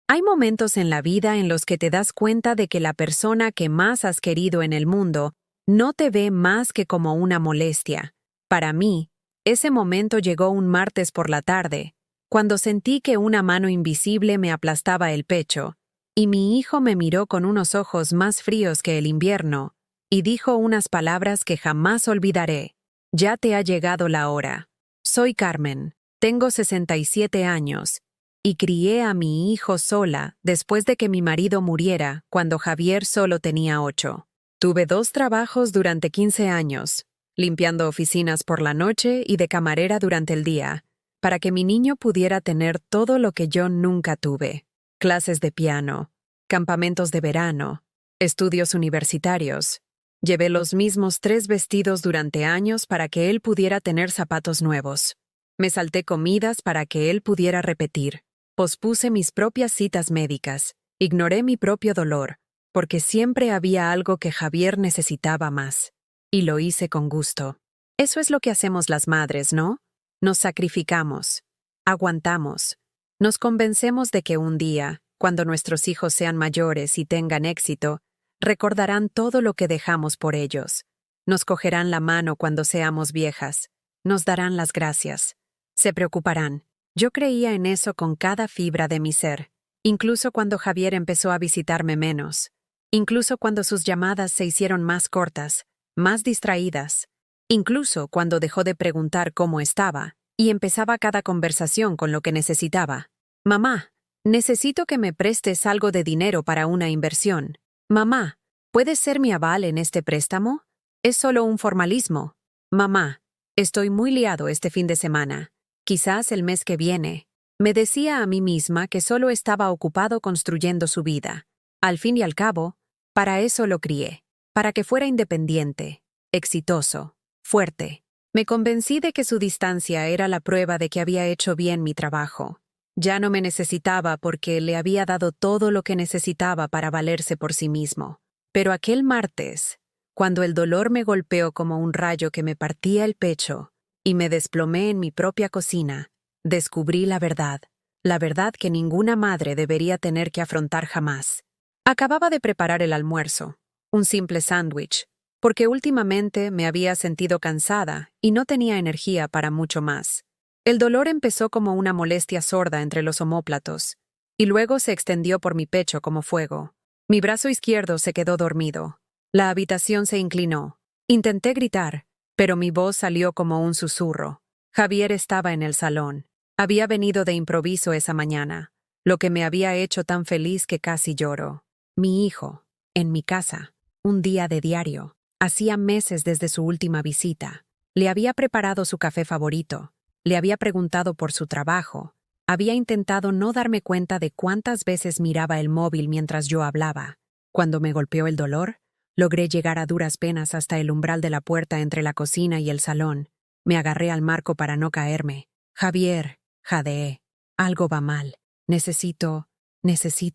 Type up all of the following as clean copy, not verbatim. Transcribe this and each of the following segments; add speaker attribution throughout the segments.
Speaker 1: Hay momentos en la vida en los que te das cuenta de que la persona que más has querido en el mundo no te ve más que como una molestia. Para mí, ese momento llegó un martes por la tarde, cuando sentí que una mano invisible me aplastaba el pecho, y mi hijo me miró con unos ojos más fríos que el invierno, y dijo unas palabras que jamás olvidaré. Ya te ha llegado la hora. Soy Carmen, tengo 67 años, y crié a mi hijo sola después de que mi marido muriera cuando Javier solo tenía 8. Tuve 2 trabajos durante 15 años, limpiando oficinas por la noche y de camarera durante el día, para que mi niño pudiera tener todo lo que yo nunca tuve. Clases de piano, campamentos de verano, estudios universitarios. Llevé los mismos 3 vestidos durante años para que él pudiera tener zapatos nuevos. Me salté comidas para que él pudiera repetir. Pospuse mis propias citas médicas, ignoré mi propio dolor, porque siempre había algo que Javier necesitaba más. Y lo hice con gusto. Eso es lo que hacemos las madres, ¿no? Nos sacrificamos, aguantamos, nos convencemos de que un día, cuando nuestros hijos sean mayores y tengan éxito, recordarán todo lo que dejamos por ellos. Nos cogerán la mano cuando seamos viejas, nos darán las gracias, se preocuparán. Yo creía en eso con cada fibra de mi ser, incluso cuando Javier empezó a visitarme menos, incluso cuando sus llamadas se hicieron más cortas, más distraídas, incluso cuando dejó de preguntar cómo estaba y empezaba cada conversación con lo que necesitaba. Mamá, necesito que me prestes algo de dinero para una inversión. Mamá, ¿puedes ser mi aval en este préstamo? Es solo un formalismo. Mamá, estoy muy liado este fin de semana. Quizás el mes que viene. Me decía a mí misma que solo estaba ocupado construyendo su vida. Al fin y al cabo, para eso lo crié, para que fuera independiente, exitoso, fuerte. Me convencí de que su distancia era la prueba de que había hecho bien mi trabajo. Ya no me necesitaba porque le había dado todo lo que necesitaba para valerse por sí mismo. Pero aquel martes, cuando el dolor me golpeó como un rayo que me partía el pecho, y me desplomé en mi propia cocina, descubrí la verdad que ninguna madre debería tener que afrontar jamás. Acababa de preparar el almuerzo, un simple sándwich, porque últimamente me había sentido cansada y no tenía energía para mucho más. El dolor empezó como una molestia sorda entre los omóplatos, y luego se extendió por mi pecho como fuego. Mi brazo izquierdo se quedó dormido. La habitación se inclinó. Intenté gritar, pero mi voz salió como un susurro. Javier estaba en el salón. Había venido de improviso esa mañana, lo que me había hecho tan feliz que casi lloro. Mi hijo, en mi casa, un día de diario. Hacía meses desde su última visita. Le había preparado su café favorito. Le había preguntado por su trabajo. Había intentado no darme cuenta de cuántas veces miraba el móvil mientras yo hablaba. Cuando me golpeó el dolor, logré llegar a duras penas hasta el umbral de la puerta entre la cocina y el salón. Me agarré al marco para no caerme. Javier, jadeé. Algo va mal. Necesito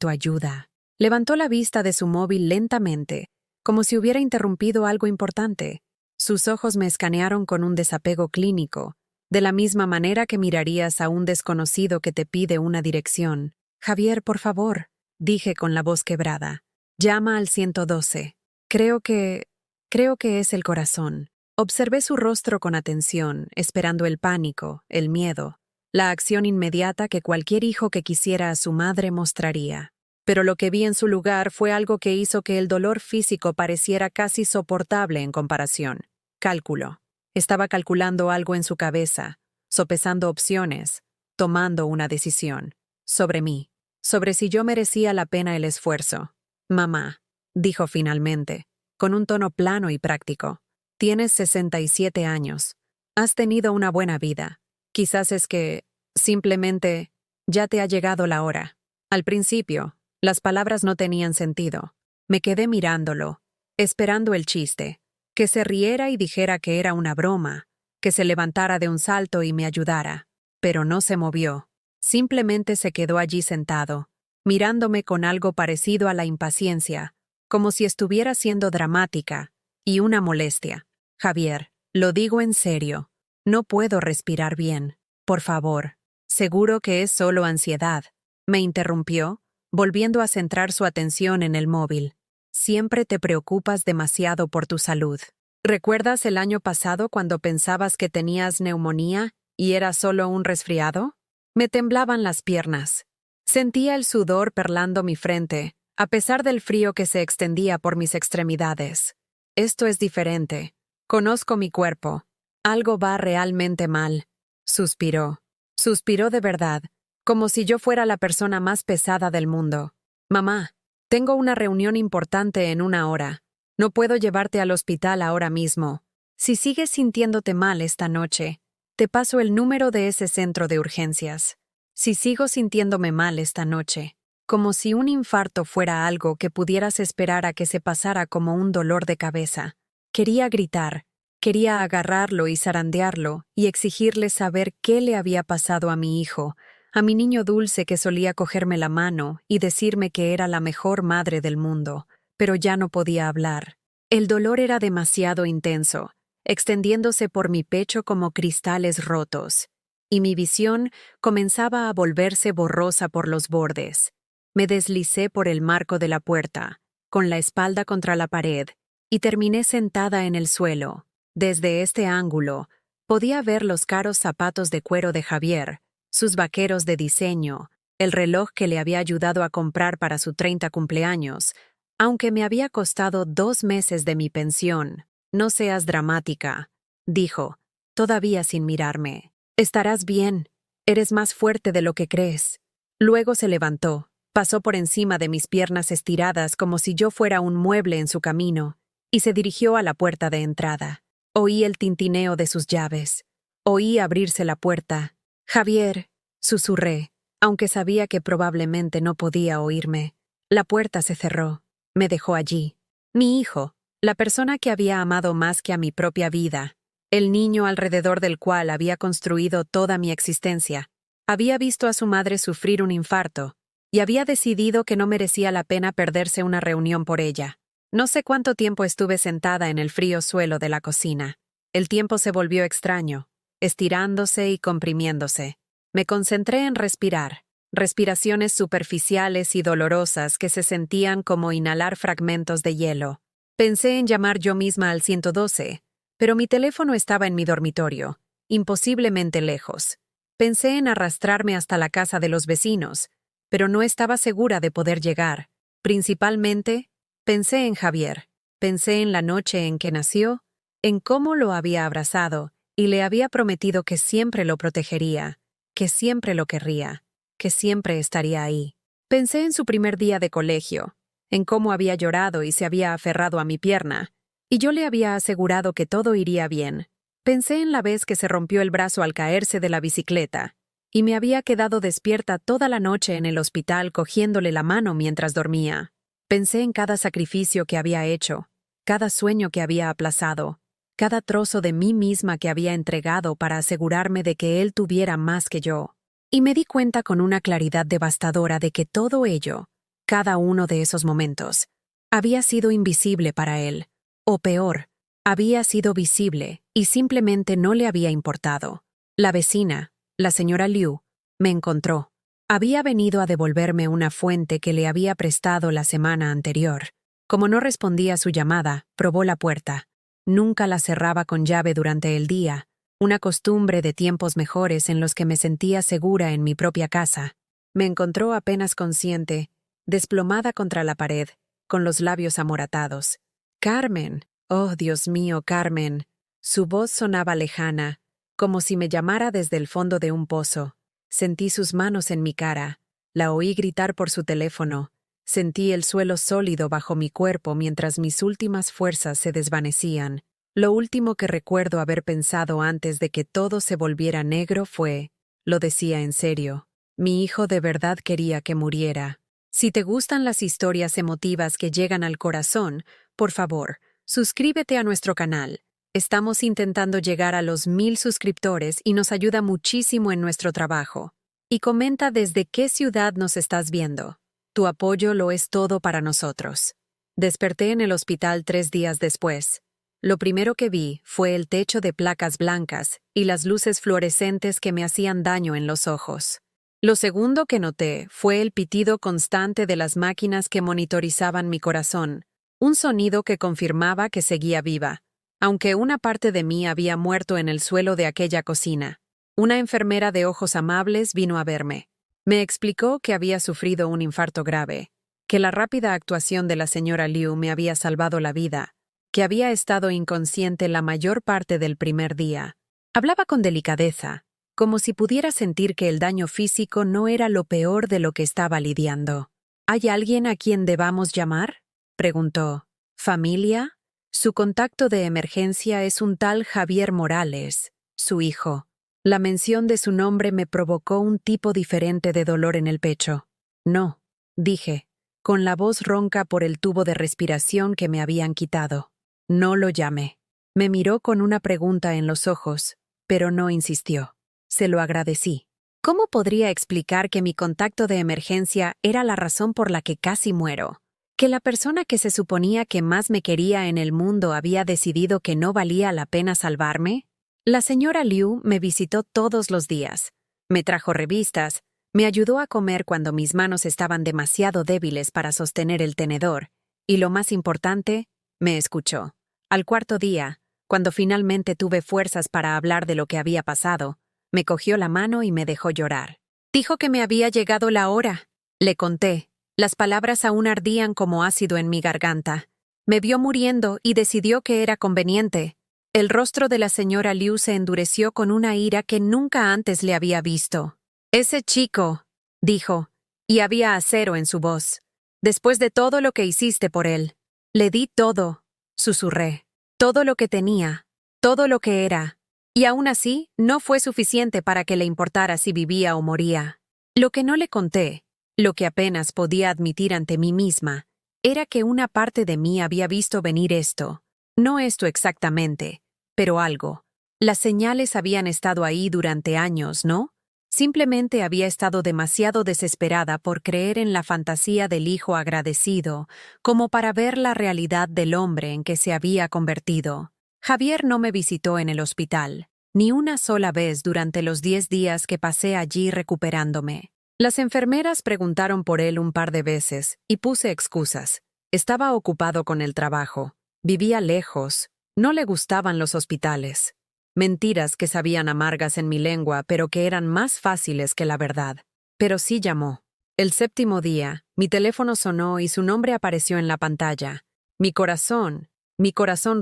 Speaker 1: ayuda. Levantó la vista de su móvil lentamente, como si hubiera interrumpido algo importante. Sus ojos me escanearon con un desapego clínico, de la misma manera que mirarías a un desconocido que te pide una dirección. Javier, por favor, dije con la voz quebrada. Llama al 112. Creo que es el corazón. Observé su rostro con atención, esperando el pánico, el miedo, la acción inmediata que cualquier hijo que quisiera a su madre mostraría. Pero lo que vi en su lugar fue algo que hizo que el dolor físico pareciera casi soportable en comparación. Cálculo. Estaba calculando algo en su cabeza, sopesando opciones, tomando una decisión. Sobre mí, sobre si yo merecía la pena el esfuerzo. Mamá, dijo finalmente, con un tono plano y práctico. Tienes 67 años. Has tenido una buena vida. Quizás es que, simplemente, ya te ha llegado la hora. Al principio, las palabras no tenían sentido. Me quedé mirándolo, esperando el chiste, que se riera y dijera que era una broma, que se levantara de un salto y me ayudara. Pero no se movió. Simplemente se quedó allí sentado, mirándome con algo parecido a la impaciencia, como si estuviera siendo dramática, y una molestia. Javier, lo digo en serio. No puedo respirar bien. Por favor. Seguro que es solo ansiedad. Me interrumpió, volviendo a centrar su atención en el móvil. Siempre te preocupas demasiado por tu salud. ¿Recuerdas el año pasado cuando pensabas que tenías neumonía y era solo un resfriado? Me temblaban las piernas. Sentía el sudor perlando mi frente, a pesar del frío que se extendía por mis extremidades. Esto es diferente. Conozco mi cuerpo. Algo va realmente mal. Suspiró. Suspiró de verdad, como si yo fuera la persona más pesada del mundo. Mamá, tengo una reunión importante en 1 hora. No puedo llevarte al hospital ahora mismo. Si sigues sintiéndote mal esta noche, te paso el número de ese centro de urgencias. Si sigo sintiéndome mal esta noche, como si un infarto fuera algo que pudieras esperar a que se pasara como un dolor de cabeza. Quería gritar, quería agarrarlo y zarandearlo y exigirle saber qué le había pasado a mi hijo, a mi niño dulce que solía cogerme la mano y decirme que era la mejor madre del mundo, pero ya no podía hablar. El dolor era demasiado intenso, extendiéndose por mi pecho como cristales rotos, y mi visión comenzaba a volverse borrosa por los bordes. Me deslicé por el marco de la puerta, con la espalda contra la pared, y terminé sentada en el suelo. Desde este ángulo, podía ver los caros zapatos de cuero de Javier, sus vaqueros de diseño, el reloj que le había ayudado a comprar para su 30 cumpleaños, aunque me había costado 2 meses de mi pensión. No seas dramática, dijo, todavía sin mirarme. Estarás bien. Eres más fuerte de lo que crees. Luego se levantó, pasó por encima de mis piernas estiradas como si yo fuera un mueble en su camino, y se dirigió a la puerta de entrada. Oí el tintineo de sus llaves. Oí abrirse la puerta. Javier, susurré, aunque sabía que probablemente no podía oírme. La puerta se cerró. Me dejó allí. Mi hijo, la persona que había amado más que a mi propia vida, el niño alrededor del cual había construido toda mi existencia, había visto a su madre sufrir un infarto y había decidido que no merecía la pena perderse una reunión por ella. No sé cuánto tiempo estuve sentada en el frío suelo de la cocina. El tiempo se volvió extraño, estirándose y comprimiéndose. Me concentré en respirar, respiraciones superficiales y dolorosas que se sentían como inhalar fragmentos de hielo. Pensé en llamar yo misma al 112, pero mi teléfono estaba en mi dormitorio, imposiblemente lejos. Pensé en arrastrarme hasta la casa de los vecinos, pero no estaba segura de poder llegar. Principalmente, pensé en Javier. Pensé en la noche en que nació, en cómo lo había abrazado y le había prometido que siempre lo protegería, que siempre lo querría, que siempre estaría ahí. Pensé en su primer día de colegio, en cómo había llorado y se había aferrado a mi pierna, y yo le había asegurado que todo iría bien. Pensé en la vez que se rompió el brazo al caerse de la bicicleta, y me había quedado despierta toda la noche en el hospital cogiéndole la mano mientras dormía. Pensé en cada sacrificio que había hecho, cada sueño que había aplazado, cada trozo de mí misma que había entregado para asegurarme de que él tuviera más que yo. Y me di cuenta con una claridad devastadora de que todo ello, cada uno de esos momentos, había sido invisible para él, o peor, había sido visible y simplemente no le había importado. La vecina, la señora Liu, me encontró. Había venido a devolverme una fuente que le había prestado la semana anterior. Como no respondía a su llamada, probó la puerta. Nunca la cerraba con llave durante el día, una costumbre de tiempos mejores en los que me sentía segura en mi propia casa. Me encontró apenas consciente, desplomada contra la pared, con los labios amoratados. «Carmen, oh Dios mío, Carmen». Su voz sonaba lejana, como si me llamara desde el fondo de un pozo. Sentí sus manos en mi cara, la oí gritar por su teléfono, sentí el suelo sólido bajo mi cuerpo mientras mis últimas fuerzas se desvanecían. Lo último que recuerdo haber pensado antes de que todo se volviera negro fue, lo decía en serio, mi hijo de verdad quería que muriera. Si te gustan las historias emotivas que llegan al corazón, por favor, suscríbete a nuestro canal. Estamos intentando llegar a los 1000 suscriptores y nos ayuda muchísimo en nuestro trabajo. Y comenta desde qué ciudad nos estás viendo. Tu apoyo lo es todo para nosotros. Desperté en el hospital 3 días después. Lo primero que vi fue el techo de placas blancas y las luces fluorescentes que me hacían daño en los ojos. Lo segundo que noté fue el pitido constante de las máquinas que monitorizaban mi corazón, un sonido que confirmaba que seguía viva, aunque una parte de mí había muerto en el suelo de aquella cocina. Una enfermera de ojos amables vino a verme. Me explicó que había sufrido un infarto grave, que la rápida actuación de la señora Liu me había salvado la vida, que había estado inconsciente la mayor parte del primer día. Hablaba con delicadeza, como si pudiera sentir que el daño físico no era lo peor de lo que estaba lidiando. ¿Hay alguien a quien debamos llamar?, preguntó. ¿Familia? Su contacto de emergencia es un tal Javier Morales, su hijo. La mención de su nombre me provocó un tipo diferente de dolor en el pecho. No, dije, con la voz ronca por el tubo de respiración que me habían quitado. No lo llame. Me miró con una pregunta en los ojos, pero no insistió. Se lo agradecí. ¿Cómo podría explicar que mi contacto de emergencia era la razón por la que casi muero? ¿Que la persona que se suponía que más me quería en el mundo había decidido que no valía la pena salvarme? La señora Liu me visitó todos los días. Me trajo revistas, me ayudó a comer cuando mis manos estaban demasiado débiles para sostener el tenedor, y lo más importante, me escuchó. Al cuarto día, cuando finalmente tuve fuerzas para hablar de lo que había pasado, me cogió la mano y me dejó llorar. Dijo que me había llegado la hora. Le conté. Las palabras aún ardían como ácido en mi garganta. Me vio muriendo y decidió que era conveniente. El rostro de la señora Liu se endureció con una ira que nunca antes le había visto. «Ese chico», dijo, y había acero en su voz. «Después de todo lo que hiciste por él». «Le di todo», susurré. «Todo lo que tenía, todo lo que era». Y aún así, no fue suficiente para que le importara si vivía o moría. Lo que no le conté, lo que apenas podía admitir ante mí misma, era que una parte de mí había visto venir esto. No esto exactamente, pero algo. Las señales habían estado ahí durante años, ¿no? Simplemente había estado demasiado desesperada por creer en la fantasía del hijo agradecido, como para ver la realidad del hombre en que se había convertido. Javier no me visitó en el hospital, ni una sola vez durante los 10 días que pasé allí recuperándome. Las enfermeras preguntaron por él un par de veces y puse excusas. Estaba ocupado con el trabajo, vivía lejos, no le gustaban los hospitales. Mentiras que sabían amargas en mi lengua, pero que eran más fáciles que la verdad. Pero sí llamó. El 7º día, mi teléfono sonó y su nombre apareció en la pantalla. Mi corazón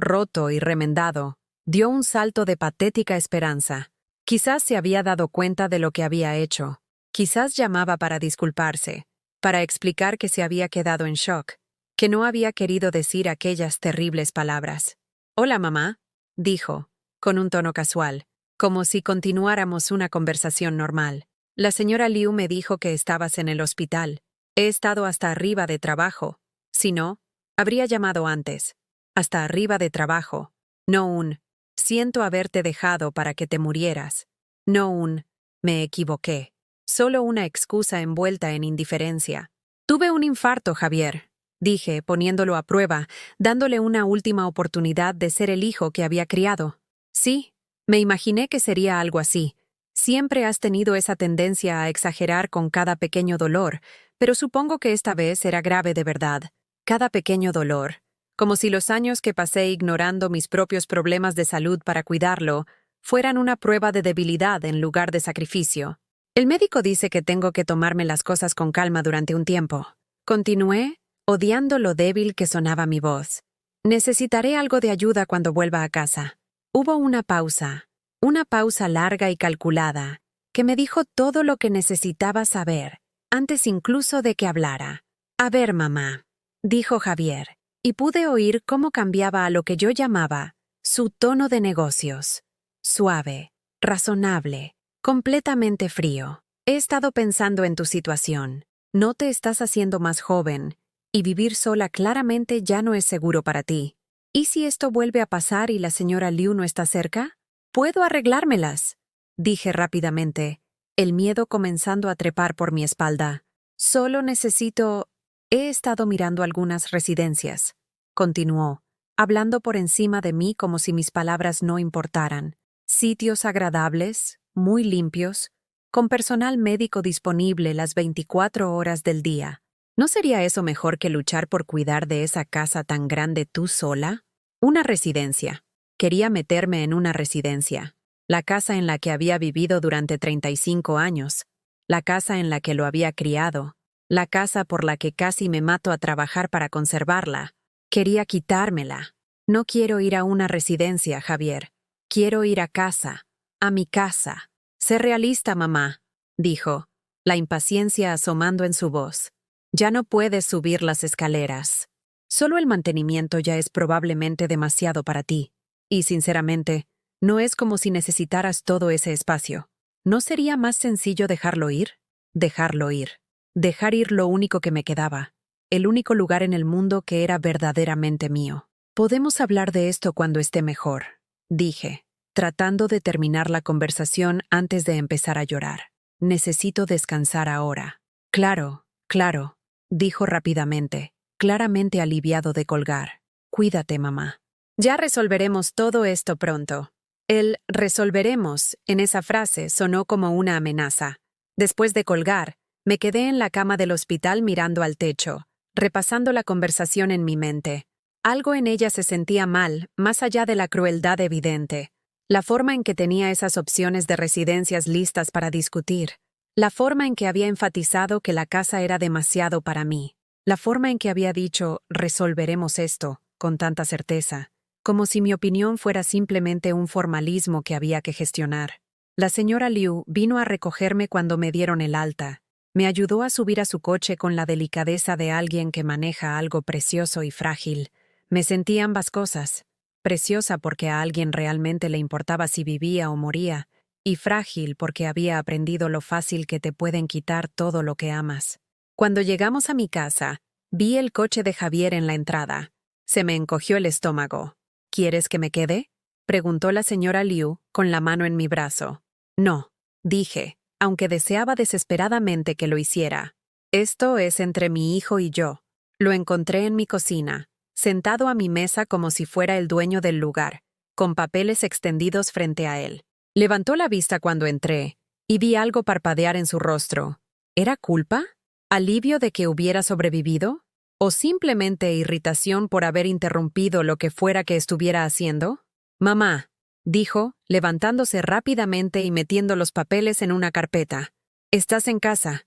Speaker 1: roto y remendado, dio un salto de patética esperanza. Quizás se había dado cuenta de lo que había hecho. Quizás llamaba para disculparse, para explicar que se había quedado en shock, que no había querido decir aquellas terribles palabras. «Hola, mamá», dijo, con un tono casual, como si continuáramos una conversación normal. «La señora Liu me dijo que estabas en el hospital. He estado hasta arriba de trabajo. Si no, habría llamado antes. Hasta arriba de trabajo. No un siento haberte dejado para que te murieras. No un me equivoqué. Solo una excusa envuelta en indiferencia. Tuve un infarto, Javier», dije, poniéndolo a prueba, dándole una última oportunidad de ser el hijo que había criado. «Sí, me imaginé que sería algo así. Siempre has tenido esa tendencia a exagerar con cada pequeño dolor, pero supongo que esta vez era grave de verdad. Cada pequeño dolor. Como si los años que pasé ignorando mis propios problemas de salud para cuidarlo fueran una prueba de debilidad en lugar de sacrificio. El médico dice que tengo que tomarme las cosas con calma durante un tiempo». Continué, odiando lo débil que sonaba mi voz. «Necesitaré algo de ayuda cuando vuelva a casa». Hubo una pausa larga y calculada, que me dijo todo lo que necesitaba saber, antes incluso de que hablara. «A ver, mamá», dijo Javier, y pude oír cómo cambiaba a lo que yo llamaba su tono de negocios. Suave, razonable, completamente frío. «He estado pensando en tu situación. No te estás haciendo más joven, y vivir sola claramente ya no es seguro para ti. ¿Y si esto vuelve a pasar y la señora Liu no está cerca? Puedo arreglármelas», dije rápidamente, el miedo comenzando a trepar por mi espalda. «Solo necesito... He estado mirando algunas residencias», continuó, hablando por encima de mí como si mis palabras no importaran. «Sitios agradables, muy limpios, con personal médico disponible las 24 horas del día. ¿No sería eso mejor que luchar por cuidar de esa casa tan grande tú sola? Una residencia. Quería meterme en una residencia. La casa en la que había vivido durante 35 años. La casa en la que lo había criado. La casa por la que casi me mato a trabajar para conservarla. Quería quitármela. No quiero ir a una residencia, Javier. Quiero ir a casa. A mi casa. Sé realista, mamá, dijo, la impaciencia asomando en su voz. Ya no puedes subir las escaleras. Solo el mantenimiento ya es probablemente demasiado para ti. Y, sinceramente, no es como si necesitaras todo ese espacio. ¿No sería más sencillo dejarlo ir? Dejarlo ir. Dejar ir lo único que me quedaba. El único lugar en el mundo que era verdaderamente mío. Podemos hablar de esto cuando esté mejor, dije, tratando de terminar la conversación antes de empezar a llorar. Necesito descansar ahora. Claro, claro, dijo rápidamente, claramente aliviado de colgar. Cuídate, mamá. Ya resolveremos todo esto pronto. El resolveremos en esa frase sonó como una amenaza. Después de colgar, me quedé en la cama del hospital mirando al techo, repasando la conversación en mi mente. Algo en ella se sentía mal, más allá de la crueldad evidente. La forma en que tenía esas opciones de residencias listas para discutir. La forma en que había enfatizado que la casa era demasiado para mí. La forma en que había dicho, resolveremos esto, con tanta certeza. Como si mi opinión fuera simplemente un formalismo que había que gestionar. La señora Liu vino a recogerme cuando me dieron el alta. Me ayudó a subir a su coche con la delicadeza de alguien que maneja algo precioso y frágil. Me sentí ambas cosas. Preciosa porque a alguien realmente le importaba si vivía o moría, y frágil porque había aprendido lo fácil que te pueden quitar todo lo que amas. Cuando llegamos a mi casa, vi el coche de Javier en la entrada. Se me encogió el estómago. ¿Quieres que me quede?, preguntó la señora Liu, con la mano en mi brazo. No, dije, aunque deseaba desesperadamente que lo hiciera. Esto es entre mi hijo y yo. Lo encontré en mi cocina, sentado a mi mesa como si fuera el dueño del lugar, con papeles extendidos frente a él. Levantó la vista cuando entré, y vi algo parpadear en su rostro. ¿Era culpa? ¿Alivio de que hubiera sobrevivido? ¿O simplemente irritación por haber interrumpido lo que fuera que estuviera haciendo? Mamá, dijo, levantándose rápidamente y metiendo los papeles en una carpeta. ¿Estás en casa?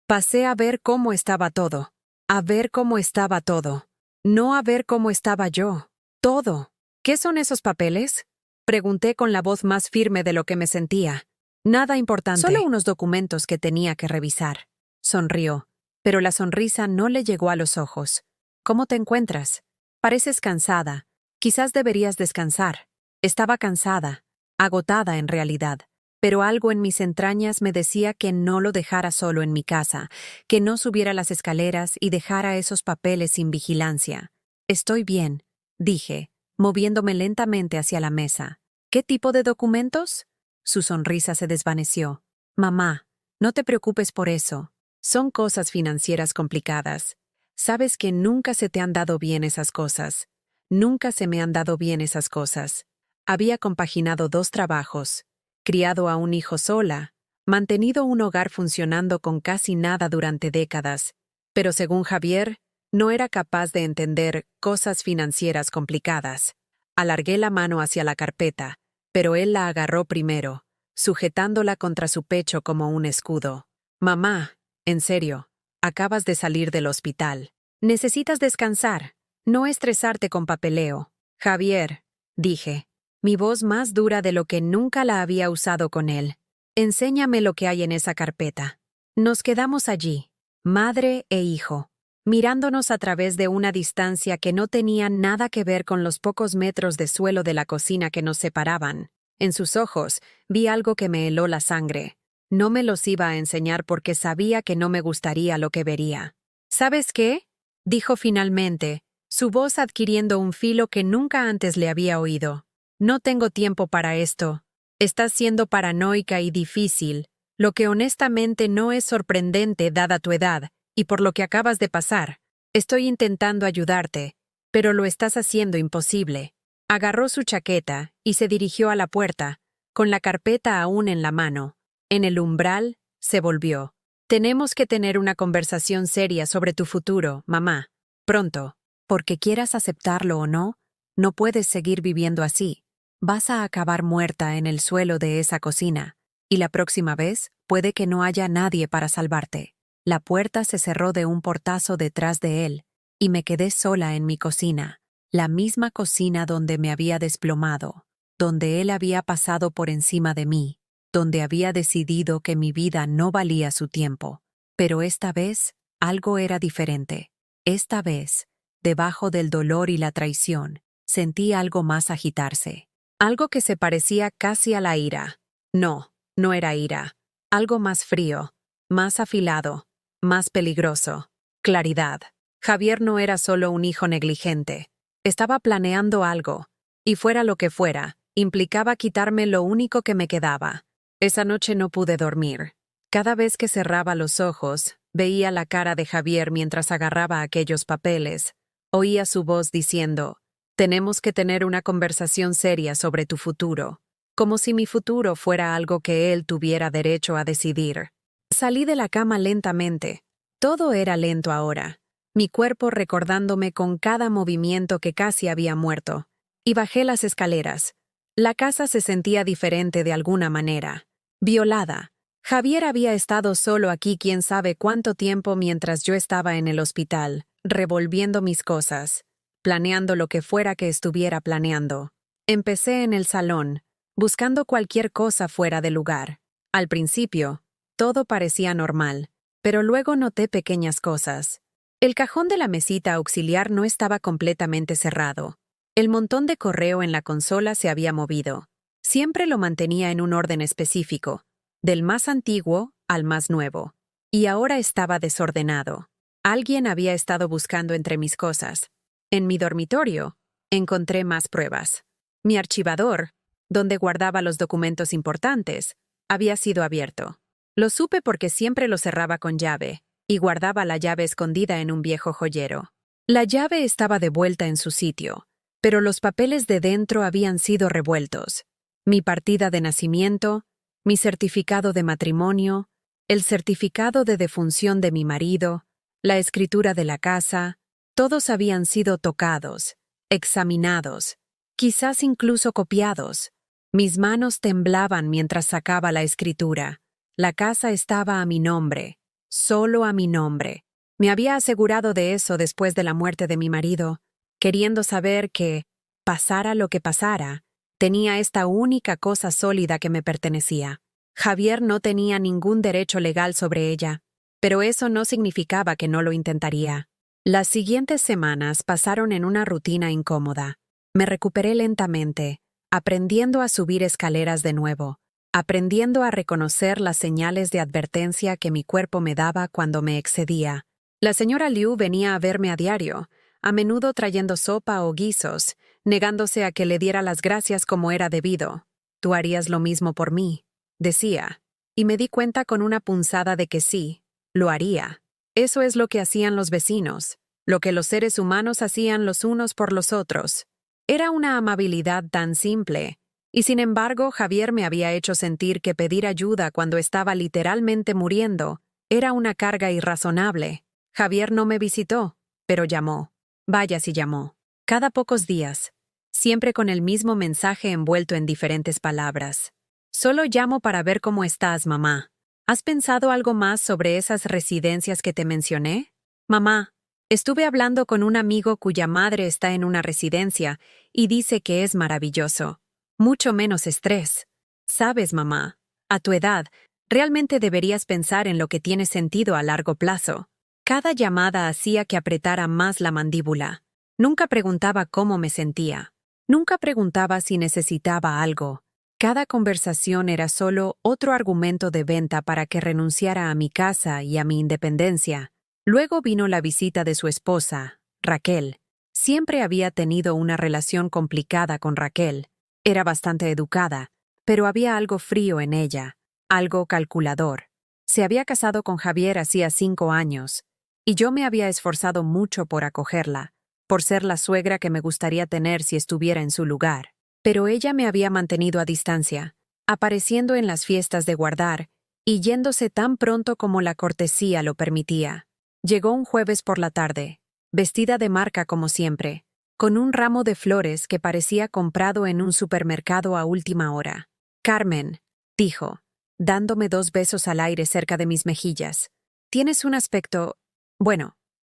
Speaker 1: Pasé a ver cómo estaba todo. A ver cómo estaba todo. No a ver cómo estaba yo. Todo. ¿Qué son esos papeles?, pregunté con la voz más firme de lo que me sentía. Nada importante. Solo unos documentos que tenía que revisar. Sonrió, pero la sonrisa no le llegó a los ojos. ¿Cómo te encuentras? Pareces cansada. Quizás deberías descansar. Estaba cansada, agotada en realidad, pero algo en mis entrañas me decía que no lo dejara solo en mi casa, que no subiera las escaleras y dejara esos papeles sin vigilancia. Estoy bien, dije, moviéndome lentamente hacia la mesa. ¿Qué tipo de documentos? Su sonrisa se desvaneció. Mamá, no te preocupes por eso. Son cosas financieras complicadas. Sabes que nunca se te han dado bien esas cosas. Nunca se me han dado bien esas cosas. Había compaginado 2 trabajos, criado a un hijo sola, mantenido un hogar funcionando con casi nada durante décadas, pero según Javier, no era capaz de entender cosas financieras complicadas. Alargué la mano hacia la carpeta, pero él la agarró primero, sujetándola contra su pecho como un escudo. Mamá, en serio, acabas de salir del hospital. Necesitas descansar, no estresarte con papeleo. Javier, dije, mi voz más dura de lo que nunca la había usado con él. Enséñame lo que hay en esa carpeta. Nos quedamos allí, madre e hijo, mirándonos a través de una distancia que no tenía nada que ver con los pocos metros de suelo de la cocina que nos separaban. En sus ojos vi algo que me heló la sangre. No me los iba a enseñar porque sabía que no me gustaría lo que vería. ¿Sabes qué?, dijo finalmente, su voz adquiriendo un filo que nunca antes le había oído. No tengo tiempo para esto. Estás siendo paranoica y difícil, lo que honestamente no es sorprendente dada tu edad y por lo que acabas de pasar. Estoy intentando ayudarte, pero lo estás haciendo imposible. Agarró su chaqueta y se dirigió a la puerta, con la carpeta aún en la mano. En el umbral, se volvió. Tenemos que tener una conversación seria sobre tu futuro, mamá. Pronto. Porque quieras aceptarlo o no, no puedes seguir viviendo así. Vas a acabar muerta en el suelo de esa cocina. Y la próxima vez, puede que no haya nadie para salvarte. La puerta se cerró de un portazo detrás de él, y me quedé sola en mi cocina. La misma cocina donde me había desplomado, donde él había pasado por encima de mí, donde había decidido que mi vida no valía su tiempo. Pero esta vez, algo era diferente. Esta vez, debajo del dolor y la traición, sentí algo más agitarse. Algo que se parecía casi a la ira. No, no era ira. Algo más frío, más afilado, más peligroso. Claridad. Javier no era solo un hijo negligente. Estaba planeando algo, y fuera lo que fuera, implicaba quitarme lo único que me quedaba. Esa noche no pude dormir. Cada vez que cerraba los ojos, veía la cara de Javier mientras agarraba aquellos papeles. Oía su voz diciendo, «Tenemos que tener una conversación seria sobre tu futuro», como si mi futuro fuera algo que él tuviera derecho a decidir. Salí de la cama lentamente. Todo era lento ahora, mi cuerpo recordándome con cada movimiento que casi había muerto. Y bajé las escaleras. La casa se sentía diferente de alguna manera. Violada. Javier había estado solo aquí quién sabe cuánto tiempo mientras yo estaba en el hospital, revolviendo mis cosas, planeando lo que fuera que estuviera planeando. Empecé en el salón, buscando cualquier cosa fuera de lugar. Al principio, todo parecía normal, pero luego noté pequeñas cosas. El cajón de la mesita auxiliar no estaba completamente cerrado. El montón de correo en la consola se había movido. Siempre lo mantenía en un orden específico, del más antiguo al más nuevo. Y ahora estaba desordenado. Alguien había estado buscando entre mis cosas. En mi dormitorio, encontré más pruebas. Mi archivador, donde guardaba los documentos importantes, había sido abierto. Lo supe porque siempre lo cerraba con llave, y guardaba la llave escondida en un viejo joyero. La llave estaba de vuelta en su sitio, pero los papeles de dentro habían sido revueltos. Mi partida de nacimiento, mi certificado de matrimonio, el certificado de defunción de mi marido, la escritura de la casa, todos habían sido tocados, examinados, quizás incluso copiados. Mis manos temblaban mientras sacaba la escritura. La casa estaba a mi nombre, solo a mi nombre. Me había asegurado de eso después de la muerte de mi marido, queriendo saber que, pasara lo que pasara, tenía esta única cosa sólida que me pertenecía. Javier no tenía ningún derecho legal sobre ella, pero eso no significaba que no lo intentaría. Las siguientes semanas pasaron en una rutina incómoda. Me recuperé lentamente, aprendiendo a subir escaleras de nuevo, aprendiendo a reconocer las señales de advertencia que mi cuerpo me daba cuando me excedía. La señora Liu venía a verme a diario, a menudo trayendo sopa o guisos, negándose a que le diera las gracias como era debido. «Tú harías lo mismo por mí», decía, y me di cuenta con una punzada de que sí, lo haría. Eso es lo que hacían los vecinos, lo que los seres humanos hacían los unos por los otros. Era una amabilidad tan simple, y sin embargo Javier me había hecho sentir que pedir ayuda cuando estaba literalmente muriendo era una carga irrazonable. Javier no me visitó, pero llamó. Vaya si llamó. Cada pocos días, siempre con el mismo mensaje envuelto en diferentes palabras. «Solo llamo para ver cómo estás, mamá. ¿Has pensado algo más sobre esas residencias que te mencioné? Mamá, estuve hablando con un amigo cuya madre está en una residencia y dice que es maravilloso. Mucho menos estrés. Sabes, mamá, a tu edad, realmente deberías pensar en lo que tiene sentido a largo plazo». Cada llamada hacía que apretara más la mandíbula. Nunca preguntaba cómo me sentía. Nunca preguntaba si necesitaba algo. Cada conversación era solo otro argumento de venta para que renunciara a mi casa y a mi independencia. Luego vino la visita de su esposa, Raquel. Siempre había tenido una relación complicada con Raquel. Era bastante educada, pero había algo frío en ella, algo calculador. Se había casado con Javier hacía 5 años, y yo me había esforzado mucho por acogerla, por ser la suegra que me gustaría tener si estuviera en su lugar. Pero ella me había mantenido a distancia, apareciendo en las fiestas de guardar y yéndose tan pronto como la cortesía lo permitía. Llegó un jueves por la tarde, vestida de marca como siempre, con un ramo de flores que parecía comprado en un supermercado a última hora. «Carmen», dijo, dándome 2 besos al aire cerca de mis mejillas, «tienes un aspecto...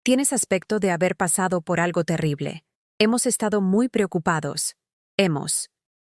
Speaker 1: tienes aspecto de haber pasado por algo terrible. Hemos estado muy preocupados.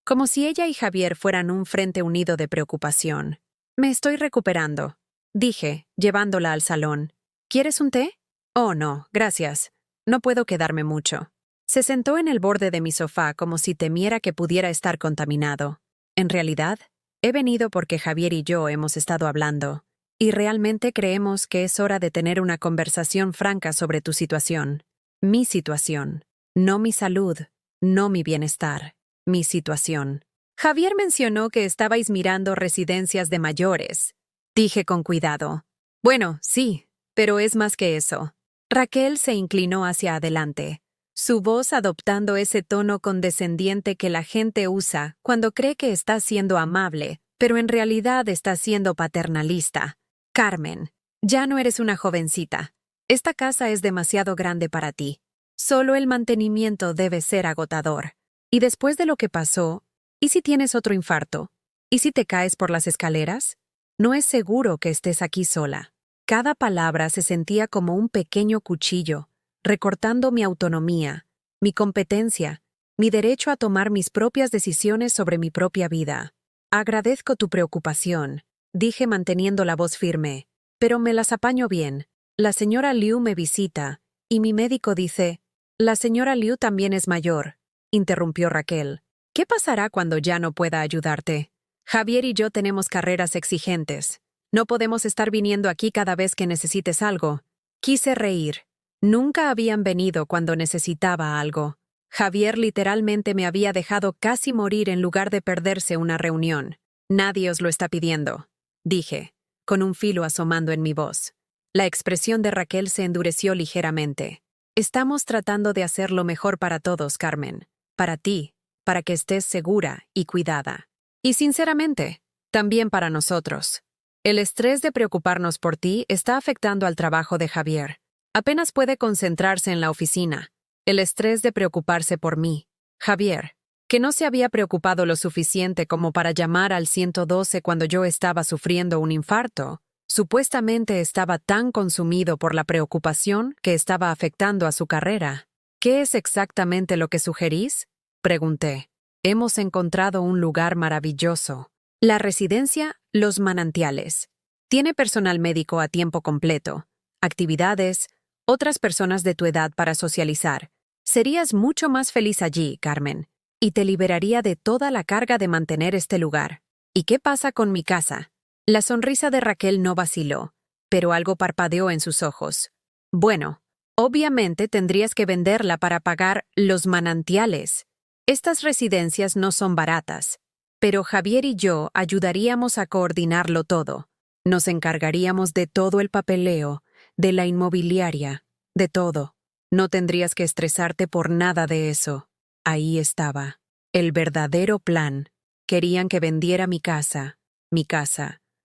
Speaker 1: Como si ella y Javier fueran un frente unido de preocupación. Me estoy recuperando», dije, llevándola al salón. «¿Quieres un té?» «Oh, no, gracias. No puedo quedarme mucho». Se sentó en el borde de mi sofá como si temiera que pudiera estar contaminado. «En realidad, he venido porque Javier y yo hemos estado hablando, y realmente creemos que es hora de tener una conversación franca sobre tu situación. Mi situación. No mi salud, no mi bienestar. Mi situación». «Javier mencionó que estabais mirando residencias de mayores», dije con cuidado. «Bueno, sí, pero es más que eso». Raquel se inclinó hacia adelante, su voz adoptando ese tono condescendiente que la gente usa cuando cree que está siendo amable, pero en realidad está siendo paternalista. «Carmen, ya no eres una jovencita. Esta casa es demasiado grande para ti. Solo el mantenimiento debe ser agotador. Y después de lo que pasó, ¿y si tienes otro infarto? ¿Y si te caes por las escaleras? No es seguro que estés aquí sola». Cada palabra se sentía como un pequeño cuchillo, recortando mi autonomía, mi competencia, mi derecho a tomar mis propias decisiones sobre mi propia vida. «Agradezco tu preocupación», dije manteniendo la voz firme, «pero me las apaño bien. La señora Liu me visita, y mi médico dice...» «La señora Liu también es mayor», interrumpió Raquel. «¿Qué pasará cuando ya no pueda ayudarte? Javier y yo tenemos carreras exigentes. No podemos estar viniendo aquí cada vez que necesites algo». Quise reír. Nunca habían venido cuando necesitaba algo. Javier literalmente me había dejado casi morir en lugar de perderse una reunión. «Nadie os lo está pidiendo», dije, con un filo asomando en mi voz. La expresión de Raquel se endureció ligeramente. «Estamos tratando de hacer lo mejor para todos, Carmen. Para ti, para que estés segura y cuidada. Y sinceramente, también para nosotros. El estrés de preocuparnos por ti está afectando al trabajo de Javier. Apenas puede concentrarse en la oficina. El estrés de preocuparse por mí. Javier, que no se había preocupado lo suficiente como para llamar al 112 cuando yo estaba sufriendo un infarto, supuestamente estaba tan consumido por la preocupación que estaba afectando a su carrera. «¿Qué es exactamente lo que sugerís?», pregunté. «Hemos encontrado un lugar maravilloso. La residencia Los Manantiales. Tiene personal médico a tiempo completo, actividades, otras personas de tu edad para socializar. Serías mucho más feliz allí, Carmen, y te liberaría de toda la carga de mantener este lugar. ¿Y qué pasa con mi casa?». La sonrisa de Raquel no vaciló, pero algo parpadeó en sus ojos. «Bueno, obviamente tendrías que venderla para pagar Los Manantiales. Estas residencias no son baratas, pero Javier y yo ayudaríamos a coordinarlo todo. Nos encargaríamos de todo el papeleo, de la inmobiliaria, de todo. No tendrías que estresarte por nada de eso». Ahí estaba. El verdadero plan. Querían que vendiera mi casa,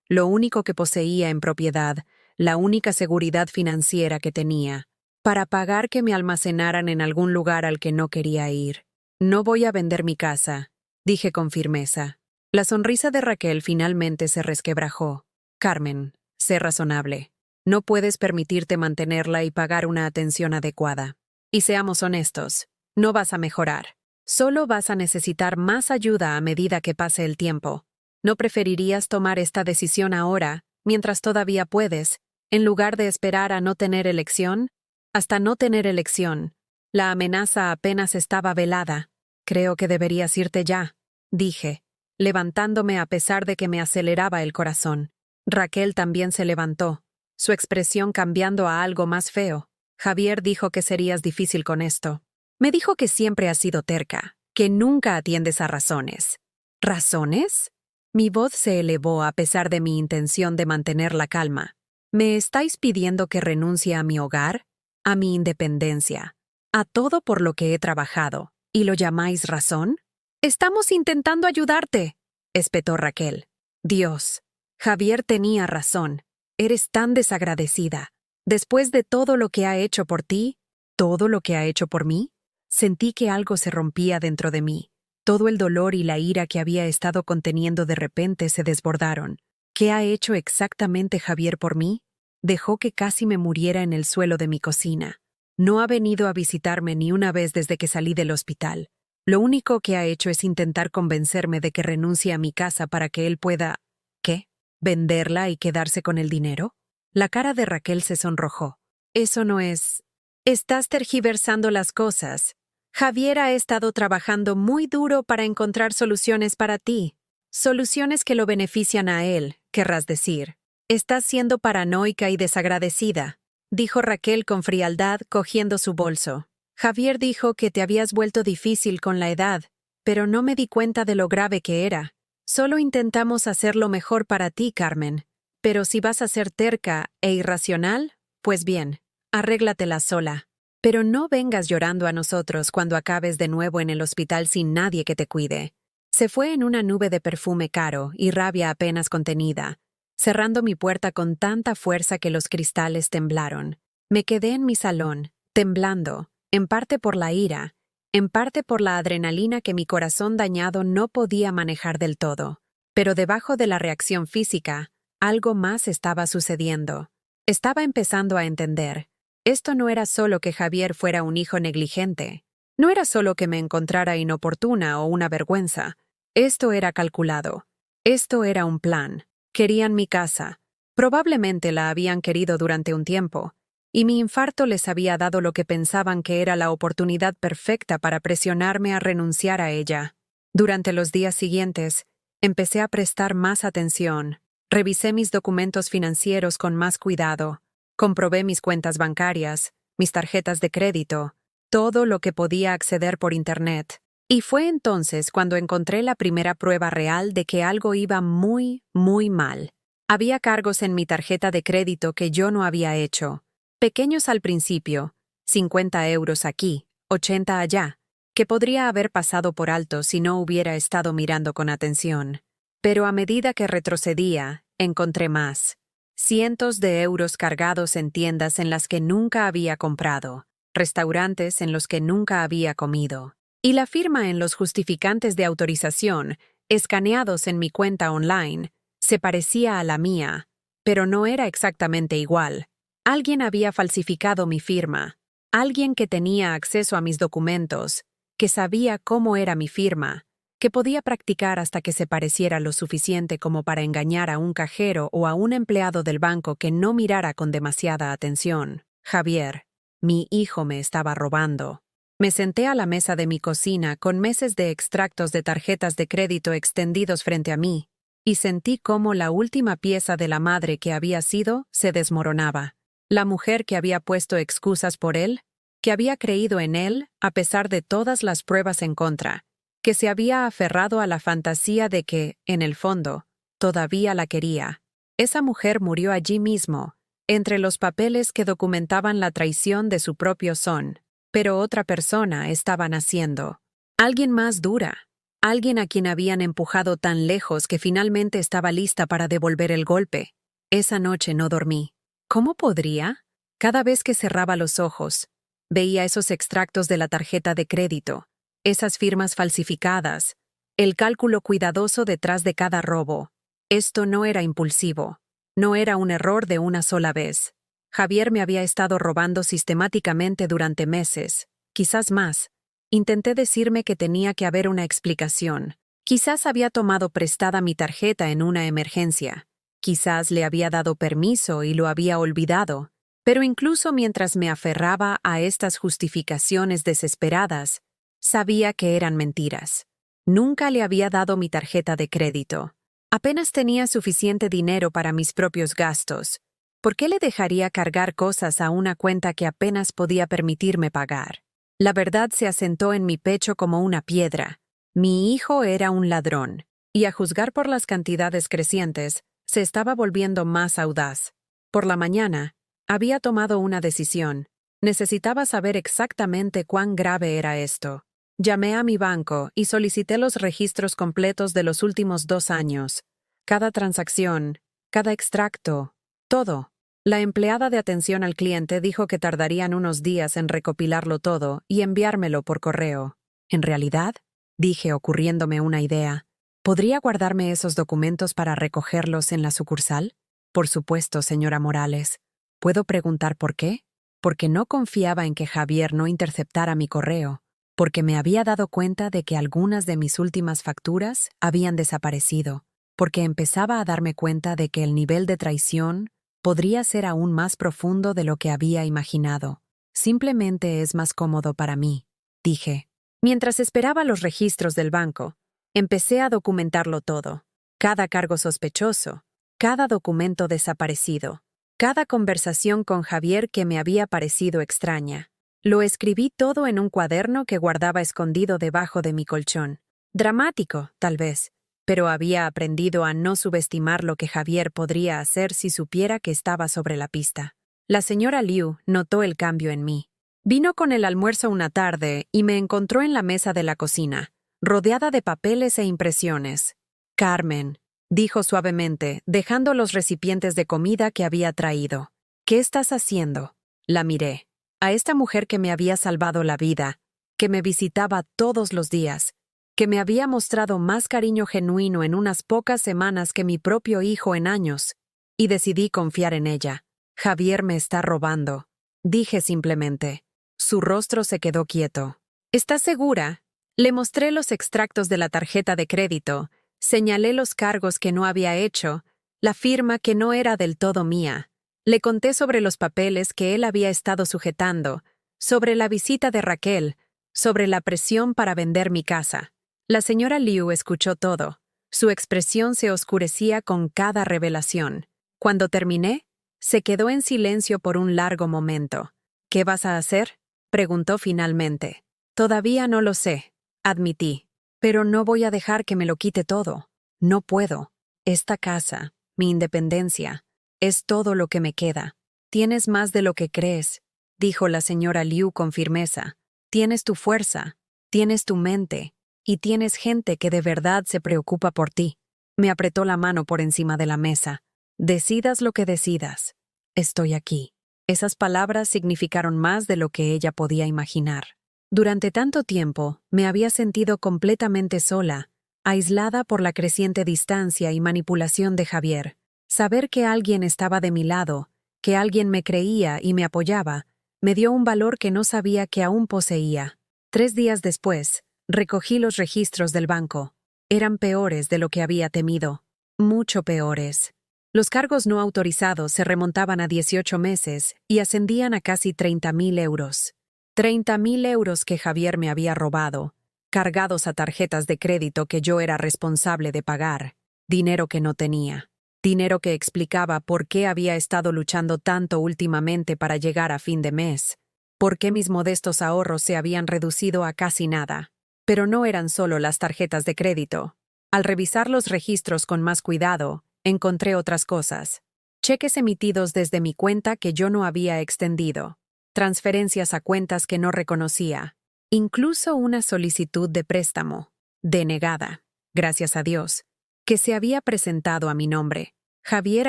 Speaker 1: lo único que poseía en propiedad, la única seguridad financiera que tenía, para pagar que me almacenaran en algún lugar al que no quería ir. «No voy a vender mi casa», dije con firmeza. La sonrisa de Raquel finalmente se resquebrajó. «Carmen, sé razonable. No puedes permitirte mantenerla y pagar una atención adecuada. Y seamos honestos, no vas a mejorar. Solo vas a necesitar más ayuda a medida que pase el tiempo. ¿No preferirías tomar esta decisión ahora, mientras todavía puedes, en lugar de esperar a no tener elección? Hasta no tener elección. La amenaza apenas estaba velada. «Creo que deberías irte ya», dije, levantándome a pesar de que me aceleraba el corazón. Raquel también se levantó, su expresión cambiando a algo más feo. «Javier dijo que serías difícil con esto. Me dijo que siempre has sido terca, que nunca atiendes a razones». «¿Razones?». Mi voz se elevó a pesar de mi intención de mantener la calma. «¿Me estáis pidiendo que renuncie a mi hogar? A mi independencia? A todo por lo que he trabajado? ¿Y lo llamáis razón?». «Estamos intentando ayudarte», espetó Raquel. «Dios». Javier tenía razón. Eres tan desagradecida. Después de todo lo que ha hecho por ti, todo lo que ha hecho por mí, sentí que algo se rompía dentro de mí. Todo el dolor y la ira que había estado conteniendo de repente se desbordaron. ¿Qué ha hecho exactamente Javier por mí? Dejó que casi me muriera en el suelo de mi cocina. No ha venido a visitarme ni una vez desde que salí del hospital. Lo único que ha hecho es intentar convencerme de que renuncie a mi casa para que él pueda... ¿Qué? ¿Venderla y quedarse con el dinero? La cara de Raquel se sonrojó. Eso no es... Estás tergiversando las cosas. Javier ha estado trabajando muy duro para encontrar soluciones para ti. Soluciones que lo benefician a él, querrás decir. Estás siendo paranoica y desagradecida, dijo Raquel con frialdad, cogiendo su bolso. Javier dijo que te habías vuelto difícil con la edad, pero no me di cuenta de lo grave que era. Solo intentamos hacer lo mejor para ti, Carmen. Pero si vas a ser terca e irracional, pues bien, arréglatela sola. Pero no vengas llorando a nosotros cuando acabes de nuevo en el hospital sin nadie que te cuide. Se fue en una nube de perfume caro y rabia apenas contenida, cerrando mi puerta con tanta fuerza que los cristales temblaron. Me quedé en mi salón, temblando, en parte por la ira, en parte por la adrenalina que mi corazón dañado no podía manejar del todo. Pero debajo de la reacción física, algo más estaba sucediendo. Estaba empezando a entender. Esto no era solo que Javier fuera un hijo negligente. No era solo que me encontrara inoportuna o una vergüenza. Esto era calculado. Esto era un plan. Querían mi casa. Probablemente la habían querido durante un tiempo, y mi infarto les había dado lo que pensaban que era la oportunidad perfecta para presionarme a renunciar a ella. Durante los días siguientes, empecé a prestar más atención. Revisé mis documentos financieros con más cuidado. Comprobé mis cuentas bancarias, mis tarjetas de crédito, todo lo que podía acceder por Internet. Y fue entonces cuando encontré la primera prueba real de que algo iba muy, muy mal. Había cargos en mi tarjeta de crédito que yo no había hecho. Pequeños al principio, 50 euros aquí, 80 allá, que podría haber pasado por alto si no hubiera estado mirando con atención. Pero a medida que retrocedía, encontré más. Cientos de euros cargados en tiendas en las que nunca había comprado, restaurantes en los que nunca había comido, y la firma en los justificantes de autorización, escaneados en mi cuenta online, se parecía a la mía, pero no era exactamente igual. Alguien había falsificado mi firma, alguien que tenía acceso a mis documentos, que sabía cómo era mi firma, que podía practicar hasta que se pareciera lo suficiente como para engañar a un cajero o a un empleado del banco que no mirara con demasiada atención. Javier, mi hijo me estaba robando. Me senté a la mesa de mi cocina con meses de extractos de tarjetas de crédito extendidos frente a mí, y sentí cómo la última pieza de la madre que había sido se desmoronaba. La mujer que había puesto excusas por él, que había creído en él a pesar de todas las pruebas en contra, que se había aferrado a la fantasía de que, en el fondo, todavía la quería. Esa mujer murió allí mismo, entre los papeles que documentaban la traición de su propio son. Pero otra persona estaba naciendo. Alguien más dura. Alguien a quien habían empujado tan lejos que finalmente estaba lista para devolver el golpe. Esa noche no dormí. ¿Cómo podría? Cada vez que cerraba los ojos, veía esos extractos de la tarjeta de crédito, esas firmas falsificadas, el cálculo cuidadoso detrás de cada robo. Esto no era impulsivo. No era un error de una sola vez. Javier me había estado robando sistemáticamente durante meses, quizás más. Intenté decirme que tenía que haber una explicación. Quizás había tomado prestada mi tarjeta en una emergencia. Quizás le había dado permiso y lo había olvidado. Pero incluso mientras me aferraba a estas justificaciones desesperadas, sabía que eran mentiras. Nunca le había dado mi tarjeta de crédito. Apenas tenía suficiente dinero para mis propios gastos. ¿Por qué le dejaría cargar cosas a una cuenta que apenas podía permitirme pagar? La verdad se asentó en mi pecho como una piedra. Mi hijo era un ladrón, y a juzgar por las cantidades crecientes, se estaba volviendo más audaz. Por la mañana, había tomado una decisión. Necesitaba saber exactamente cuán grave era esto. Llamé a mi banco y solicité los registros completos de los últimos 2 años. Cada transacción, cada extracto, todo. La empleada de atención al cliente dijo que tardarían unos días en recopilarlo todo y enviármelo por correo. ¿En realidad? Dije, ocurriéndome una idea. ¿Podría guardarme esos documentos para recogerlos en la sucursal? Por supuesto, señora Morales. ¿Puedo preguntar por qué? Porque no confiaba en que Javier no interceptara mi correo, porque me había dado cuenta de que algunas de mis últimas facturas habían desaparecido, porque empezaba a darme cuenta de que el nivel de traición podría ser aún más profundo de lo que había imaginado. Simplemente es más cómodo para mí, dije. Mientras esperaba los registros del banco, empecé a documentarlo todo. Cada cargo sospechoso, cada documento desaparecido, cada conversación con Javier que me había parecido extraña. Lo escribí todo en un cuaderno que guardaba escondido debajo de mi colchón. Dramático, tal vez, pero había aprendido a no subestimar lo que Javier podría hacer si supiera que estaba sobre la pista. La señora Liu notó el cambio en mí. Vino con el almuerzo una tarde y me encontró en la mesa de la cocina, rodeada de papeles e impresiones. «Carmen», dijo suavemente, dejando los recipientes de comida que había traído. «¿Qué estás haciendo?» La miré. A esta mujer que me había salvado la vida, que me visitaba todos los días, que me había mostrado más cariño genuino en unas pocas semanas que mi propio hijo en años, y decidí confiar en ella. «Javier me está robando», dije simplemente. Su rostro se quedó quieto. «¿Estás segura?» Le mostré los extractos de la tarjeta de crédito, señalé los cargos que no había hecho, la firma que no era del todo mía. Le conté sobre los papeles que él había estado sujetando, sobre la visita de Raquel, sobre la presión para vender mi casa. La señora Liu escuchó todo. Su expresión se oscurecía con cada revelación. Cuando terminé, se quedó en silencio por un largo momento. «¿Qué vas a hacer?», preguntó finalmente. «Todavía no lo sé», admití. «Pero no voy a dejar que me lo quite todo. No puedo. Esta casa, mi independencia, es todo lo que me queda». «Tienes más de lo que crees», dijo la señora Liu con firmeza. «Tienes tu fuerza, tienes tu mente, y tienes gente que de verdad se preocupa por ti». Me apretó la mano por encima de la mesa. «Decidas lo que decidas. Estoy aquí». Esas palabras significaron más de lo que ella podía imaginar. Durante tanto tiempo, me había sentido completamente sola, aislada por la creciente distancia y manipulación de Javier. Saber que alguien estaba de mi lado, que alguien me creía y me apoyaba, me dio un valor que no sabía que aún poseía. 3 días después, recogí los registros del banco. Eran peores de lo que había temido. Mucho peores. Los cargos no autorizados se remontaban a 18 meses y ascendían a casi 30.000 euros. 30.000 euros que Javier me había robado, cargados a tarjetas de crédito que yo era responsable de pagar, dinero que no tenía, dinero que explicaba por qué había estado luchando tanto últimamente para llegar a fin de mes, por qué mis modestos ahorros se habían reducido a casi nada. Pero no eran solo las tarjetas de crédito. Al revisar los registros con más cuidado, encontré otras cosas. Cheques emitidos desde mi cuenta que yo no había extendido. Transferencias a cuentas que no reconocía. Incluso una solicitud de préstamo, denegada, gracias a Dios, que se había presentado a mi nombre. Javier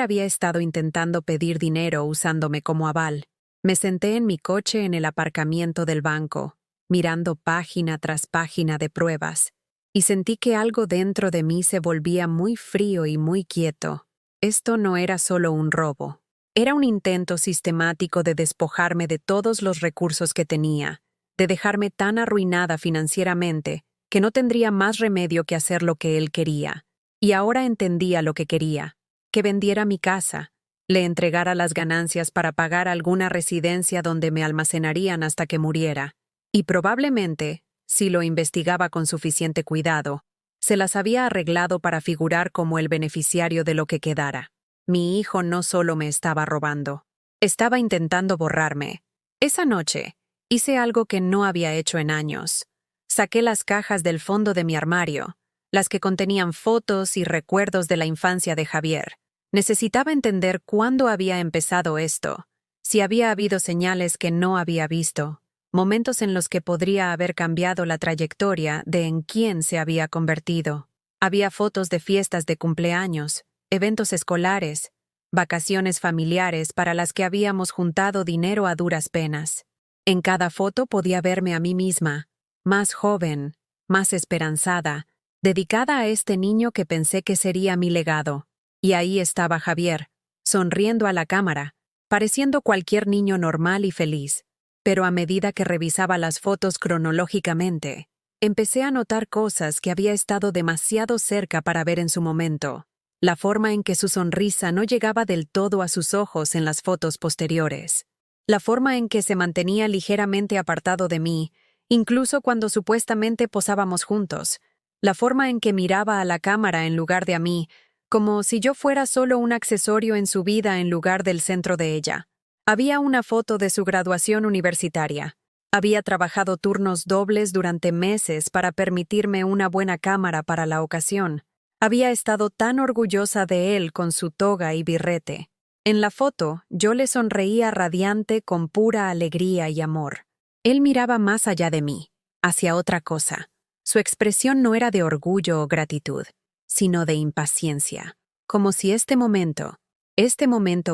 Speaker 1: había estado intentando pedir dinero usándome como aval. Me senté en mi coche en el aparcamiento del banco, mirando página tras página de pruebas, y sentí que algo dentro de mí se volvía muy frío y muy quieto. Esto no era solo un robo. Era un intento sistemático de despojarme de todos los recursos que tenía, de dejarme tan arruinada financieramente que no tendría más remedio que hacer lo que él quería. Y ahora entendía lo que quería, que vendiera mi casa, le entregara las ganancias para pagar alguna residencia donde me almacenarían hasta que muriera. Y probablemente, si lo investigaba con suficiente cuidado, se las había arreglado para figurar como el beneficiario de lo que quedara. Mi hijo no solo me estaba robando, estaba intentando borrarme. Esa noche, hice algo que no había hecho en años. Saqué las cajas del fondo de mi armario, las que contenían fotos y recuerdos de la infancia de Javier. Necesitaba entender cuándo había empezado esto, si había habido señales que no había visto, momentos en los que podría haber cambiado la trayectoria de en quién se había convertido. Había fotos de fiestas de cumpleaños, eventos escolares, vacaciones familiares para las que habíamos juntado dinero a duras penas. En cada foto podía verme a mí misma, más joven, más esperanzada, dedicada a este niño que pensé que sería mi legado. Y ahí estaba Javier, sonriendo a la cámara, pareciendo cualquier niño normal y feliz. Pero a medida que revisaba las fotos cronológicamente, empecé a notar cosas que había estado demasiado cerca para ver en su momento. La forma en que su sonrisa no llegaba del todo a sus ojos en las fotos posteriores. La forma en que se mantenía ligeramente apartado de mí, incluso cuando supuestamente posábamos juntos. La forma en que miraba a la cámara en lugar de a mí, como si yo fuera solo un accesorio en su vida en lugar del centro de ella. Había una foto de su graduación universitaria. Había trabajado turnos dobles durante meses para permitirme una buena cámara para la ocasión. Había estado tan orgullosa de él con su toga y birrete. En la foto, yo le sonreía radiante con pura alegría y amor. Él miraba más allá de mí, hacia otra cosa. Su expresión no era de orgullo o gratitud, sino de impaciencia, como si este momento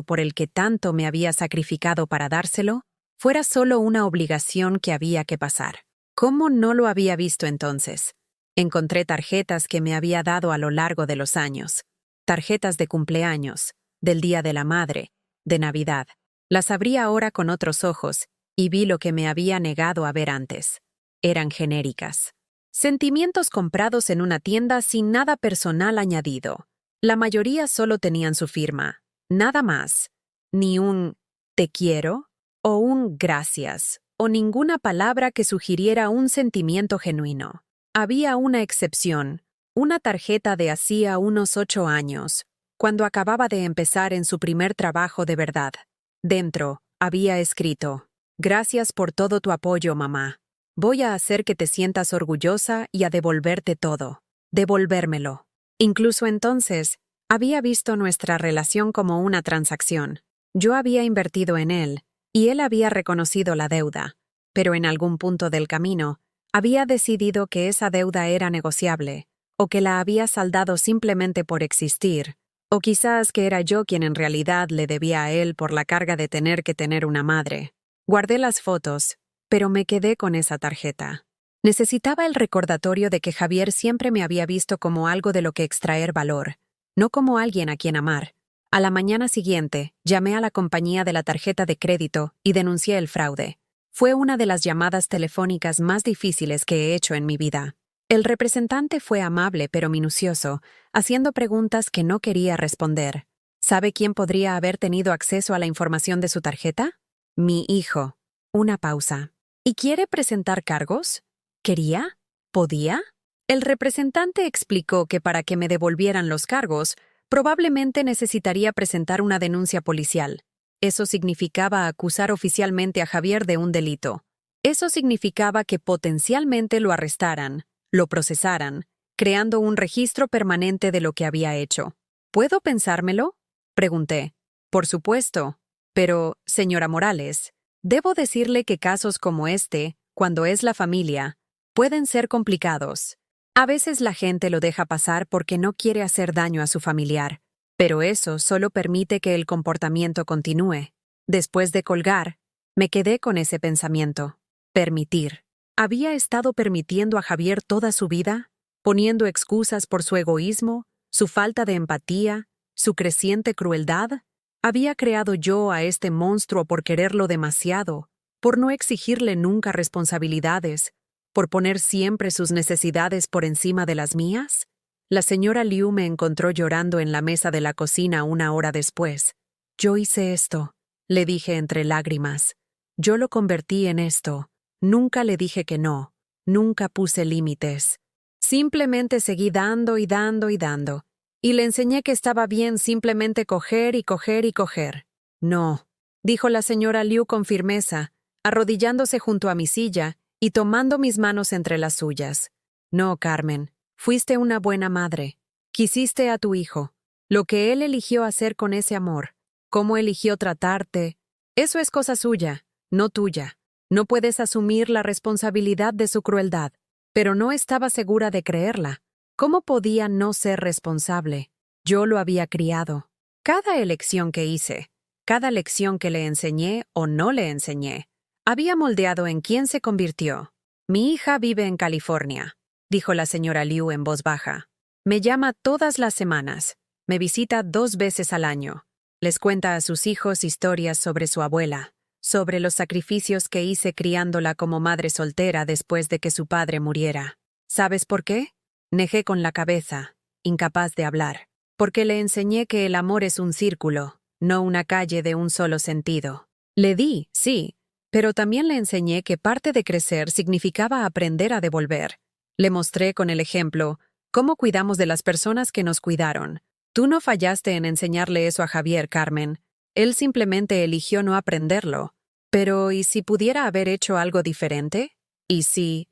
Speaker 1: por el que tanto me había sacrificado para dárselo, fuera solo una obligación que había que pasar. ¿Cómo no lo había visto entonces? Encontré tarjetas que me había dado a lo largo de los años. Tarjetas de cumpleaños, del Día de la Madre, de Navidad. Las abrí ahora con otros ojos y vi lo que me había negado a ver antes. Eran genéricas. Sentimientos comprados en una tienda sin nada personal añadido. La mayoría solo tenían su firma. Nada más. Ni un «te quiero» o un «gracias» o ninguna palabra que sugiriera un sentimiento genuino. Había una excepción, una tarjeta de hacía unos 8 años, cuando acababa de empezar en su primer trabajo de verdad. Dentro, había escrito: «Gracias por todo tu apoyo, mamá. Voy a hacer que te sientas orgullosa y a devolverte todo. Devolvérmelo». Incluso entonces, había visto nuestra relación como una transacción. Yo había invertido en él, y él había reconocido la deuda. Pero en algún punto del camino, había decidido que esa deuda era negociable, o que la había saldado simplemente por existir, o quizás que era yo quien en realidad le debía a él por la carga de tener que tener una madre. Guardé las fotos, pero me quedé con esa tarjeta. Necesitaba el recordatorio de que Javier siempre me había visto como algo de lo que extraer valor, no como alguien a quien amar. A la mañana siguiente, llamé a la compañía de la tarjeta de crédito y denuncié el fraude. Fue una de las llamadas telefónicas más difíciles que he hecho en mi vida. El representante fue amable pero minucioso, haciendo preguntas que no quería responder. ¿Sabe quién podría haber tenido acceso a la información de su tarjeta? Mi hijo. Una pausa. ¿Y quiere presentar cargos? ¿Quería? ¿Podía? El representante explicó que para que me devolvieran los cargos, probablemente necesitaría presentar una denuncia policial. Eso significaba acusar oficialmente a Javier de un delito. Eso significaba que potencialmente lo arrestaran, lo procesaran, creando un registro permanente de lo que había hecho. ¿Puedo pensármelo?, pregunté. Por supuesto. Pero, señora Morales, debo decirle que casos como este, cuando es la familia, pueden ser complicados. A veces la gente lo deja pasar porque no quiere hacer daño a su familiar, pero eso solo permite que el comportamiento continúe. Después de colgar, me quedé con ese pensamiento. Permitir. ¿Había estado permitiendo a Javier toda su vida? ¿Poniendo excusas por su egoísmo, su falta de empatía, su creciente crueldad? ¿Había creado yo a este monstruo por quererlo demasiado, por no exigirle nunca responsabilidades, por poner siempre sus necesidades por encima de las mías? La señora Liu me encontró llorando en la mesa de la cocina 1 hora después. «Yo hice esto», le dije entre lágrimas. «Yo lo convertí en esto. Nunca le dije que no. Nunca puse límites. Simplemente seguí dando y dando y dando. Y le enseñé que estaba bien simplemente coger y coger y coger». «No», dijo la señora Liu con firmeza, arrodillándose junto a mi silla y tomando mis manos entre las suyas. «No, Carmen. Fuiste una buena madre. Quisiste a tu hijo. Lo que él eligió hacer con ese amor, cómo eligió tratarte, eso es cosa suya, no tuya. No puedes asumir la responsabilidad de su crueldad». Pero no estaba segura de creerla. ¿Cómo podía no ser responsable? Yo lo había criado. Cada elección que hice, cada lección que le enseñé o no le enseñé, había moldeado en quién se convirtió. Mi hija vive en California, dijo la señora Liu en voz baja. Me llama todas las semanas. Me visita 2 veces al año. Les cuenta a sus hijos historias sobre su abuela, sobre los sacrificios que hice criándola como madre soltera después de que su padre muriera. ¿Sabes por qué? Negé con la cabeza, incapaz de hablar. Porque le enseñé que el amor es un círculo, no una calle de un solo sentido. Le di, sí, pero también le enseñé que parte de crecer significaba aprender a devolver. Le mostré con el ejemplo cómo cuidamos de las personas que nos cuidaron. Tú no fallaste en enseñarle eso a Javier, Carmen. Él simplemente eligió no aprenderlo. Pero, ¿y si pudiera haber hecho algo diferente? ¿Y si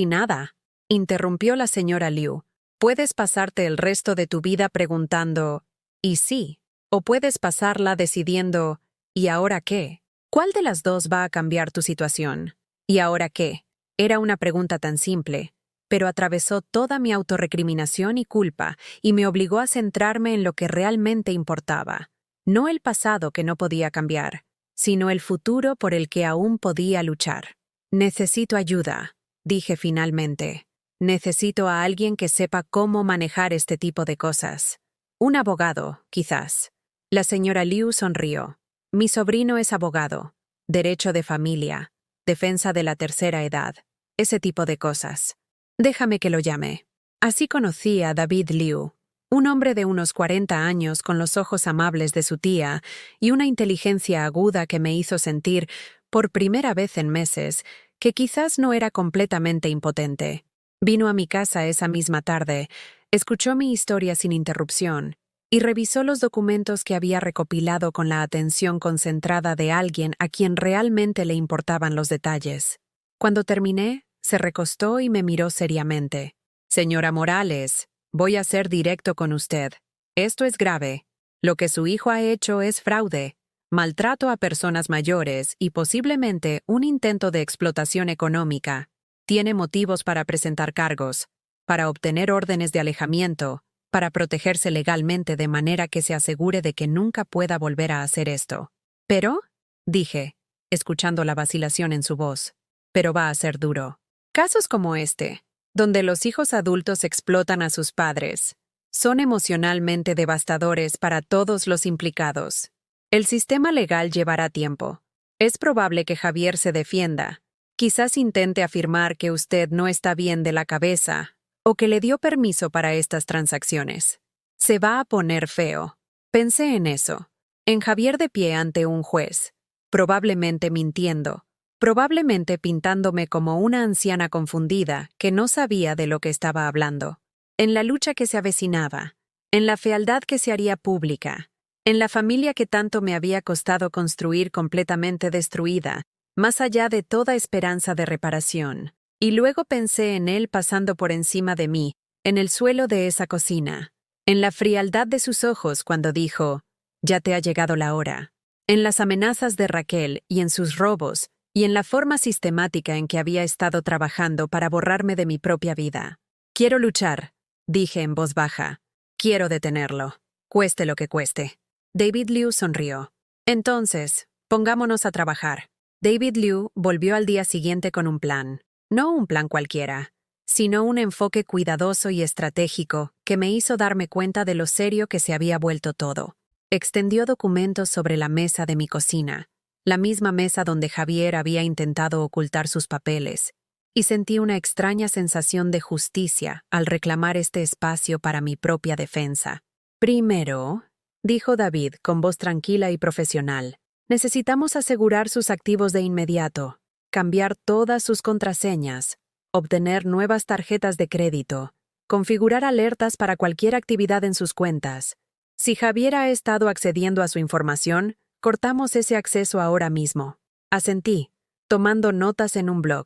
Speaker 1: nada? Interrumpió la señora Liu. Puedes pasarte el resto de tu vida preguntando, ¿y sí? O puedes pasarla decidiendo, ¿y ahora qué? ¿Cuál de las dos va a cambiar tu situación? ¿Y ahora qué? Era una pregunta tan simple, pero atravesó toda mi autorrecriminación y culpa y me obligó a centrarme en lo que realmente importaba. No el pasado que no podía cambiar, sino el futuro por el que aún podía luchar. Necesito ayuda, dije finalmente. Necesito a alguien que sepa cómo manejar este tipo de cosas. Un abogado, quizás. La señora Liu sonrió. Mi sobrino es abogado. Derecho de familia. Defensa de la tercera edad. Ese tipo de cosas. Déjame que lo llame. Así conocí a David Liu, un hombre de unos 40 años con los ojos amables de su tía y una inteligencia aguda que me hizo sentir, por primera vez en meses, que quizás no era completamente impotente. Vino a mi casa esa misma tarde, escuchó mi historia sin interrupción y revisó los documentos que había recopilado con la atención concentrada de alguien a quien realmente le importaban los detalles. Cuando terminé, se recostó y me miró seriamente. Señora Morales, voy a ser directo con usted. Esto es grave. Lo que su hijo ha hecho es fraude, maltrato a personas mayores y posiblemente un intento de explotación económica. Tiene motivos para presentar cargos, para obtener órdenes de alejamiento, para protegerse legalmente de manera que se asegure de que nunca pueda volver a hacer esto. ¿Pero? Dije, escuchando la vacilación en su voz. Pero va a ser duro. Casos como este, donde los hijos adultos explotan a sus padres, son emocionalmente devastadores para todos los implicados. El sistema legal llevará tiempo. Es probable que Javier se defienda. Quizás intente afirmar que usted no está bien de la cabeza o que le dio permiso para estas transacciones. Se va a poner feo. Pensé en eso. En Javier de pie ante un juez, probablemente mintiendo, probablemente pintándome como una anciana confundida que no sabía de lo que estaba hablando. En la lucha que se avecinaba, en la fealdad que se haría pública, en la familia que tanto me había costado construir completamente destruida, más allá de toda esperanza de reparación. Y luego pensé en él pasando por encima de mí, en el suelo de esa cocina, en la frialdad de sus ojos cuando dijo, «Ya te ha llegado la hora», en las amenazas de Raquel y en sus robos, y en la forma sistemática en que había estado trabajando para borrarme de mi propia vida. «Quiero luchar», dije en voz baja. «Quiero detenerlo, cueste lo que cueste». David Liu sonrió. «Entonces, pongámonos a trabajar». David Liu volvió al día siguiente con un plan. No un plan cualquiera, sino un enfoque cuidadoso y estratégico que me hizo darme cuenta de lo serio que se había vuelto todo. Extendió documentos sobre la mesa de mi cocina, la misma mesa donde Javier había intentado ocultar sus papeles, y sentí una extraña sensación de justicia al reclamar este espacio para mi propia defensa. «Primero», dijo David con voz tranquila y profesional, «necesitamos asegurar sus activos de inmediato, cambiar todas sus contraseñas, obtener nuevas tarjetas de crédito, configurar alertas para cualquier actividad en sus cuentas. Si Javier ha estado accediendo a su información, cortamos ese acceso ahora mismo». Asentí, tomando notas en un blog.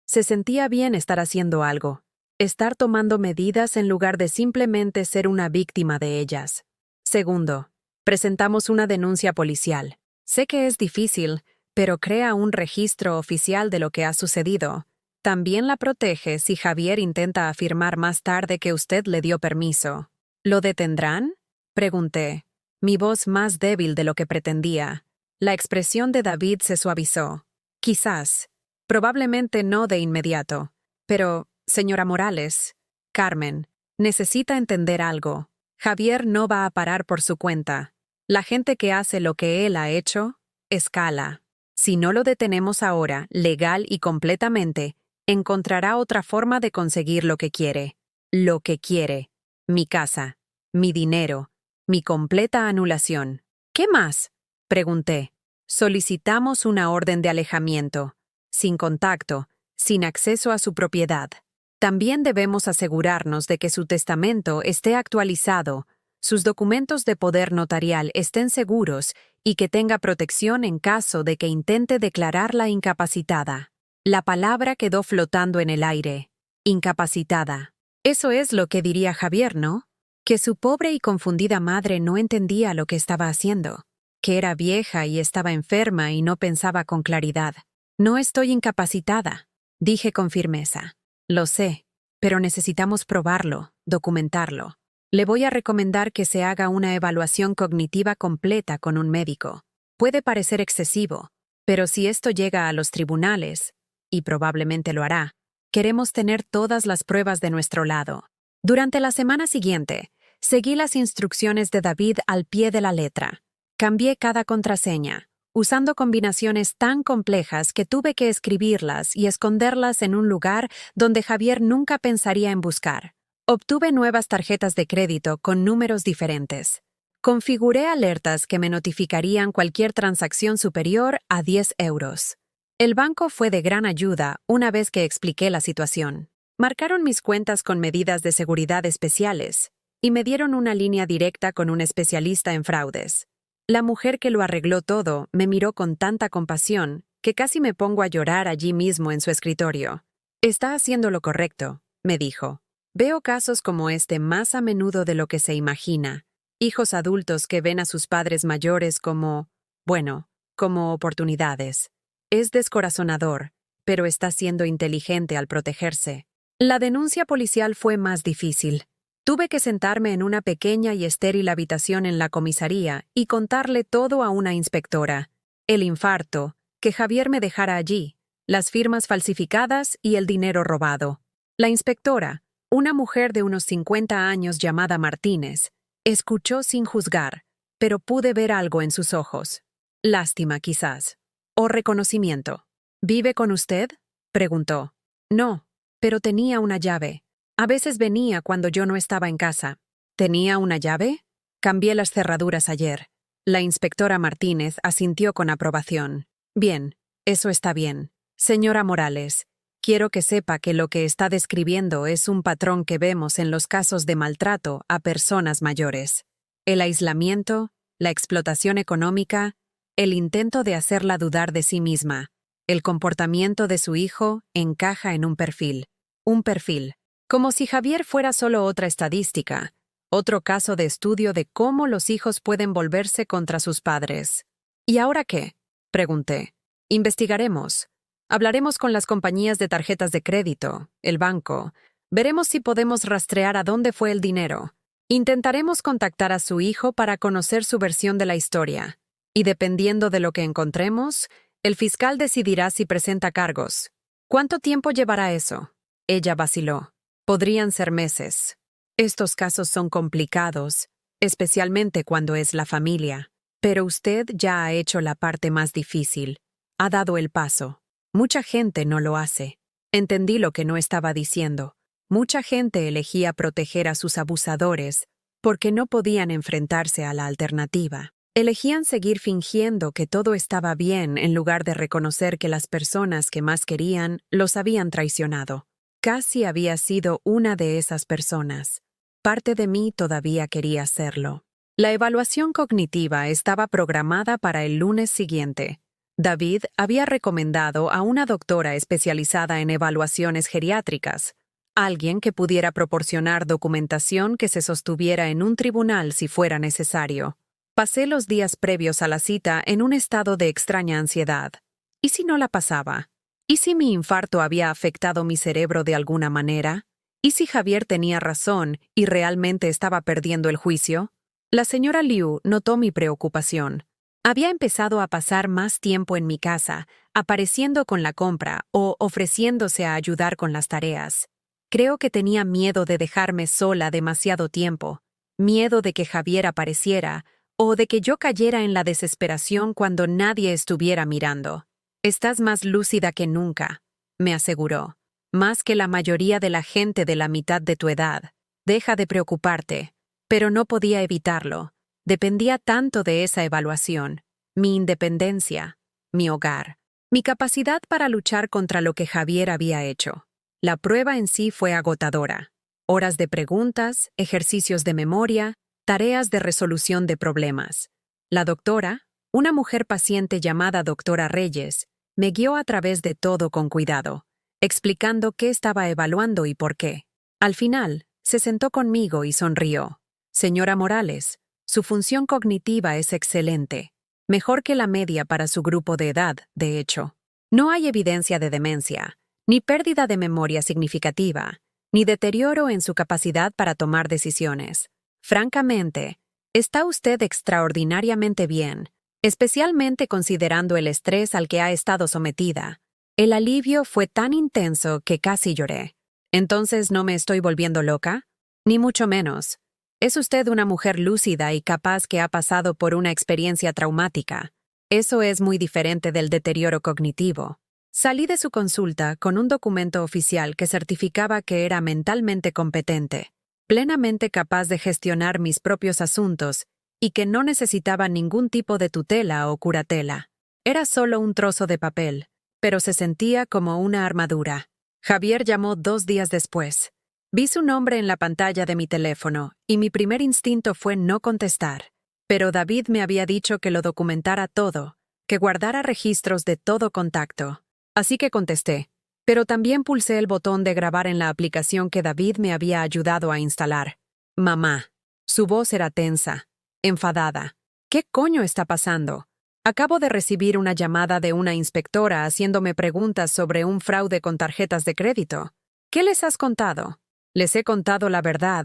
Speaker 1: Se sentía bien estar haciendo algo, estar tomando medidas en lugar de simplemente ser una víctima de ellas. Segundo, presentamos una denuncia policial. Sé que es difícil, pero crea un registro oficial de lo que ha sucedido. También la protege si Javier intenta afirmar más tarde que usted le dio permiso. ¿Lo detendrán?, pregunté. mi voz más débil de lo que pretendía. La expresión de David se suavizó. Quizás, probablemente no de inmediato. Pero, señora Morales, Carmen, necesita entender algo. Javier no va a parar por su cuenta. La gente que hace lo que él ha hecho, escala. Si no lo detenemos ahora, legal y completamente, encontrará otra forma de conseguir lo que quiere. Lo que quiere. Mi casa. Mi dinero. Mi completa anulación. ¿Qué más? Pregunté. Solicitamos una orden de alejamiento. Sin contacto, sin acceso a su propiedad. También debemos asegurarnos de que su testamento esté actualizado, sus documentos de poder notarial estén seguros y que tenga protección en caso de que intente declararla incapacitada. La palabra quedó flotando en el aire. Incapacitada. Eso es lo que diría Javier, ¿no? Que su pobre y confundida madre no entendía lo que estaba haciendo, que era vieja y estaba enferma y no pensaba con claridad. No estoy incapacitada, dije con firmeza. Lo sé, pero necesitamos probarlo, documentarlo. Le voy a recomendar que se haga una evaluación cognitiva completa con un médico. Puede parecer excesivo, pero si esto llega a los tribunales, y probablemente lo hará, queremos tener todas las pruebas de nuestro lado. Durante la semana siguiente, seguí las instrucciones de David al pie de la letra. Cambié cada contraseña, usando combinaciones tan complejas que tuve que escribirlas y esconderlas en un lugar donde Javier nunca pensaría en buscar. Obtuve nuevas tarjetas de crédito con números diferentes. Configuré alertas que me notificarían cualquier transacción superior a 10 euros. El banco fue de gran ayuda una vez que expliqué la situación. Marcaron mis cuentas con medidas de seguridad especiales y me dieron una línea directa con un especialista en fraudes. La mujer que lo arregló todo me miró con tanta compasión que casi me pongo a llorar allí mismo en su escritorio. Está haciendo lo correcto, me dijo. Veo casos como este más a menudo de lo que se imagina. Hijos adultos que ven a sus padres mayores como, bueno, como oportunidades. Es descorazonador, pero está siendo inteligente al protegerse. La denuncia policial fue más difícil. Tuve que sentarme en una pequeña y estéril habitación en la comisaría y contarle todo a una inspectora. El infarto, que Javier me dejara allí, las firmas falsificadas y el dinero robado. La inspectora, una mujer de unos 50 años llamada Martínez, escuchó sin juzgar, pero pude ver algo en sus ojos. Lástima, quizás. O reconocimiento. ¿Vive con usted? Preguntó. No, pero tenía una llave. A veces venía cuando yo no estaba en casa. ¿Tenía una llave? Cambié las cerraduras ayer. La inspectora Martínez asintió con aprobación. Bien, eso está bien. Señora Morales, quiero que sepa que lo que está describiendo es un patrón que vemos en los casos de maltrato a personas mayores. El aislamiento, la explotación económica, el intento de hacerla dudar de sí misma. El comportamiento de su hijo encaja en un perfil. Un perfil. Como si Javier fuera solo otra estadística, otro caso de estudio de cómo los hijos pueden volverse contra sus padres. ¿Y ahora qué? Pregunté. Investigaremos. Hablaremos con las compañías de tarjetas de crédito, el banco. Veremos si podemos rastrear a dónde fue el dinero. Intentaremos contactar a su hijo para conocer su versión de la historia. Y dependiendo de lo que encontremos, el fiscal decidirá si presenta cargos. ¿Cuánto tiempo llevará eso? Ella vaciló. Podrían ser meses. Estos casos son complicados, especialmente cuando es la familia. Pero usted ya ha hecho la parte más difícil. Ha dado el paso. Mucha gente no lo hace. Entendí lo que no estaba diciendo. Mucha gente elegía proteger a sus abusadores porque no podían enfrentarse a la alternativa. Elegían seguir fingiendo que todo estaba bien en lugar de reconocer que las personas que más querían los habían traicionado. Casi había sido una de esas personas. Parte de mí todavía quería serlo. La evaluación cognitiva estaba programada para el lunes siguiente. David había recomendado a una doctora especializada en evaluaciones geriátricas, alguien que pudiera proporcionar documentación que se sostuviera en un tribunal si fuera necesario. Pasé los días previos a la cita en un estado de extraña ansiedad. ¿Y si no la pasaba? ¿Y si mi infarto había afectado mi cerebro de alguna manera? ¿Y si Javier tenía razón y realmente estaba perdiendo el juicio? La señora Liu notó mi preocupación. Había empezado a pasar más tiempo en mi casa, apareciendo con la compra o ofreciéndose a ayudar con las tareas. Creo que tenía miedo de dejarme sola demasiado tiempo, miedo de que Javier apareciera o de que yo cayera en la desesperación cuando nadie estuviera mirando. «Estás más lúcida que nunca», me aseguró. «Más que la mayoría de la gente de la mitad de tu edad. Deja de preocuparte». Pero no podía evitarlo. Dependía tanto de esa evaluación, mi independencia, mi hogar, mi capacidad para luchar contra lo que Javier había hecho. La prueba en sí fue agotadora. Horas de preguntas, ejercicios de memoria, tareas de resolución de problemas. La doctora, una mujer paciente llamada doctora Reyes, me guió a través de todo con cuidado, explicando qué estaba evaluando y por qué. Al final, se sentó conmigo y sonrió. «Señora Morales, su función cognitiva es excelente, mejor que la media para su grupo de edad, de hecho. No hay evidencia de demencia, ni pérdida de memoria significativa, ni deterioro en su capacidad para tomar decisiones. Francamente, está usted extraordinariamente bien, especialmente considerando el estrés al que ha estado sometida. El alivio fue tan intenso que casi lloré. ¿Entonces no me estoy volviendo loca? Ni mucho menos. Es usted una mujer lúcida y capaz que ha pasado por una experiencia traumática. Eso es muy diferente del deterioro cognitivo. Salí de su consulta con un documento oficial que certificaba que era mentalmente competente, plenamente capaz de gestionar mis propios asuntos y que no necesitaba ningún tipo de tutela o curatela. Era solo un trozo de papel, pero se sentía como una armadura. Javier llamó 2 días después. Vi su nombre en la pantalla de mi teléfono y mi primer instinto fue no contestar. Pero David me había dicho que lo documentara todo, que guardara registros de todo contacto. Así que contesté, pero también pulsé el botón de grabar en la aplicación que David me había ayudado a instalar. «Mamá». Su voz era tensa, enfadada. «¿Qué coño está pasando? Acabo de recibir una llamada de una inspectora haciéndome preguntas sobre un fraude con tarjetas de crédito. ¿Qué les has contado?» «Les he contado la verdad»,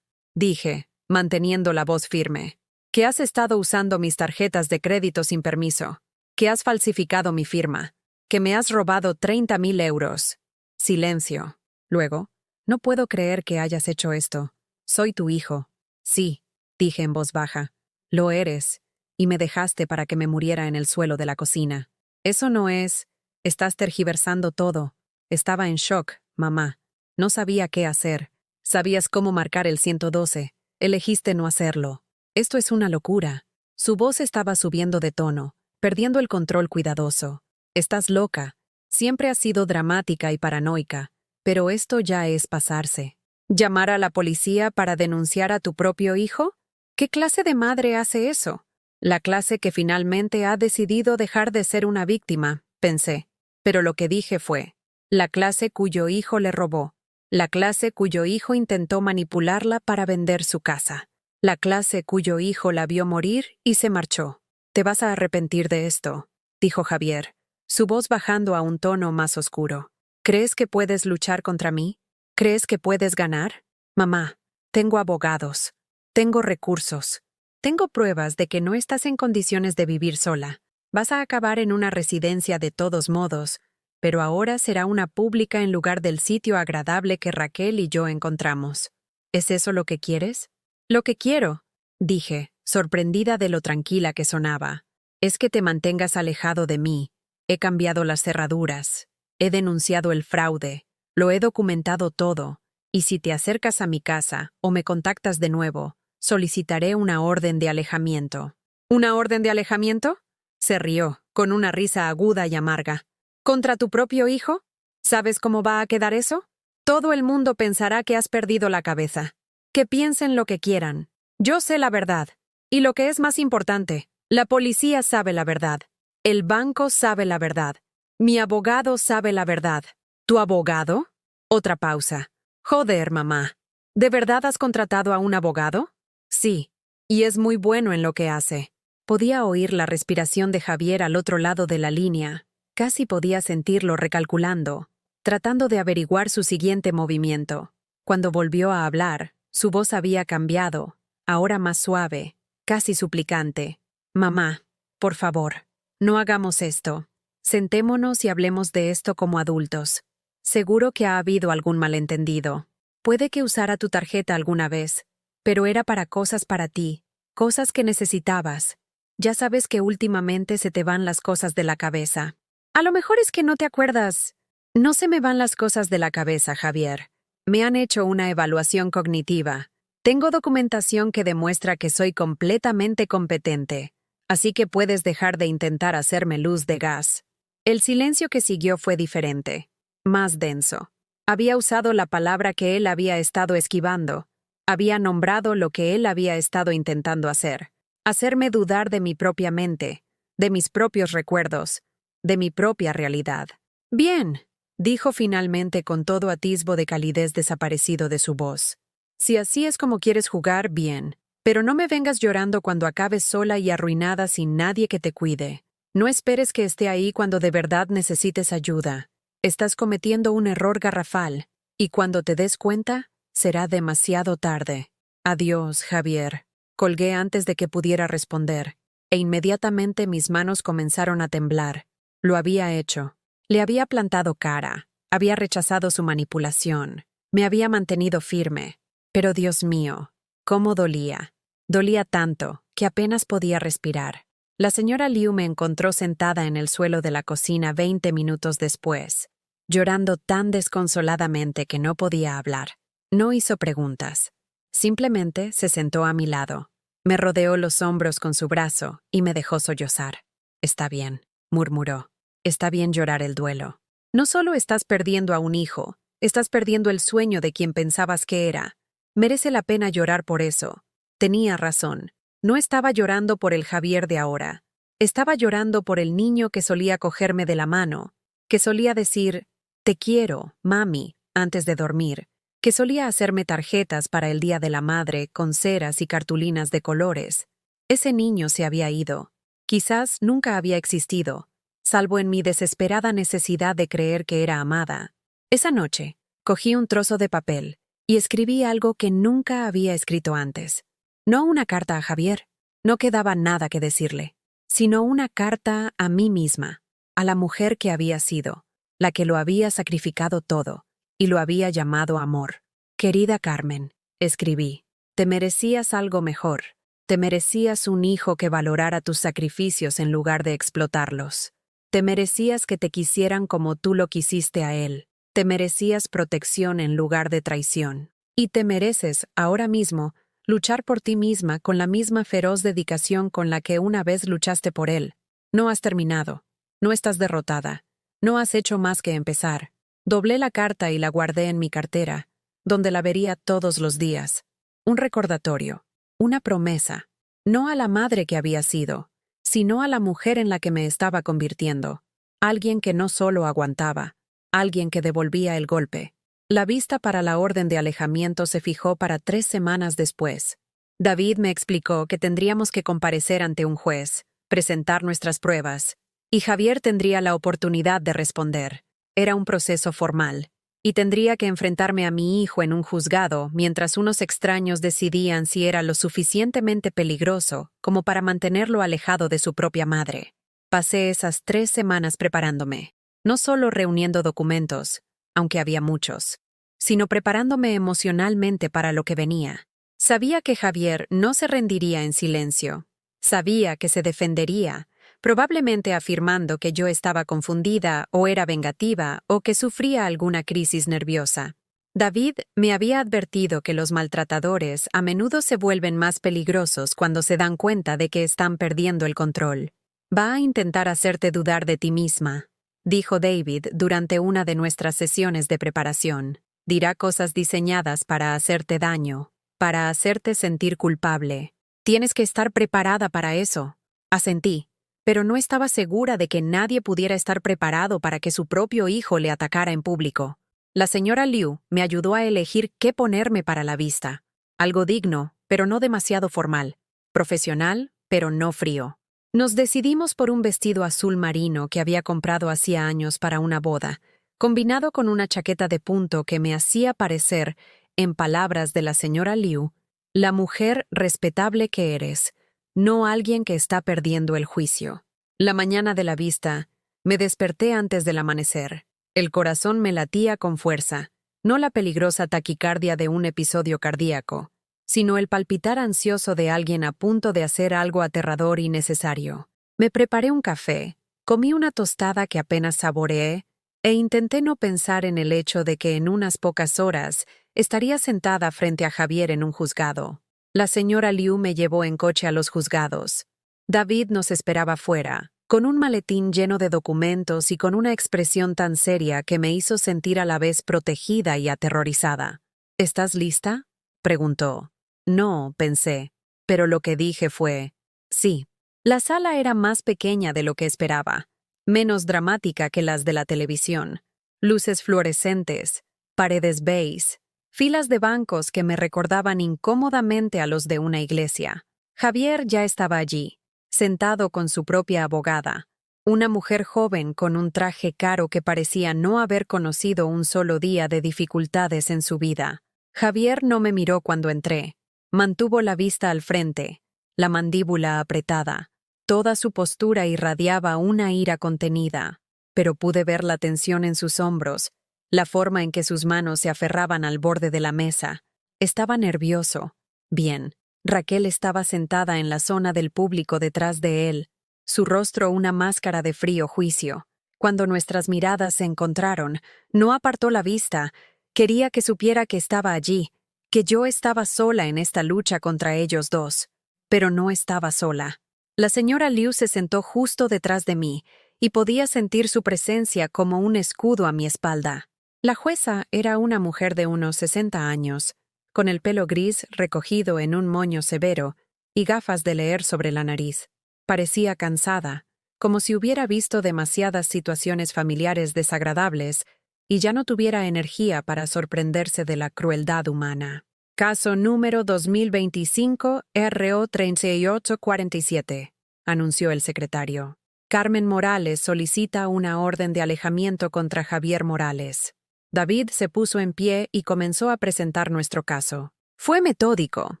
Speaker 1: dije, manteniendo la voz firme. «Que has estado usando mis tarjetas de crédito sin permiso. Que has falsificado mi firma. Que me has robado 30.000 euros. Silencio. Luego, «No puedo creer que hayas hecho esto. Soy tu hijo». «Sí», dije en voz baja. «Lo eres. Y me dejaste para que me muriera en el suelo de la cocina. Eso no es. Estás tergiversando todo. Estaba en shock, mamá. No sabía qué hacer. Sabías cómo marcar el 112. Elegiste no hacerlo. Esto es una locura». Su voz estaba subiendo de tono, perdiendo el control cuidadoso. «Estás loca. Siempre has sido dramática y paranoica, pero esto ya es pasarse. ¿Llamar a la policía para denunciar a tu propio hijo? ¿Qué clase de madre hace eso?» «La clase que finalmente ha decidido dejar de ser una víctima», pensé. Pero lo que dije fue, «la clase cuyo hijo le robó. La clase cuyo hijo intentó manipularla para vender su casa. La clase cuyo hijo la vio morir y se marchó. Te vas a arrepentir de esto», dijo Javier, su voz bajando a un tono más oscuro. «¿Crees que puedes luchar contra mí? ¿Crees que puedes ganar? Mamá, tengo abogados. Tengo recursos. Tengo pruebas de que no estás en condiciones de vivir sola. Vas a acabar en una residencia de todos modos, pero ahora será una pública en lugar del sitio agradable que Raquel y yo encontramos. ¿Es eso lo que quieres?» «Lo que quiero», dije, sorprendida de lo tranquila que sonaba, «es que te mantengas alejado de mí. He cambiado las cerraduras. He denunciado el fraude. Lo he documentado todo. Y si te acercas a mi casa o me contactas de nuevo, solicitaré una orden de alejamiento». «¿Una orden de alejamiento?», se rió, con una risa aguda y amarga. «¿Contra tu propio hijo? ¿Sabes cómo va a quedar eso? Todo el mundo pensará que has perdido la cabeza. Que piensen lo que quieran. Yo sé la verdad. Y lo que es más importante, la policía sabe la verdad. El banco sabe la verdad. Mi abogado sabe la verdad». «¿Tu abogado?». Otra pausa. «Joder, mamá. ¿De verdad has contratado a un abogado?» «Sí. Y es muy bueno en lo que hace». Podía oír la respiración de Javier al otro lado de la línea. Casi podía sentirlo recalculando, tratando de averiguar su siguiente movimiento. Cuando volvió a hablar, su voz había cambiado, ahora más suave, casi suplicante. Mamá, por favor, no hagamos esto. Sentémonos y hablemos de esto como adultos. Seguro que ha habido algún malentendido. Puede que usara tu tarjeta alguna vez, pero era para cosas para ti, cosas que necesitabas. Ya sabes que últimamente se te van las cosas de la cabeza. A lo mejor es que no te acuerdas. No se me van las cosas de la cabeza, Javier. Me han hecho una evaluación cognitiva. Tengo documentación que demuestra que soy completamente competente, así que puedes dejar de intentar hacerme luz de gas. El silencio que siguió fue diferente, más denso. Había usado la palabra que él había estado esquivando. Había nombrado lo que él había estado intentando hacer. Hacerme dudar de mi propia mente, de mis propios recuerdos, de mi propia realidad. Bien, dijo finalmente con todo atisbo de calidez desaparecido de su voz. Si así es como quieres jugar, bien. Pero no me vengas llorando cuando acabes sola y arruinada sin nadie que te cuide. No esperes que esté ahí cuando de verdad necesites ayuda. Estás cometiendo un error garrafal, y cuando te des cuenta, será demasiado tarde. Adiós, Javier. Colgué antes de que pudiera responder, e inmediatamente mis manos comenzaron a temblar. Lo había hecho. Le había plantado cara. Había rechazado su manipulación. Me había mantenido firme. Pero Dios mío, cómo dolía. Dolía tanto que apenas podía respirar. La señora Liu me encontró sentada en el suelo de la cocina 20 minutos después, llorando tan desconsoladamente que no podía hablar. No hizo preguntas. Simplemente se sentó a mi lado. Me rodeó los hombros con su brazo y me dejó sollozar. Está bien, murmuró. Está bien llorar el duelo. No solo estás perdiendo a un hijo, estás perdiendo el sueño de quien pensabas que era. Merece la pena llorar por eso. Tenía razón. No estaba llorando por el Javier de ahora. Estaba llorando por el niño que solía cogerme de la mano, que solía decir, «Te quiero, mami», antes de dormir, que solía hacerme tarjetas para el Día de la Madre con ceras y cartulinas de colores. Ese niño se había ido. Quizás nunca había existido, salvo en mi desesperada necesidad de creer que era amada. Esa noche, cogí un trozo de papel y escribí algo que nunca había escrito antes. No una carta a Javier, no quedaba nada que decirle, sino una carta a mí misma, a la mujer que había sido, la que lo había sacrificado todo, y lo había llamado amor. Querida Carmen, escribí, te merecías algo mejor, te merecías un hijo que valorara tus sacrificios en lugar de explotarlos. Te merecías que te quisieran como tú lo quisiste a él, te merecías protección en lugar de traición. Y te mereces, ahora mismo, luchar por ti misma con la misma feroz dedicación con la que una vez luchaste por él. No has terminado. No estás derrotada. No has hecho más que empezar. Doblé la carta y la guardé en mi cartera, donde la vería todos los días. Un recordatorio. Una promesa. No a la madre que había sido, sino a la mujer en la que me estaba convirtiendo. Alguien que no solo aguantaba, alguien que devolvía el golpe. La vista para la orden de alejamiento se fijó para 3 semanas después. David me explicó que tendríamos que comparecer ante un juez, presentar nuestras pruebas, y Javier tendría la oportunidad de responder. Era un proceso formal, y tendría que enfrentarme a mi hijo en un juzgado mientras unos extraños decidían si era lo suficientemente peligroso como para mantenerlo alejado de su propia madre. Pasé esas 3 semanas preparándome, no solo reuniendo documentos, aunque había muchos, sino preparándome emocionalmente para lo que venía. Sabía que Javier no se rendiría en silencio. Sabía que se defendería, probablemente afirmando que yo estaba confundida o era vengativa o que sufría alguna crisis nerviosa. David me había advertido que los maltratadores a menudo se vuelven más peligrosos cuando se dan cuenta de que están perdiendo el control. Va a intentar hacerte dudar de ti misma, dijo David durante una de nuestras sesiones de preparación. Dirá cosas diseñadas para hacerte daño, para hacerte sentir culpable. Tienes que estar preparada para eso. Asentí, pero no estaba segura de que nadie pudiera estar preparado para que su propio hijo le atacara en público. La señora Liu me ayudó a elegir qué ponerme para la vista. Algo digno, pero no demasiado formal. Profesional, pero no frío. Nos decidimos por un vestido azul marino que había comprado hacía años para una boda, combinado con una chaqueta de punto que me hacía parecer, en palabras de la señora Liu, la mujer respetable que eres, no alguien que está perdiendo el juicio. La mañana de la vista, me desperté antes del amanecer. El corazón me latía con fuerza, no la peligrosa taquicardia de un episodio cardíaco, sino el palpitar ansioso de alguien a punto de hacer algo aterrador y necesario. Me preparé un café, comí una tostada que apenas saboreé, e intenté no pensar en el hecho de que en unas pocas horas estaría sentada frente a Javier en un juzgado. La señora Liu me llevó en coche a los juzgados. David nos esperaba fuera, con un maletín lleno de documentos y con una expresión tan seria que me hizo sentir a la vez protegida y aterrorizada. ¿Estás lista?, preguntó. No, pensé, pero lo que dije fue, sí. La sala era más pequeña de lo que esperaba, menos dramática que las de la televisión. Luces fluorescentes, paredes beige, filas de bancos que me recordaban incómodamente a los de una iglesia. Javier ya estaba allí, sentado con su propia abogada, una mujer joven con un traje caro que parecía no haber conocido un solo día de dificultades en su vida. Javier no me miró cuando entré. Mantuvo la vista al frente, la mandíbula apretada. Toda su postura irradiaba una ira contenida, pero pude ver la tensión en sus hombros, la forma en que sus manos se aferraban al borde de la mesa. Estaba nervioso. Bien, Raquel estaba sentada en la zona del público detrás de él, su rostro una máscara de frío juicio. Cuando nuestras miradas se encontraron, no apartó la vista. Quería que supiera que estaba allí, que yo estaba sola en esta lucha contra ellos dos. Pero no estaba sola. La señora Liu se sentó justo detrás de mí, y podía sentir su presencia como un escudo a mi espalda. La jueza era una mujer de unos 60 años, con el pelo gris recogido en un moño severo y gafas de leer sobre la nariz. Parecía cansada, como si hubiera visto demasiadas situaciones familiares desagradables y ya no tuviera energía para sorprenderse de la crueldad humana. Caso número 2025 RO 3847, anunció el secretario. Carmen Morales solicita una orden de alejamiento contra Javier Morales. David se puso en pie y comenzó a presentar nuestro caso. Fue metódico,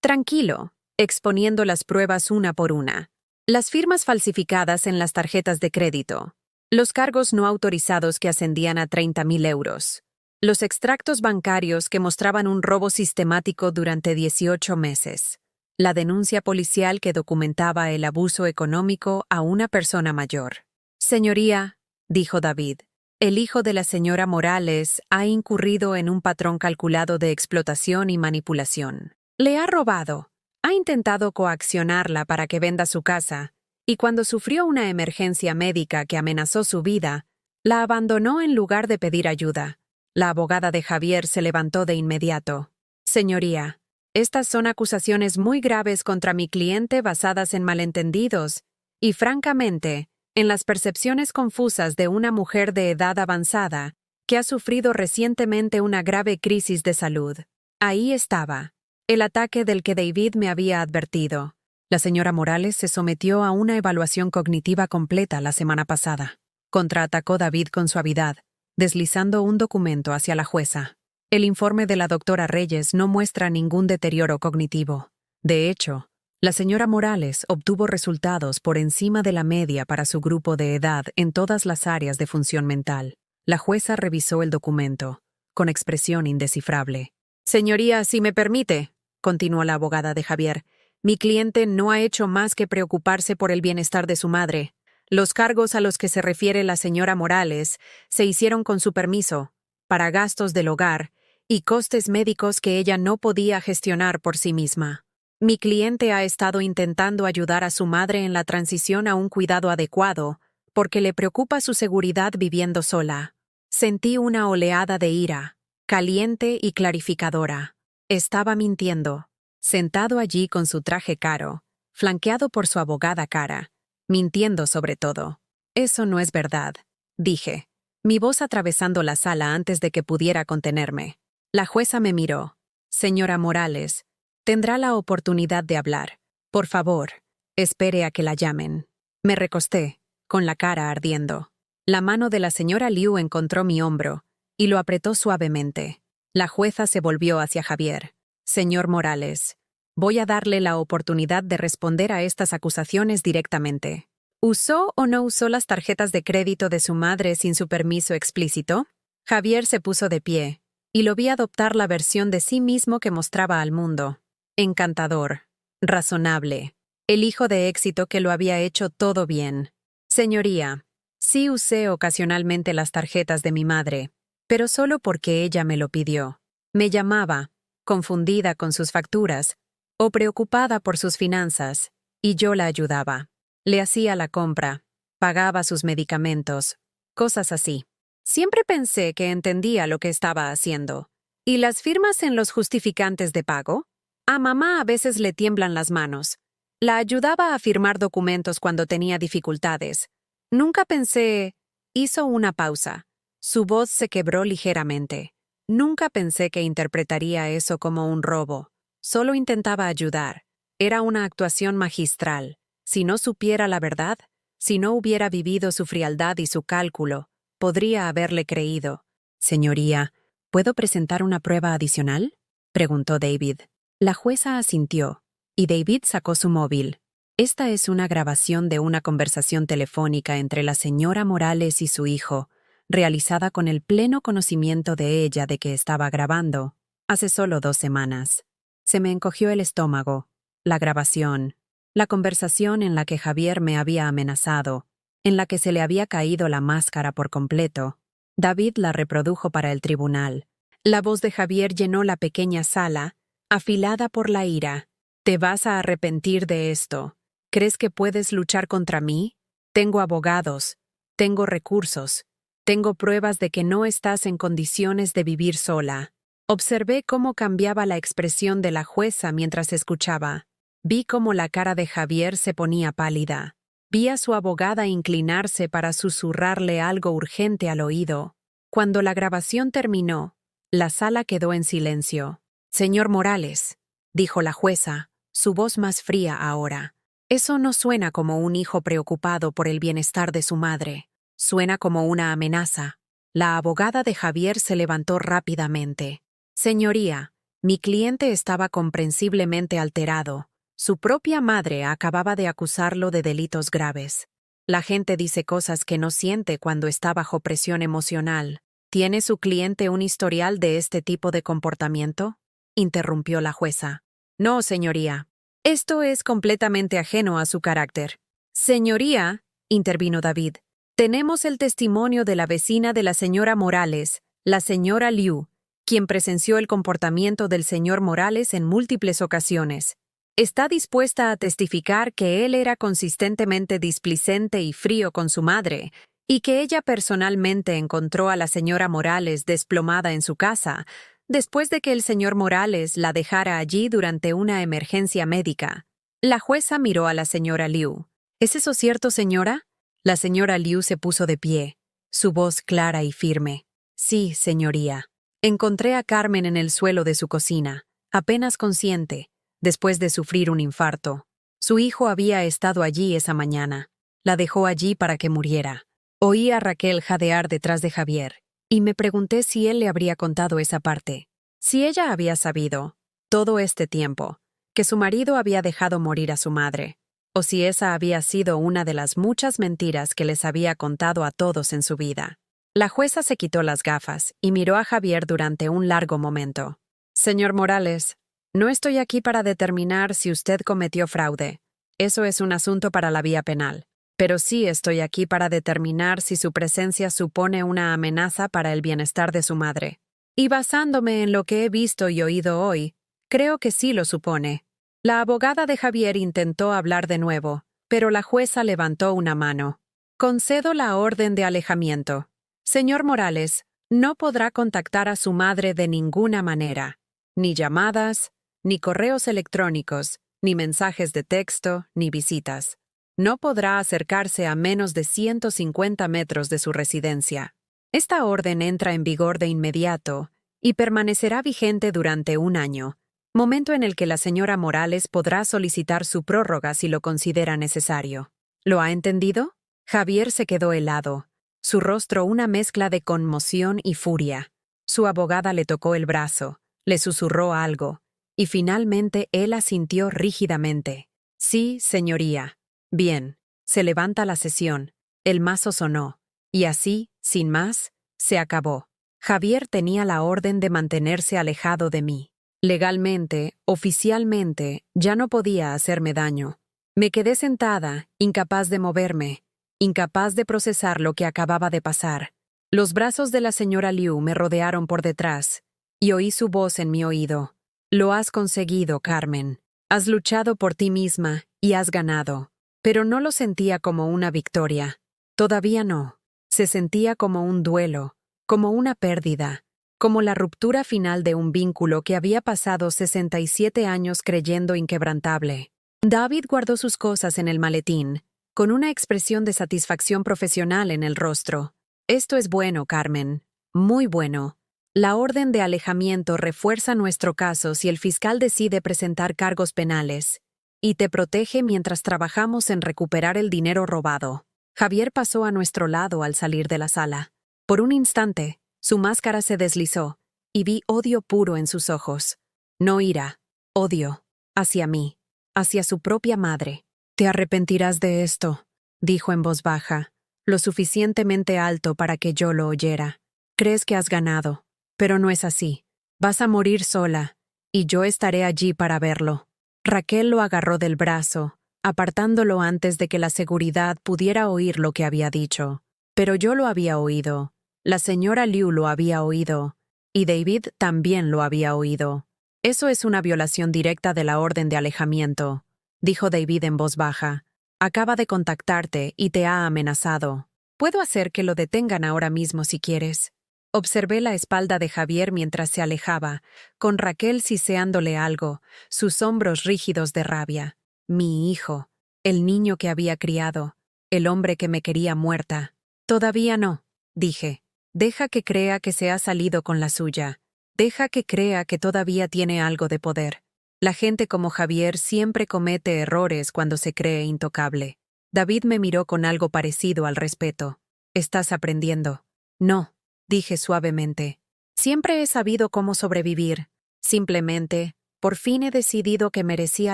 Speaker 1: tranquilo, exponiendo las pruebas una por una. Las firmas falsificadas en las tarjetas de crédito. Los cargos no autorizados que ascendían a 30.000 euros. Los extractos bancarios que mostraban un robo sistemático durante 18 meses. La denuncia policial que documentaba el abuso económico a una persona mayor. Señoría, dijo David, el hijo de la señora Morales ha incurrido en un patrón calculado de explotación y manipulación. Le ha robado, ha intentado coaccionarla para que venda su casa, y cuando sufrió una emergencia médica que amenazó su vida, la abandonó en lugar de pedir ayuda. La abogada de Javier se levantó de inmediato. Señoría, estas son acusaciones muy graves contra mi cliente basadas en malentendidos y, francamente, en las percepciones confusas de una mujer de edad avanzada que ha sufrido recientemente una grave crisis de salud. Ahí estaba, el ataque del que David me había advertido. La señora Morales se sometió a una evaluación cognitiva completa la semana pasada. Contraatacó David con suavidad, deslizando un documento hacia la jueza. El informe de la doctora Reyes no muestra ningún deterioro cognitivo. De hecho, la señora Morales obtuvo resultados por encima de la media para su grupo de edad en todas las áreas de función mental. La jueza revisó el documento, con expresión indescifrable. Señoría, si me permite, continuó la abogada de Javier, mi cliente no ha hecho más que preocuparse por el bienestar de su madre. Los cargos a los que se refiere la señora Morales se hicieron con su permiso, para gastos del hogar y costes médicos que ella no podía gestionar por sí misma. Mi cliente ha estado intentando ayudar a su madre en la transición a un cuidado adecuado, porque le preocupa su seguridad viviendo sola. Sentí una oleada de ira, caliente y clarificadora. Estaba mintiendo, sentado allí con su traje caro, flanqueado por su abogada cara, mintiendo sobre todo. Eso no es verdad, dije, mi voz atravesando la sala antes de que pudiera contenerme. La jueza me miró. Señora Morales, tendrá la oportunidad de hablar. Por favor, espere a que la llamen. Me recosté, con la cara ardiendo. La mano de la señora Liu encontró mi hombro y lo apretó suavemente. La jueza se volvió hacia Javier. Señor Morales, Voy a darle la oportunidad de responder a estas acusaciones directamente. ¿Usó o no usó las tarjetas de crédito de su madre sin su permiso explícito? Javier se puso de pie, y lo vi adoptar la versión de sí mismo que mostraba al mundo. Encantador, razonable, el hijo de éxito que lo había hecho todo bien. Señoría, sí usé ocasionalmente las tarjetas de mi madre, pero solo porque ella me lo pidió. Me llamaba, confundida con sus facturas, o preocupada por sus finanzas, y yo la ayudaba. Le hacía la compra, pagaba sus medicamentos, cosas así. Siempre pensé que entendía lo que estaba haciendo. ¿Y las firmas en los justificantes de pago? A mamá a veces le tiemblan las manos. La ayudaba a firmar documentos cuando tenía dificultades. Nunca pensé... Hizo una pausa. Su voz se quebró ligeramente. Nunca pensé que interpretaría eso como un robo. Solo intentaba ayudar. Era una actuación magistral. Si no supiera la verdad, si no hubiera vivido su frialdad y su cálculo, podría haberle creído. Señoría, ¿puedo presentar una prueba adicional? Preguntó David. La jueza asintió, y David sacó su móvil. Esta es una grabación de una conversación telefónica entre la señora Morales y su hijo, realizada con el pleno conocimiento de ella de que estaba grabando, hace solo 2 semanas. Se me encogió el estómago. La grabación. La conversación en la que Javier me había amenazado, en la que se le había caído la máscara por completo. David la reprodujo para el tribunal. La voz de Javier llenó la pequeña sala, afilada por la ira. ¿Te vas a arrepentir de esto? ¿Crees que puedes luchar contra mí? Tengo abogados, tengo recursos, tengo pruebas de que no estás en condiciones de vivir sola. Observé cómo cambiaba la expresión de la jueza mientras escuchaba. Vi cómo la cara de Javier se ponía pálida. Vi a su abogada inclinarse para susurrarle algo urgente al oído. Cuando la grabación terminó, la sala quedó en silencio. Señor Morales, dijo la jueza, su voz más fría ahora. Eso no suena como un hijo preocupado por el bienestar de su madre. Suena como una amenaza. La abogada de Javier se levantó rápidamente. Señoría, mi cliente estaba comprensiblemente alterado. Su propia madre acababa de acusarlo de delitos graves. La gente dice cosas que no siente cuando está bajo presión emocional. ¿Tiene su cliente un historial de este tipo de comportamiento? Interrumpió la jueza. No, señoría. Esto es completamente ajeno a su carácter. Señoría, intervino David, tenemos el testimonio de la vecina de la señora Morales, la señora Liu, quien presenció el comportamiento del señor Morales en múltiples ocasiones. Está dispuesta a testificar que él era consistentemente displicente y frío con su madre, y que ella personalmente encontró a la señora Morales desplomada en su casa, después de que el señor Morales la dejara allí durante una emergencia médica. La jueza miró a la señora Liu. ¿Es eso cierto, señora? La señora Liu se puso de pie, su voz clara y firme. Sí, señoría. Encontré a Carmen en el suelo de su cocina, apenas consciente, después de sufrir un infarto. Su hijo había estado allí esa mañana. La dejó allí para que muriera. Oí a Raquel jadear detrás de Javier, y me pregunté si él le habría contado esa parte. Si ella había sabido, todo este tiempo, que su marido había dejado morir a su madre, o si esa había sido una de las muchas mentiras que les había contado a todos en su vida. La jueza se quitó las gafas y miró a Javier durante un largo momento. Señor Morales, no estoy aquí para determinar si usted cometió fraude. Eso es un asunto para la vía penal. Pero sí estoy aquí para determinar si su presencia supone una amenaza para el bienestar de su madre. Y basándome en lo que he visto y oído hoy, creo que sí lo supone. La abogada de Javier intentó hablar de nuevo, pero la jueza levantó una mano. Concedo la orden de alejamiento. Señor Morales, no podrá contactar a su madre de ninguna manera. Ni llamadas, ni correos electrónicos, ni mensajes de texto, ni visitas. No podrá acercarse a menos de 150 metros de su residencia. Esta orden entra en vigor de inmediato y permanecerá vigente durante 1 año, momento en el que la señora Morales podrá solicitar su prórroga si lo considera necesario. ¿Lo ha entendido? Javier se quedó helado, su rostro una mezcla de conmoción y furia. Su abogada le tocó el brazo, le susurró algo, y finalmente él asintió rígidamente. Sí, señoría. Bien. Se levanta la sesión. El mazo sonó. Y así, sin más, se acabó. Javier tenía la orden de mantenerse alejado de mí. Legalmente, oficialmente, ya no podía hacerme daño. Me quedé sentada, incapaz de moverme, incapaz de procesar lo que acababa de pasar. Los brazos de la señora Liu me rodearon por detrás, y oí su voz en mi oído. Lo has conseguido, Carmen. Has luchado por ti misma, y has ganado. Pero no lo sentía como una victoria. Todavía no. Se sentía como un duelo, como una pérdida, como la ruptura final de un vínculo que había pasado 67 años creyendo inquebrantable. David guardó sus cosas en el maletín, con una expresión de satisfacción profesional en el rostro. Esto es bueno, Carmen. Muy bueno. La orden de alejamiento refuerza nuestro caso si el fiscal decide presentar cargos penales, y te protege mientras trabajamos en recuperar el dinero robado. Javier pasó a nuestro lado al salir de la sala. Por un instante, su máscara se deslizó, y vi odio puro en sus ojos. No ira, odio, hacia mí, hacia su propia madre. Te arrepentirás de esto, dijo en voz baja, lo suficientemente alto para que yo lo oyera. Crees que has ganado, pero no es así. Vas a morir sola, y yo estaré allí para verlo. Raquel lo agarró del brazo, apartándolo antes de que la seguridad pudiera oír lo que había dicho. Pero yo lo había oído, la señora Liu lo había oído, y David también lo había oído. Eso es una violación directa de la orden de alejamiento, dijo David en voz baja. Acaba de contactarte y te ha amenazado. Puedo hacer que lo detengan ahora mismo si quieres. Observé la espalda de Javier mientras se alejaba, con Raquel siseándole algo, sus hombros rígidos de rabia. Mi hijo, el niño que había criado, el hombre que me quería muerta. Todavía no, dije. Deja que crea que se ha salido con la suya. Deja que crea que todavía tiene algo de poder. La gente como Javier siempre comete errores cuando se cree intocable. David me miró con algo parecido al respeto. ¿Estás aprendiendo? No, dije suavemente. Siempre he sabido cómo sobrevivir. Simplemente, por fin he decidido que merecía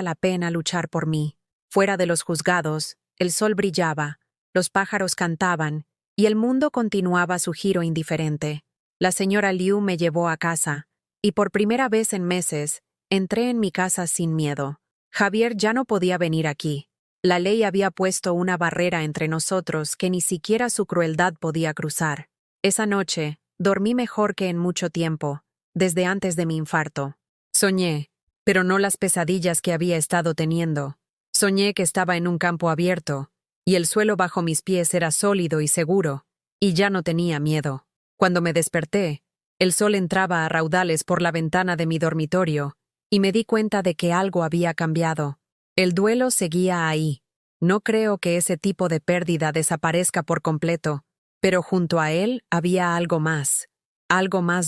Speaker 1: la pena luchar por mí. Fuera de los juzgados, el sol brillaba, los pájaros cantaban, y el mundo continuaba su giro indiferente. La señora Liu me llevó a casa, y por primera vez en meses, entré en mi casa sin miedo. Javier ya no podía venir aquí. La ley había puesto una barrera entre nosotros que ni siquiera su crueldad podía cruzar. Esa noche, dormí mejor que en mucho tiempo, desde antes de mi infarto. Soñé, pero no las pesadillas que había estado teniendo. Soñé que estaba en un campo abierto, y el suelo bajo mis pies era sólido y seguro, y ya no tenía miedo. Cuando me desperté, el sol entraba a raudales por la ventana de mi dormitorio, y me di cuenta de que algo había cambiado. El duelo seguía ahí. No creo que ese tipo de pérdida desaparezca por completo, pero junto a él había algo más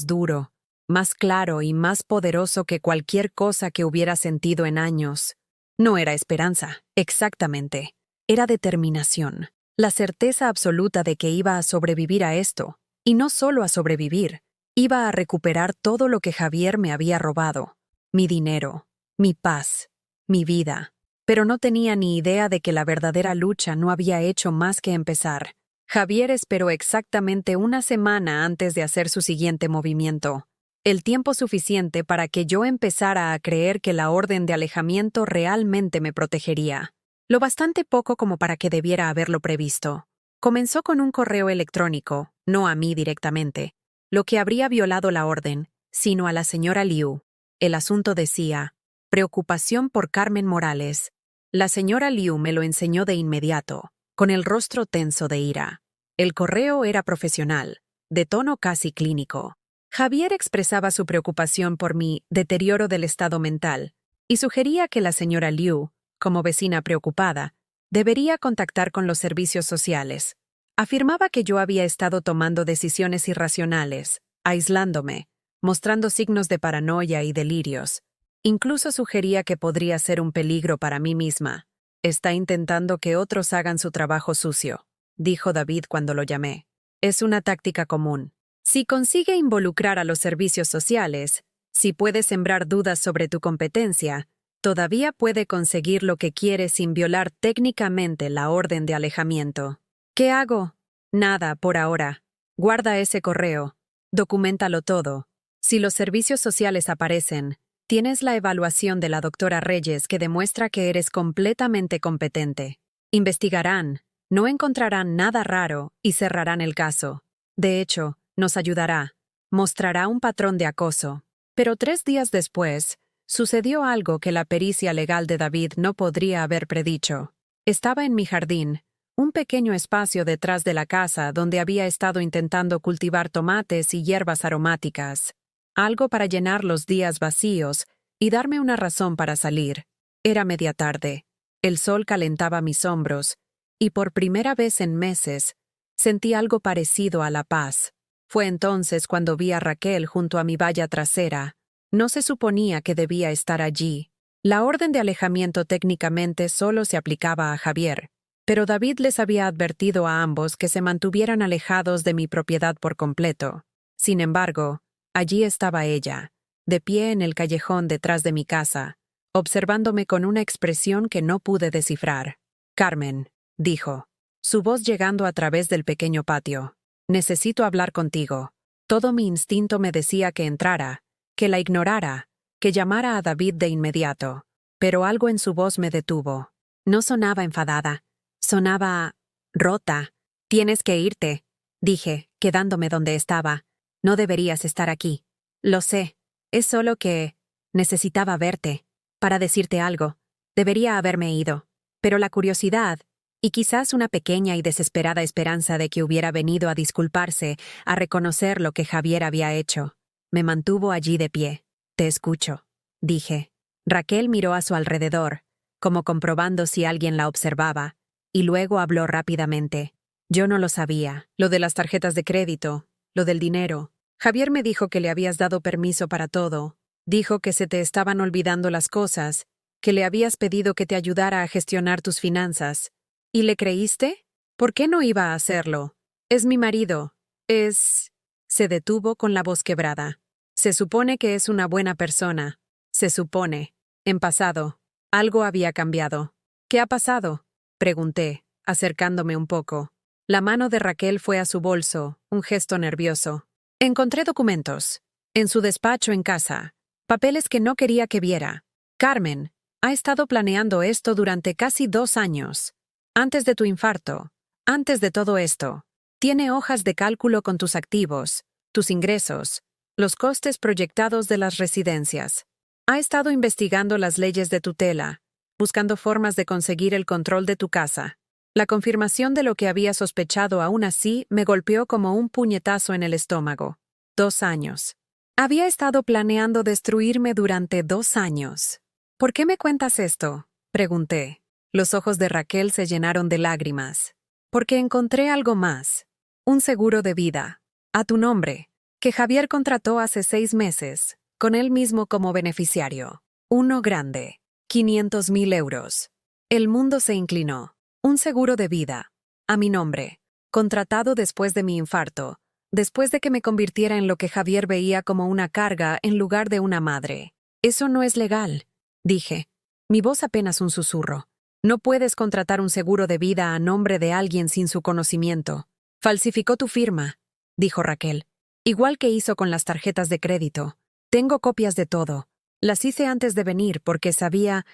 Speaker 1: duro, más claro y más poderoso que cualquier cosa que hubiera sentido en años. No era esperanza, exactamente. Era determinación, la certeza absoluta de que iba a sobrevivir a esto, y no solo a sobrevivir, iba a recuperar todo lo que Javier me había robado, mi dinero, mi paz, mi vida. Pero no tenía ni idea de que la verdadera lucha no había hecho más que empezar. Javier esperó exactamente una semana antes de hacer su siguiente movimiento, el tiempo suficiente para que yo empezara a creer que la orden de alejamiento realmente me protegería. Lo bastante poco como para que debiera haberlo previsto. Comenzó con un correo electrónico, no a mí directamente, lo que habría violado la orden, sino a la señora Liu. El asunto decía, preocupación por Carmen Morales. La señora Liu me lo enseñó de inmediato, con el rostro tenso de ira. El correo era profesional, de tono casi clínico. Javier expresaba su preocupación por mi deterioro del estado mental y sugería que la señora Liu, como vecina preocupada, debería contactar con los servicios sociales. Afirmaba que yo había estado tomando decisiones irracionales, aislándome, mostrando signos de paranoia y delirios. Incluso sugería que podría ser un peligro para mí misma. Está intentando que otros hagan su trabajo sucio, dijo David cuando lo llamé. Es una táctica común. Si consigue involucrar a los servicios sociales, Si puede sembrar dudas sobre tu competencia, todavía puede conseguir lo que quiere sin violar técnicamente la orden de alejamiento. ¿Qué hago? Nada, por ahora. Guarda ese correo. Documéntalo todo. Si los servicios sociales aparecen, tienes la evaluación de la doctora Reyes que demuestra que eres completamente competente. Investigarán, no encontrarán nada raro y cerrarán el caso. De hecho, nos ayudará. Mostrará un patrón de acoso. Pero 3 días después, sucedió algo que la pericia legal de David no podría haber predicho. Estaba en mi jardín, un pequeño espacio detrás de la casa donde había estado intentando cultivar tomates y hierbas aromáticas. Algo para llenar los días vacíos y darme una razón para salir. Era media tarde. El sol calentaba mis hombros, y por primera vez en meses, sentí algo parecido a la paz. Fue entonces cuando vi a Raquel junto a mi valla trasera. No se suponía que debía estar allí. La orden de alejamiento técnicamente solo se aplicaba a Javier, pero David les había advertido a ambos que se mantuvieran alejados de mi propiedad por completo. Sin embargo, allí estaba ella, de pie en el callejón detrás de mi casa, observándome con una expresión que no pude descifrar. «Carmen», dijo, su voz llegando a través del pequeño patio. «Necesito hablar contigo». Todo mi instinto me decía que entrara, que la ignorara, que llamara a David de inmediato, pero algo en su voz me detuvo. No sonaba enfadada, sonaba rota. «Tienes que irte», dije, quedándome donde estaba. «No deberías estar aquí». «Lo sé, es solo que necesitaba verte, para decirte algo. Debería haberme ido, pero la curiosidad, y quizás una pequeña y desesperada esperanza de que hubiera venido a disculparse, a reconocer lo que Javier había hecho, me mantuvo allí de pie. «Te escucho», dije. Raquel miró a su alrededor, como comprobando si alguien la observaba, y luego habló rápidamente. «Yo no lo sabía. Lo de las tarjetas de crédito, lo del dinero. Javier me dijo que le habías dado permiso para todo. Dijo que se te estaban olvidando las cosas, que le habías pedido que te ayudara a gestionar tus finanzas. ¿Y le creíste? ¿Por qué no iba a hacerlo? Es mi marido. Es...» Se detuvo con la voz quebrada. «Se supone que es una buena persona. Se supone. En pasado. Algo había cambiado». «¿Qué ha pasado?», pregunté, acercándome un poco. La mano de Raquel fue a su bolso, un gesto nervioso. «Encontré documentos. En su despacho en casa. Papeles que no quería que viera. Carmen ha estado planeando esto durante casi 2 años. Antes de tu infarto. Antes de todo esto. Tiene hojas de cálculo con tus activos, tus ingresos, los costes proyectados de las residencias. Ha estado investigando las leyes de tutela, buscando formas de conseguir el control de tu casa. La confirmación de lo que había sospechado aún así me golpeó como un puñetazo en el estómago. 2 años. Había estado planeando destruirme durante 2 años. «¿Por qué me cuentas esto?», pregunté. Los ojos de Raquel se llenaron de lágrimas. «Porque encontré algo más. Un seguro de vida. A tu nombre. Que Javier contrató hace 6 meses, con él mismo como beneficiario. Uno grande. 500.000 euros. El mundo se inclinó. Un seguro de vida. A mi nombre. Contratado después de mi infarto. Después de que me convirtiera en lo que Javier veía como una carga en lugar de una madre. Eso no es legal», dije. Mi voz apenas un susurro. «No puedes contratar un seguro de vida a nombre de alguien sin su conocimiento. Falsificó tu firma», dijo Raquel. «Igual que hizo con las tarjetas de crédito. Tengo copias de todo. Las hice antes de venir porque sabía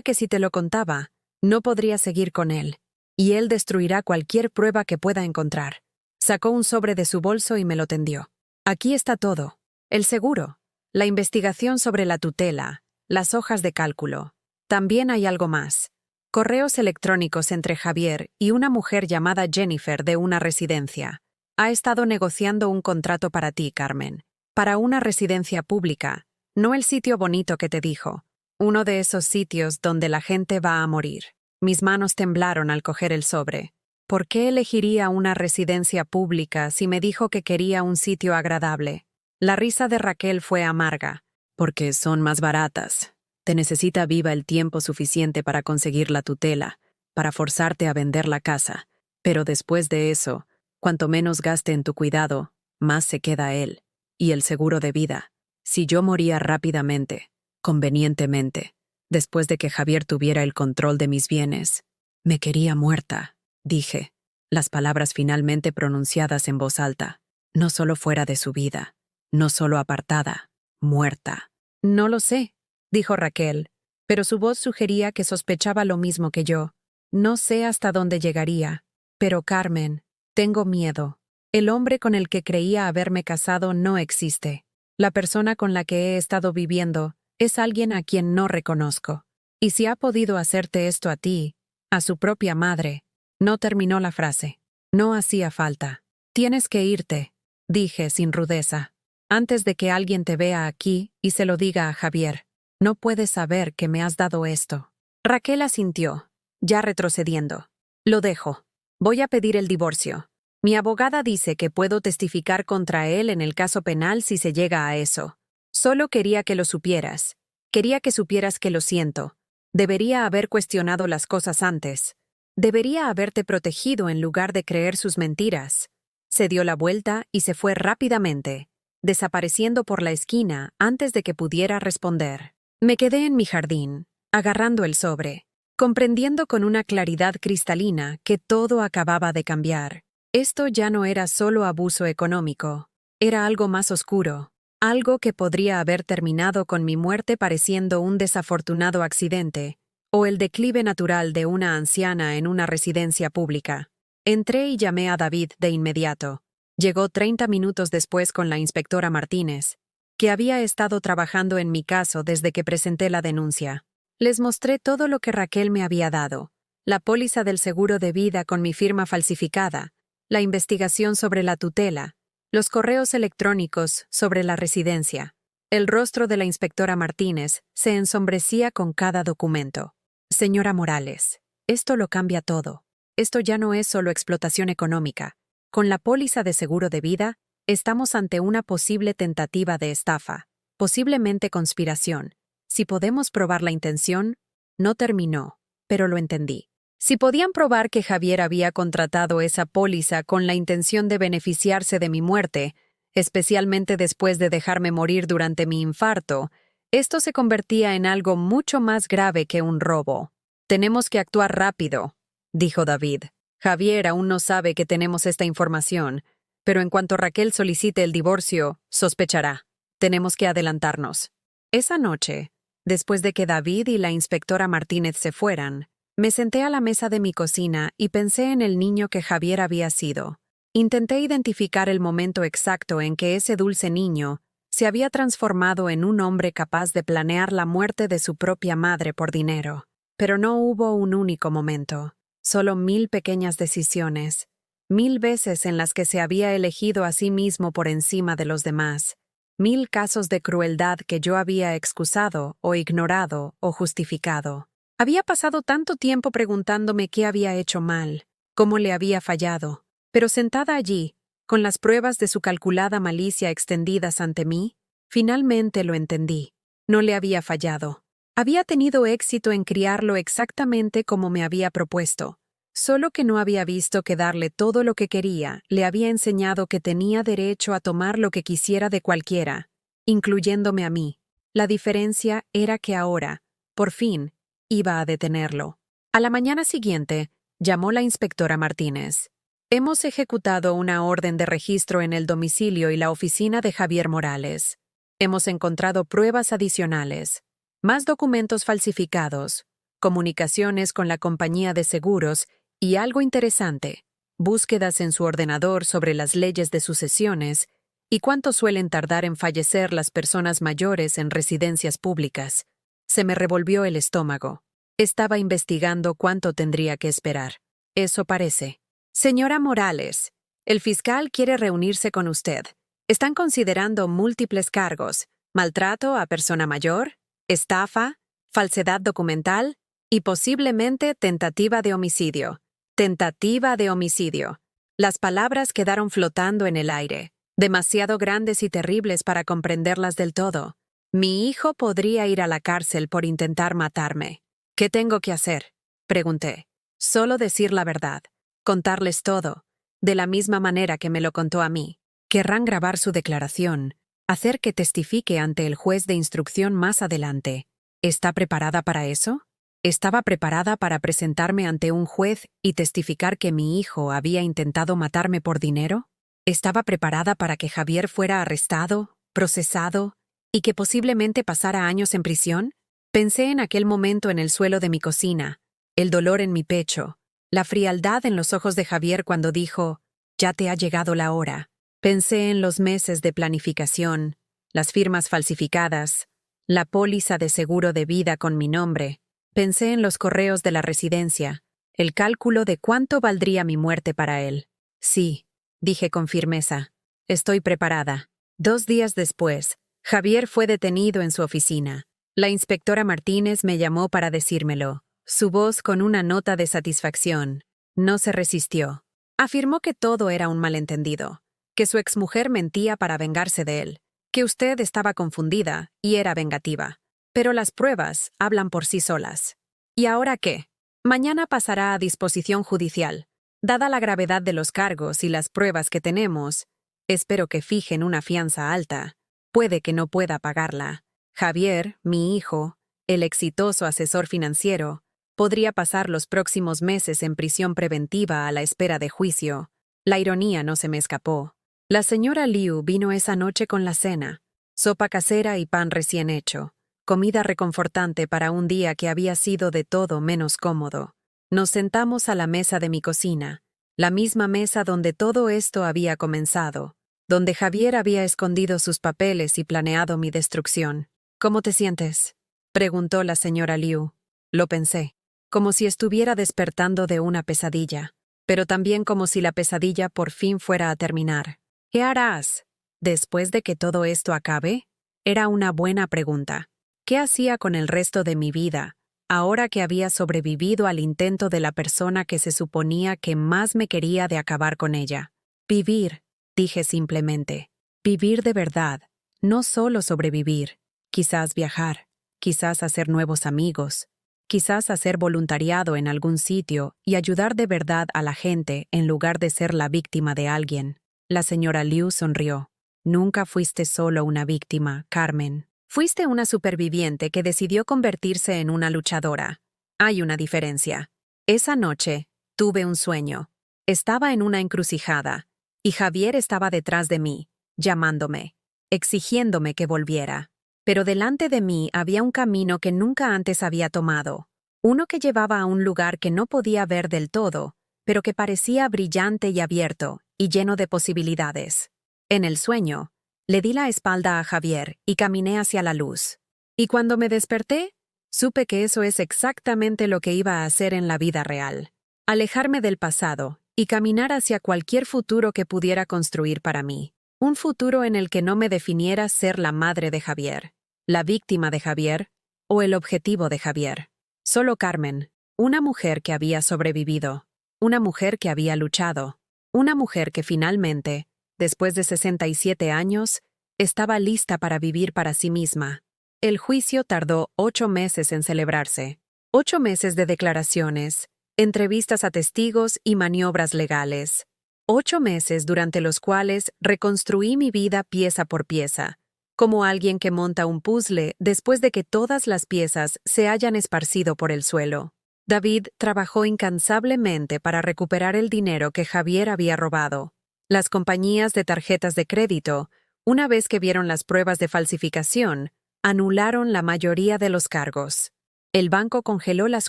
Speaker 1: que si te lo contaba, no podría seguir con él. Y él destruirá cualquier prueba que pueda encontrar». Sacó un sobre de su bolso y me lo tendió. «Aquí está todo. El seguro, la investigación sobre la tutela, las hojas de cálculo. También hay algo más. Correos electrónicos entre Javier y una mujer llamada Jennifer de una residencia. Ha estado negociando un contrato para ti, Carmen. Para una residencia pública, no el sitio bonito que te dijo. Uno de esos sitios donde la gente va a morir». Mis manos temblaron al coger el sobre. ¿Por qué elegiría una residencia pública si me dijo que quería un sitio agradable? La risa de Raquel fue amarga. «Porque son más baratas. Te necesita viva el tiempo suficiente para conseguir la tutela, para forzarte a vender la casa. Pero después de eso, cuanto menos gaste en tu cuidado, más se queda él. Y el seguro de vida. Si yo moría rápidamente, convenientemente, después de que Javier tuviera el control de mis bienes, me quería muerta, dije, las palabras finalmente pronunciadas en voz alta, no solo fuera de su vida, no solo apartada, muerta. No lo sé, dijo Raquel, pero su voz sugería que sospechaba lo mismo que yo. No sé hasta dónde llegaría, pero Carmen, tengo miedo. El hombre con el que creía haberme casado no existe. La persona con la que he estado viviendo es alguien a quien no reconozco. Y si ha podido hacerte esto a ti, a su propia madre. No terminó la frase. No hacía falta. Tienes que irte, dije sin rudeza, antes de que alguien te vea aquí y se lo diga a Javier. No puedes saber que me has dado esto. Raquel asintió, ya retrocediendo. Lo dejo. Voy a pedir el divorcio. Mi abogada dice que puedo testificar contra él en el caso penal si se llega a eso. Solo quería que lo supieras. Quería que supieras que lo siento. Debería haber cuestionado las cosas antes. Debería haberte protegido en lugar de creer sus mentiras. Se dio la vuelta y se fue rápidamente, desapareciendo por la esquina antes de que pudiera responder. Me quedé en mi jardín, agarrando el sobre, comprendiendo con una claridad cristalina que todo acababa de cambiar. Esto ya no era solo abuso económico, era algo más oscuro, algo que podría haber terminado con mi muerte pareciendo un desafortunado accidente, o el declive natural de una anciana en una residencia pública. Entré y llamé a David de inmediato. Llegó 30 minutos después con la inspectora Martínez, que había estado trabajando en mi caso desde que presenté la denuncia. Les mostré todo lo que Raquel me había dado, la póliza del seguro de vida con mi firma falsificada, la investigación sobre la tutela, los correos electrónicos sobre la residencia. El rostro de la inspectora Martínez se ensombrecía con cada documento. Señora Morales, esto lo cambia todo. Esto ya no es solo explotación económica. Con la póliza de seguro de vida, estamos ante una posible tentativa de estafa, posiblemente conspiración. Si podemos probar la intención, no terminó, pero lo entendí. Si podían probar que Javier había contratado esa póliza con la intención de beneficiarse de mi muerte, especialmente después de dejarme morir durante mi infarto, esto se convertía en algo mucho más grave que un robo. Tenemos que actuar rápido, dijo David. Javier aún no sabe que tenemos esta información, pero en cuanto Raquel solicite el divorcio, sospechará. Tenemos que adelantarnos. Esa noche, después de que David y la inspectora Martínez se fueran, me senté a la mesa de mi cocina y pensé en el niño que Javier había sido. Intenté identificar el momento exacto en que ese dulce niño se había transformado en un hombre capaz de planear la muerte de su propia madre por dinero. Pero no hubo un único momento, solo 1000 pequeñas decisiones, 1000 veces en las que se había elegido a sí mismo por encima de los demás, 1000 casos de crueldad que yo había excusado o ignorado o justificado. Había pasado tanto tiempo preguntándome qué había hecho mal, cómo le había fallado, pero sentada allí, con las pruebas de su calculada malicia extendidas ante mí, finalmente lo entendí. No le había fallado. Había tenido éxito en criarlo exactamente como me había propuesto, solo que no había visto que darle todo lo que quería le había enseñado que tenía derecho a tomar lo que quisiera de cualquiera, incluyéndome a mí. La diferencia era que ahora, por fin, iba a detenerlo. A la mañana siguiente, llamó la inspectora Martínez. Hemos ejecutado una orden de registro en el domicilio y la oficina de Javier Morales. Hemos encontrado pruebas adicionales, más documentos falsificados, comunicaciones con la compañía de seguros y algo interesante, búsquedas en su ordenador sobre las leyes de sucesiones y cuánto suelen tardar en fallecer las personas mayores en residencias públicas. Se me revolvió el estómago. Estaba investigando cuánto tendría que esperar. Eso parece. Señora Morales, el fiscal quiere reunirse con usted. Están considerando múltiples cargos: maltrato a persona mayor, estafa, falsedad documental y posiblemente tentativa de homicidio. Tentativa de homicidio. Las palabras quedaron flotando en el aire, demasiado grandes y terribles para comprenderlas del todo. Mi hijo podría ir a la cárcel por intentar matarme. ¿Qué tengo que hacer?, pregunté. Solo decir la verdad. Contarles todo, de la misma manera que me lo contó a mí. Querrán grabar su declaración, hacer que testifique ante el juez de instrucción más adelante. ¿Está preparada para eso? Estaba preparada para presentarme ante un juez y testificar que mi hijo había intentado matarme por dinero. ¿Estaba preparada para que Javier fuera arrestado, procesado y que posiblemente pasara años en prisión? Pensé en aquel momento en el suelo de mi cocina, el dolor en mi pecho, la frialdad en los ojos de Javier cuando dijo, «Ya te ha llegado la hora». Pensé en los meses de planificación, las firmas falsificadas, la póliza de seguro de vida con mi nombre. Pensé en los correos de la residencia, el cálculo de cuánto valdría mi muerte para él. Sí, dije con firmeza, estoy preparada. 2 días después, Javier fue detenido en su oficina. La inspectora Martínez me llamó para decírmelo, su voz con una nota de satisfacción. No se resistió. Afirmó que todo era un malentendido, que su exmujer mentía para vengarse de él, que usted estaba confundida y era vengativa. Pero las pruebas hablan por sí solas. ¿Y ahora qué? Mañana pasará a disposición judicial. Dada la gravedad de los cargos y las pruebas que tenemos, espero que fijen una fianza alta. Puede que no pueda pagarla. Javier, mi hijo, el exitoso asesor financiero, podría pasar los próximos meses en prisión preventiva a la espera de juicio. La ironía no se me escapó. La señora Liu vino esa noche con la cena, sopa casera y pan recién hecho. Comida reconfortante para un día que había sido de todo menos cómodo. Nos sentamos a la mesa de mi cocina, la misma mesa donde todo esto había comenzado, donde Javier había escondido sus papeles y planeado mi destrucción. «¿Cómo te sientes?», preguntó la señora Liu. Lo pensé, como si estuviera despertando de una pesadilla, pero también como si la pesadilla por fin fuera a terminar. «¿Qué harás después de que todo esto acabe?», era una buena pregunta. ¿Qué hacía con el resto de mi vida, ahora que había sobrevivido al intento de la persona que se suponía que más me quería de acabar con ella? Vivir, dije simplemente. Vivir de verdad, no solo sobrevivir. Quizás viajar, quizás hacer nuevos amigos, quizás hacer voluntariado en algún sitio y ayudar de verdad a la gente en lugar de ser la víctima de alguien. La señora Liu sonrió. «Nunca fuiste solo una víctima, Carmen. Fuiste una superviviente que decidió convertirse en una luchadora. Hay una diferencia. Esa noche, tuve un sueño. Estaba en una encrucijada, y Javier estaba detrás de mí, llamándome, exigiéndome que volviera. Pero delante de mí había un camino que nunca antes había tomado, uno que llevaba a un lugar que no podía ver del todo, pero que parecía brillante y abierto, y lleno de posibilidades. En el sueño, le di la espalda a Javier y caminé hacia la luz. Y cuando me desperté, supe que eso es exactamente lo que iba a hacer en la vida real. Alejarme del pasado y caminar hacia cualquier futuro que pudiera construir para mí. Un futuro en el que no me definiera ser la madre de Javier, la víctima de Javier o el objetivo de Javier. Solo Carmen, una mujer que había sobrevivido, una mujer que había luchado, una mujer que finalmente, después de 67 años, estaba lista para vivir para sí misma. El juicio tardó 8 meses en celebrarse. 8 meses de declaraciones, entrevistas a testigos y maniobras legales. 8 meses durante los cuales reconstruí mi vida pieza por pieza, como alguien que monta un puzzle después de que todas las piezas se hayan esparcido por el suelo. David trabajó incansablemente para recuperar el dinero que Javier había robado. Las compañías de tarjetas de crédito, una vez que vieron las pruebas de falsificación, anularon la mayoría de los cargos. El banco congeló las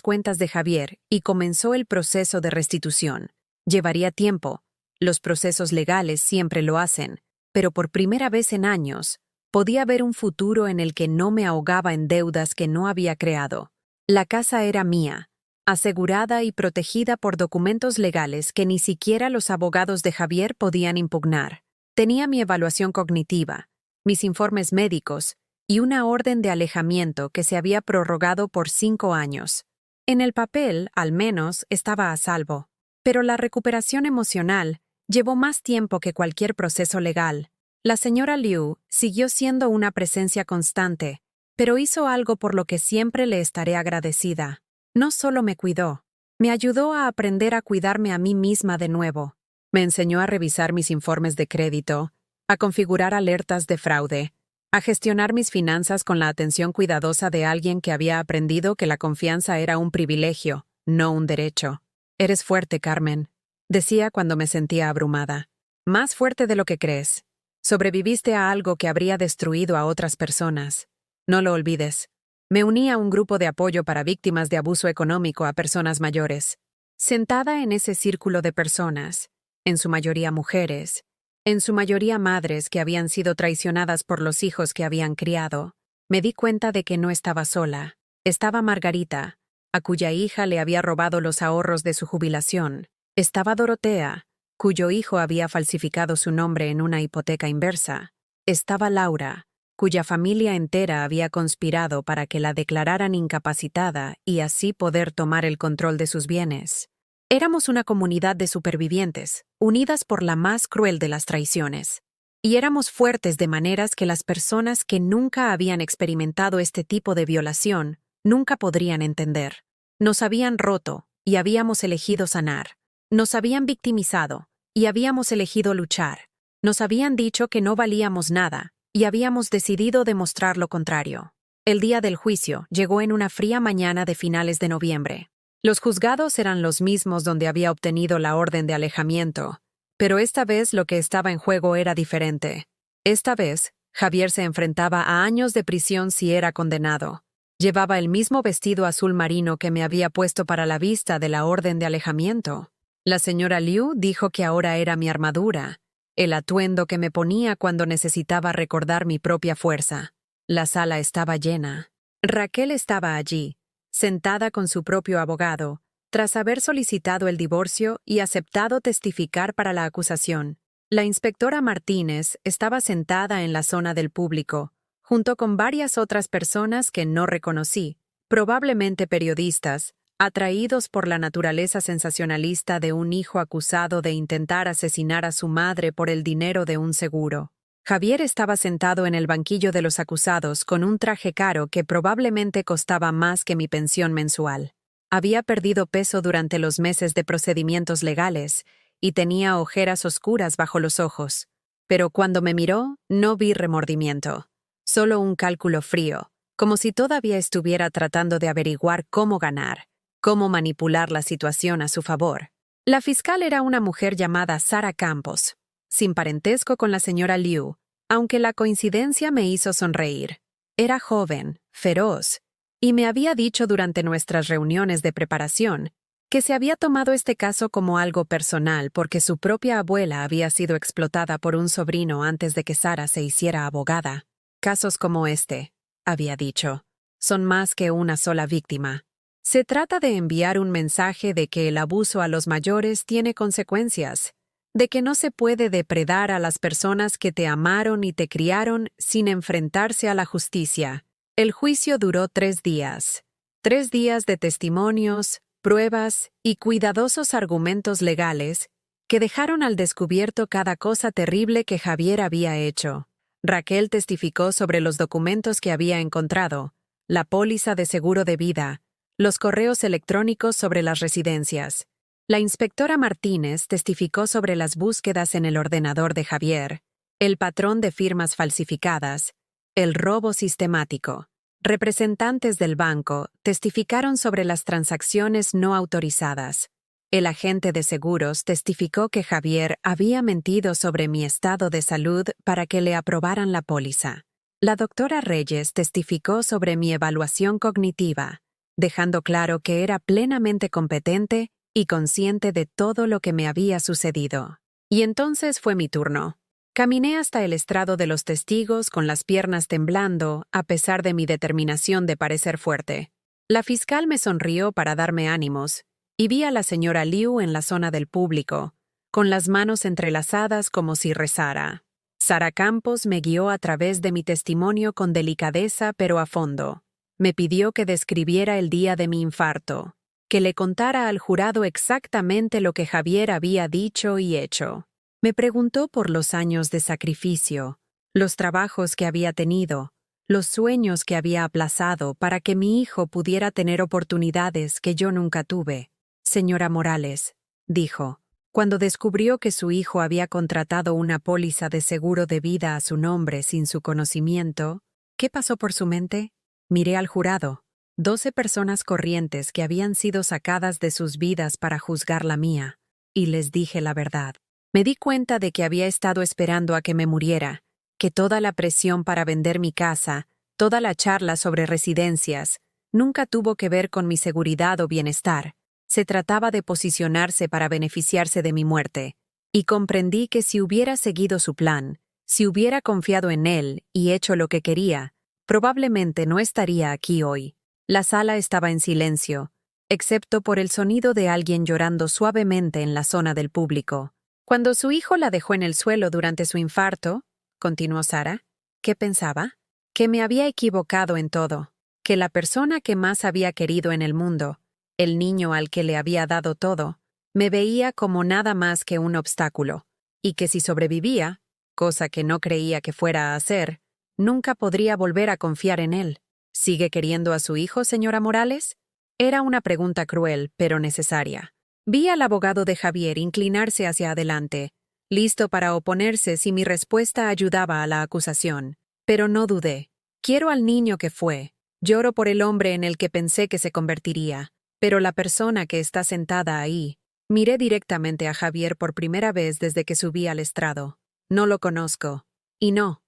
Speaker 1: cuentas de Javier y comenzó el proceso de restitución. Llevaría tiempo. Los procesos legales siempre lo hacen, pero por primera vez en años, podía ver un futuro en el que no me ahogaba en deudas que no había creado. La casa era mía, asegurada y protegida por documentos legales que ni siquiera los abogados de Javier podían impugnar. Tenía mi evaluación cognitiva, mis informes médicos y una orden de alejamiento que se había prorrogado por 5 años. En el papel, al menos, estaba a salvo. Pero la recuperación emocional llevó más tiempo que cualquier proceso legal. La señora Liu siguió siendo una presencia constante, pero hizo algo por lo que siempre le estaré agradecida. No solo me cuidó, me ayudó a aprender a cuidarme a mí misma de nuevo. Me enseñó a revisar mis informes de crédito, a configurar alertas de fraude, a gestionar mis finanzas con la atención cuidadosa de alguien que había aprendido que la confianza era un privilegio, no un derecho. Eres fuerte, Carmen, decía cuando me sentía abrumada. Más fuerte de lo que crees. Sobreviviste a algo que habría destruido a otras personas. No lo olvides. Me uní a un grupo de apoyo para víctimas de abuso económico a personas mayores. Sentada en ese círculo de personas, en su mayoría mujeres, en su mayoría madres que habían sido traicionadas por los hijos que habían criado, me di cuenta de que no estaba sola. Estaba Margarita, a cuya hija le había robado los ahorros de su jubilación. Estaba Dorotea, cuyo hijo había falsificado su nombre en una hipoteca inversa. Estaba Laura, cuya familia entera había conspirado para que la declararan incapacitada y así poder tomar el control de sus bienes. Éramos una comunidad de supervivientes, unidas por la más cruel de las traiciones. Y éramos fuertes de maneras que las personas que nunca habían experimentado este tipo de violación nunca podrían entender. Nos habían roto y habíamos elegido sanar. Nos habían victimizado y habíamos elegido luchar. Nos habían dicho que no valíamos nada y habíamos decidido demostrar lo contrario. El día del juicio llegó en una fría mañana de finales de noviembre. Los juzgados eran los mismos donde había obtenido la orden de alejamiento, pero esta vez lo que estaba en juego era diferente. Esta vez, Javier se enfrentaba a años de prisión si era condenado. Llevaba el mismo vestido azul marino que me había puesto para la vista de la orden de alejamiento. La señora Liu dijo que ahora era mi armadura, el atuendo que me ponía cuando necesitaba recordar mi propia fuerza. La sala estaba llena. Raquel estaba allí, sentada con su propio abogado, tras haber solicitado el divorcio y aceptado testificar para la acusación. La inspectora Martínez estaba sentada en la zona del público, junto con varias otras personas que no reconocí, probablemente periodistas, atraídos por la naturaleza sensacionalista de un hijo acusado de intentar asesinar a su madre por el dinero de un seguro. Javier estaba sentado en el banquillo de los acusados con un traje caro que probablemente costaba más que mi pensión mensual. Había perdido peso durante los meses de procedimientos legales y tenía ojeras oscuras bajo los ojos, pero cuando me miró no vi remordimiento. Solo un cálculo frío, como si todavía estuviera tratando de averiguar cómo ganar, cómo manipular la situación a su favor. La fiscal era una mujer llamada Sara Campos, sin parentesco con la señora Liu, aunque la coincidencia me hizo sonreír. Era joven, feroz, y me había dicho durante nuestras reuniones de preparación que se había tomado este caso como algo personal porque su propia abuela había sido explotada por un sobrino antes de que Sara se hiciera abogada. Casos como este, había dicho, son más que una sola víctima. Se trata de enviar un mensaje de que el abuso a los mayores tiene consecuencias, de que no se puede depredar a las personas que te amaron y te criaron sin enfrentarse a la justicia. El juicio duró 3 días. 3 días de testimonios, pruebas y cuidadosos argumentos legales que dejaron al descubierto cada cosa terrible que Javier había hecho. Raquel testificó sobre los documentos que había encontrado, la póliza de seguro de vida, los correos electrónicos sobre las residencias. La inspectora Martínez testificó sobre las búsquedas en el ordenador de Javier, el patrón de firmas falsificadas, el robo sistemático. Representantes del banco testificaron sobre las transacciones no autorizadas. El agente de seguros testificó que Javier había mentido sobre mi estado de salud para que le aprobaran la póliza. La doctora Reyes testificó sobre mi evaluación cognitiva, dejando claro que era plenamente competente y consciente de todo lo que me había sucedido. Y entonces fue mi turno. Caminé hasta el estrado de los testigos con las piernas temblando, a pesar de mi determinación de parecer fuerte. La fiscal me sonrió para darme ánimos, y vi a la señora Liu en la zona del público, con las manos entrelazadas como si rezara. Sara Campos me guió a través de mi testimonio con delicadeza pero a fondo. Me pidió que describiera el día de mi infarto, que le contara al jurado exactamente lo que Javier había dicho y hecho. Me preguntó por los años de sacrificio, los trabajos que había tenido, los sueños que había aplazado para que mi hijo pudiera tener oportunidades que yo nunca tuve. Señora Morales, dijo, Cuando descubrió que su hijo había contratado una póliza de seguro de vida a su nombre sin su conocimiento, ¿qué pasó por su mente? Miré al jurado, 12 personas corrientes que habían sido sacadas de sus vidas para juzgar la mía, y les dije la verdad. Me di cuenta de que había estado esperando a que me muriera, que toda la presión para vender mi casa, toda la charla sobre residencias, nunca tuvo que ver con mi seguridad o bienestar. Se trataba de posicionarse para beneficiarse de mi muerte, y comprendí que si hubiera seguido su plan, si hubiera confiado en él y hecho lo que quería, probablemente no estaría aquí hoy. La sala estaba en silencio, excepto por el sonido de alguien llorando suavemente en la zona del público. Cuando su hijo la dejó en el suelo durante su infarto, continuó Sara, ¿qué pensaba? Que me había equivocado en todo, que la persona que más había querido en el mundo, el niño al que le había dado todo, me veía como nada más que un obstáculo, y que si sobrevivía, cosa que no creía que fuera a hacer, nunca podría volver a confiar en él. ¿Sigue queriendo a su hijo, señora Morales? Era una pregunta cruel, pero necesaria. Vi al abogado de Javier inclinarse hacia adelante, listo para oponerse si mi respuesta ayudaba a la acusación. Pero no dudé. Quiero al niño que fue. Lloro por el hombre en el que pensé que se convertiría. Pero la persona que está sentada ahí. Miré directamente a Javier por primera vez desde que subí al estrado. No lo conozco. Y no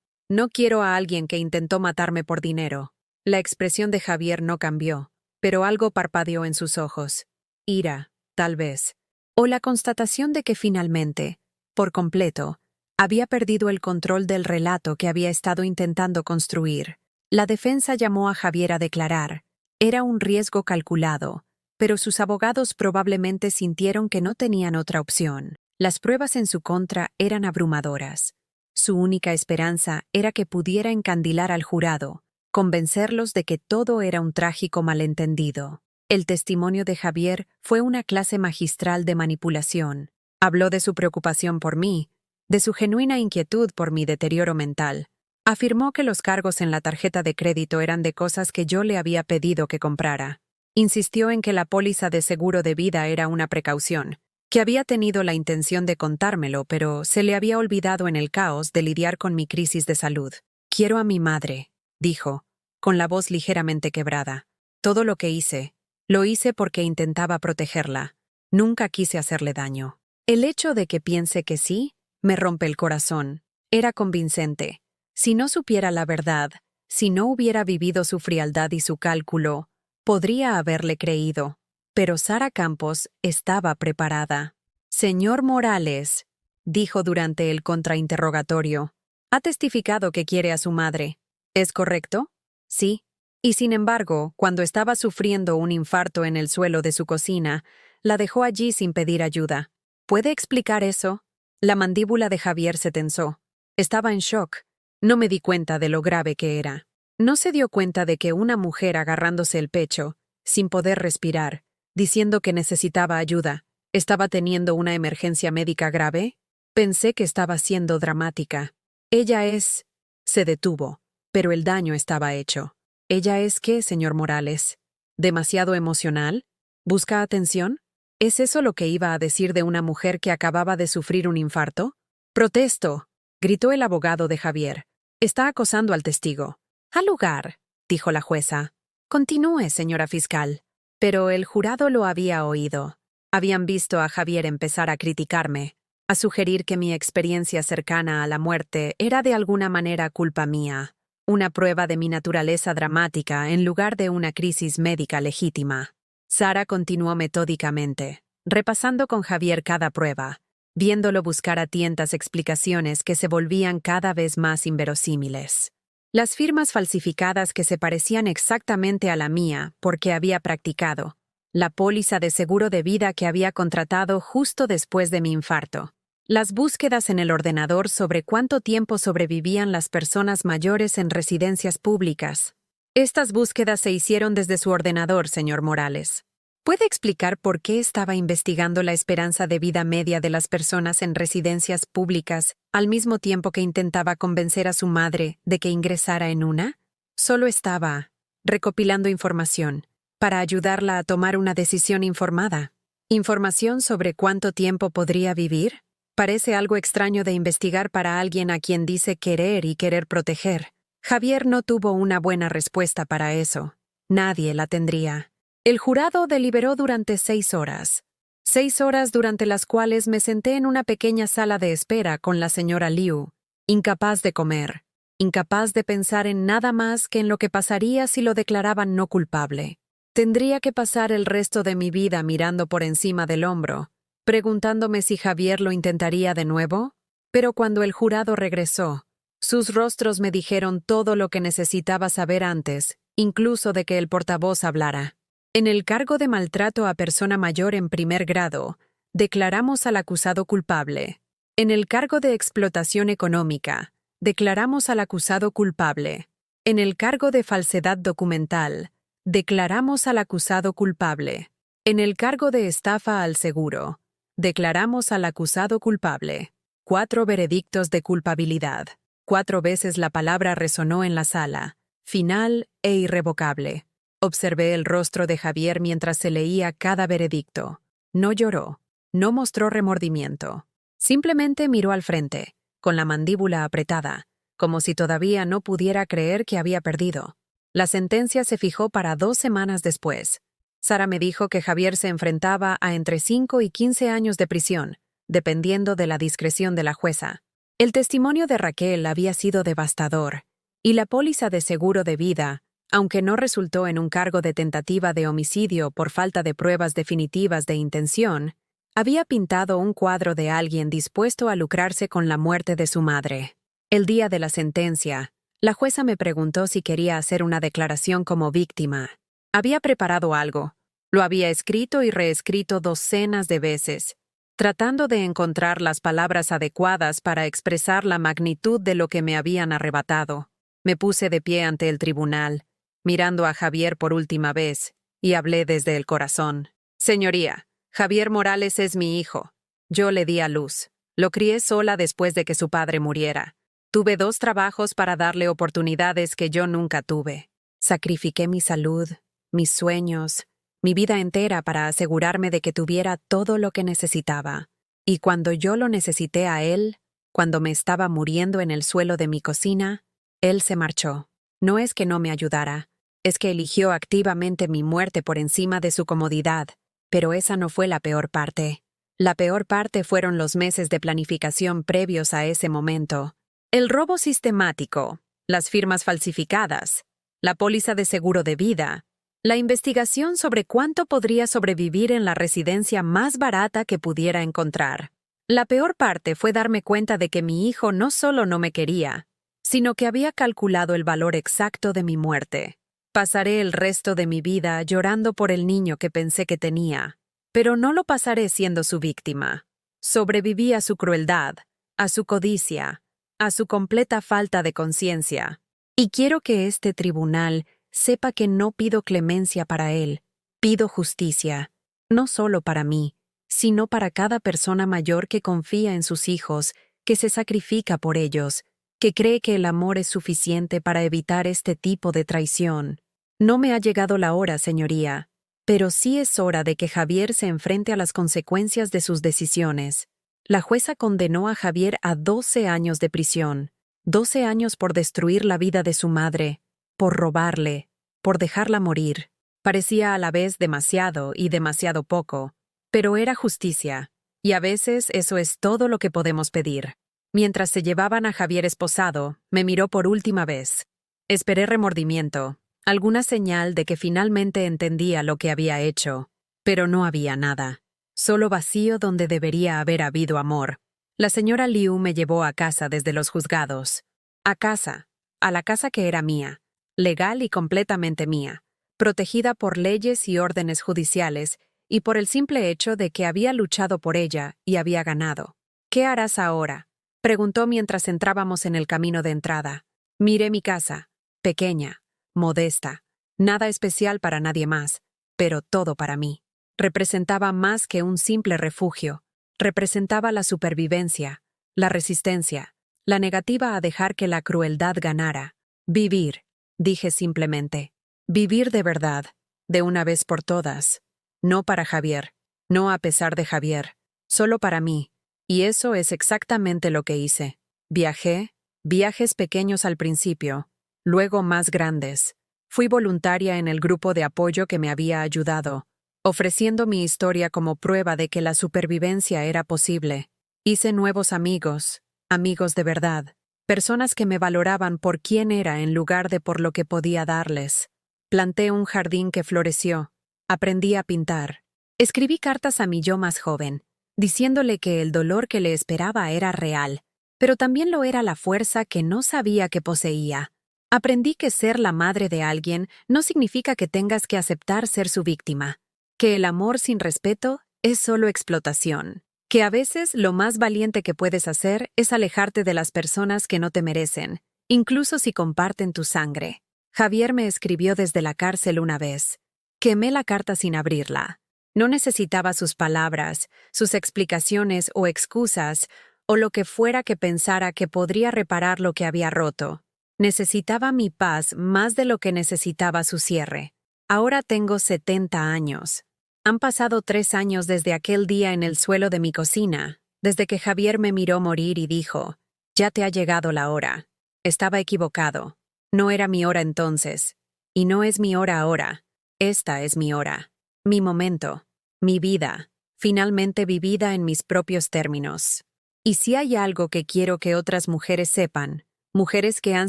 Speaker 1: quiero a alguien que intentó matarme por dinero. La expresión de Javier no cambió, pero algo parpadeó en sus ojos. Ira, tal vez. O la constatación de que finalmente, por completo, había perdido el control del relato que había estado intentando construir. La defensa llamó a Javier a declarar. Era un riesgo calculado, pero sus abogados probablemente sintieron que no tenían otra opción. Las pruebas en su contra eran abrumadoras. Su única esperanza era que pudiera encandilar al jurado, convencerlos de que todo era un trágico malentendido. El testimonio de Javier fue una clase magistral de manipulación. Habló de su preocupación por mí, de su genuina inquietud por mi deterioro mental. Afirmó que los cargos en la tarjeta de crédito eran de cosas que yo le había pedido que comprara. Insistió en que la póliza de seguro de vida era una precaución, que había tenido la intención de contármelo, pero se le había olvidado en el caos de lidiar con mi crisis de salud. «Quiero a mi madre», dijo, con la voz ligeramente quebrada. «Todo lo que hice, lo hice porque intentaba protegerla. Nunca quise hacerle daño». El hecho de que piense que sí, me rompe el corazón. Era convincente. Si no supiera la verdad, si no hubiera vivido su frialdad y su cálculo, podría haberle creído. Pero Sara Campos estaba preparada. «Señor Morales», dijo durante el contrainterrogatorio, «ha testificado que quiere a su madre. ¿Es correcto?» «Sí». Y sin embargo, cuando estaba sufriendo un infarto en el suelo de su cocina, la dejó allí sin pedir ayuda. ¿Puede explicar eso? La mandíbula de Javier se tensó. Estaba en shock. No me di cuenta de lo grave que era. ¿No se dio cuenta de que una mujer agarrándose el pecho, sin poder respirar, diciendo que necesitaba ayuda, estaba teniendo una emergencia médica grave? Pensé que estaba siendo dramática. Ella es... Se detuvo, pero el daño estaba hecho. ¿Ella es qué, señor Morales? ¿Demasiado emocional? ¿Busca atención? ¿Es eso lo que iba a decir de una mujer que acababa de sufrir un infarto? «¡Protesto!», gritó el abogado de Javier. «Está acosando al testigo». «Al lugar», dijo la jueza. «Continúe, señora fiscal». Pero el jurado lo había oído. Habían visto a Javier empezar a criticarme, a sugerir que mi experiencia cercana a la muerte era de alguna manera culpa mía, una prueba de mi naturaleza dramática en lugar de una crisis médica legítima. Sara continuó metódicamente, repasando con Javier cada prueba, viéndolo buscar a tientas explicaciones que se volvían cada vez más inverosímiles. Las firmas falsificadas que se parecían exactamente a la mía porque había practicado, la póliza de seguro de vida que había contratado justo después de mi infarto, las búsquedas en el ordenador sobre cuánto tiempo sobrevivían las personas mayores en residencias públicas. Estas búsquedas se hicieron desde su ordenador, señor Morales. ¿Puede explicar por qué estaba investigando la esperanza de vida media de las personas en residencias públicas al mismo tiempo que intentaba convencer a su madre de que ingresara en una? Solo estaba recopilando información para ayudarla a tomar una decisión informada. ¿Información sobre cuánto tiempo podría vivir? Parece algo extraño de investigar para alguien a quien dice querer y querer proteger. Javier no tuvo una buena respuesta para eso. Nadie la tendría. El jurado deliberó durante 6 horas. 6 horas durante las cuales me senté en una pequeña sala de espera con la señora Liu, incapaz de comer, incapaz de pensar en nada más que en lo que pasaría si lo declaraban no culpable. Tendría que pasar el resto de mi vida mirando por encima del hombro, preguntándome si Javier lo intentaría de nuevo. Pero cuando el jurado regresó, sus rostros me dijeron todo lo que necesitaba saber antes, incluso de que el portavoz hablara. En el cargo de maltrato a persona mayor en primer grado, declaramos al acusado culpable. En el cargo de explotación económica, declaramos al acusado culpable. En el cargo de falsedad documental, declaramos al acusado culpable. En el cargo de estafa al seguro, declaramos al acusado culpable. 4 veredictos de culpabilidad. 4 veces la palabra resonó en la sala, final e irrevocable. Observé el rostro de Javier mientras se leía cada veredicto. No lloró, no mostró remordimiento. Simplemente miró al frente, con la mandíbula apretada, como si todavía no pudiera creer que había perdido. La sentencia se fijó para 2 semanas después. Sara me dijo que Javier se enfrentaba a entre 5 y 15 años de prisión, dependiendo de la discreción de la jueza. El testimonio de Raquel había sido devastador, y la póliza de seguro de vida, aunque no resultó en un cargo de tentativa de homicidio por falta de pruebas definitivas de intención, había pintado un cuadro de alguien dispuesto a lucrarse con la muerte de su madre. El día de la sentencia, la jueza me preguntó si quería hacer una declaración como víctima. Había preparado algo. Lo había escrito y reescrito docenas de veces, tratando de encontrar las palabras adecuadas para expresar la magnitud de lo que me habían arrebatado. Me puse de pie ante el tribunal, mirando a Javier por última vez, y hablé desde el corazón. Señoría, Javier Morales es mi hijo. Yo le di a luz. Lo crié sola después de que su padre muriera. Tuve 2 trabajos para darle oportunidades que yo nunca tuve. Sacrifiqué mi salud, mis sueños, mi vida entera para asegurarme de que tuviera todo lo que necesitaba. Y cuando yo lo necesité a él, cuando me estaba muriendo en el suelo de mi cocina, él se marchó. No es que no me ayudara, es que eligió activamente mi muerte por encima de su comodidad. Pero esa no fue la peor parte. La peor parte fueron los meses de planificación previos a ese momento. El robo sistemático, las firmas falsificadas, la póliza de seguro de vida, la investigación sobre cuánto podría sobrevivir en la residencia más barata que pudiera encontrar. La peor parte fue darme cuenta de que mi hijo no solo no me quería, sino que había calculado el valor exacto de mi muerte. Pasaré el resto de mi vida llorando por el niño que pensé que tenía, pero no lo pasaré siendo su víctima. Sobreviví a su crueldad, a su codicia, a su completa falta de conciencia. Y quiero que este tribunal sepa que no pido clemencia para él, pido justicia, no solo para mí, sino para cada persona mayor que confía en sus hijos, que se sacrifica por ellos, que cree que el amor es suficiente para evitar este tipo de traición. No me ha llegado la hora, señoría, pero sí es hora de que Javier se enfrente a las consecuencias de sus decisiones. La jueza condenó a Javier a 12 años de prisión, 12 años por destruir la vida de su madre, por robarle, por dejarla morir. Parecía a la vez demasiado y demasiado poco, pero era justicia, y a veces eso es todo lo que podemos pedir. Mientras se llevaban a Javier esposado, me miró por última vez. Esperé remordimiento, alguna señal de que finalmente entendía lo que había hecho, pero no había nada. Solo vacío donde debería haber habido amor. La señora Liu me llevó a casa desde los juzgados. A la casa que era mía, legal y completamente mía, protegida por leyes y órdenes judiciales y por el simple hecho de que había luchado por ella y había ganado. ¿Qué harás ahora?, preguntó mientras entrábamos en el camino de entrada. Miré mi casa, pequeña, modesta, nada especial para nadie más, pero todo para mí. Representaba más que un simple refugio, representaba la supervivencia, la resistencia, la negativa a dejar que la crueldad ganara. Vivir, dije simplemente. Vivir de verdad, de una vez por todas. No para Javier, no a pesar de Javier, solo para mí, y eso es exactamente lo que hice. Viajé, viajes pequeños al principio, luego más grandes. Fui voluntaria en el grupo de apoyo que me había ayudado, ofreciendo mi historia como prueba de que la supervivencia era posible. Hice nuevos amigos, amigos de verdad, personas que me valoraban por quién era en lugar de por lo que podía darles. Planté un jardín que floreció, aprendí a pintar. Escribí cartas a mi yo más joven, diciéndole que el dolor que le esperaba era real, pero también lo era la fuerza que no sabía que poseía. Aprendí que ser la madre de alguien no significa que tengas que aceptar ser su víctima, que el amor sin respeto es solo explotación, que a veces lo más valiente que puedes hacer es alejarte de las personas que no te merecen, incluso si comparten tu sangre. Javier me escribió desde la cárcel una vez. Quemé la carta sin abrirla. No necesitaba sus palabras, sus explicaciones o excusas, o lo que fuera que pensara que podría reparar lo que había roto. Necesitaba mi paz más de lo que necesitaba su cierre. Ahora tengo 70 años. Han pasado 3 años desde aquel día en el suelo de mi cocina, desde que Javier me miró morir y dijo, «Ya te ha llegado la hora». Estaba equivocado. No era mi hora entonces. Y no es mi hora ahora. Esta es mi hora. Mi momento. Mi vida. Finalmente vivida en mis propios términos. Y si hay algo que quiero que otras mujeres sepan, mujeres que han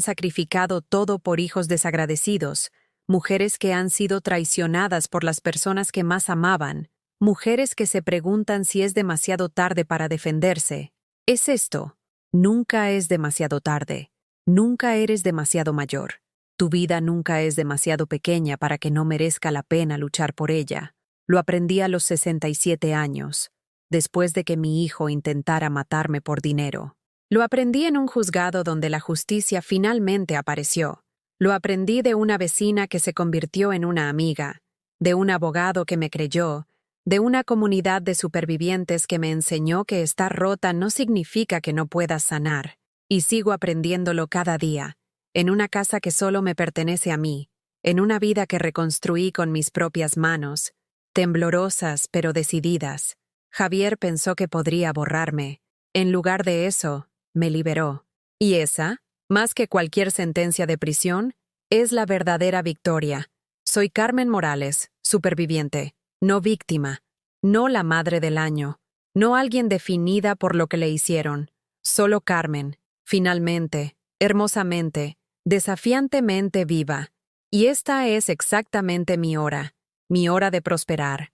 Speaker 1: sacrificado todo por hijos desagradecidos, mujeres que han sido traicionadas por las personas que más amaban, mujeres que se preguntan si es demasiado tarde para defenderse, es esto: nunca es demasiado tarde, nunca eres demasiado mayor, tu vida nunca es demasiado pequeña para que no merezca la pena luchar por ella. Lo aprendí a los 67 años, después de que mi hijo intentara matarme por dinero. Lo aprendí en un juzgado donde la justicia finalmente apareció. Lo aprendí de una vecina que se convirtió en una amiga, de un abogado que me creyó, de una comunidad de supervivientes que me enseñó que estar rota no significa que no puedas sanar. Y sigo aprendiéndolo cada día, en una casa que solo me pertenece a mí, en una vida que reconstruí con mis propias manos, temblorosas pero decididas. Javier pensó que podría borrarme. En lugar de eso, me liberó. Y esa, más que cualquier sentencia de prisión, es la verdadera victoria. Soy Carmen Morales, superviviente, no víctima, no la madre del año, no alguien definida por lo que le hicieron, solo Carmen, finalmente, hermosamente, desafiantemente viva. Y esta es exactamente mi hora de prosperar.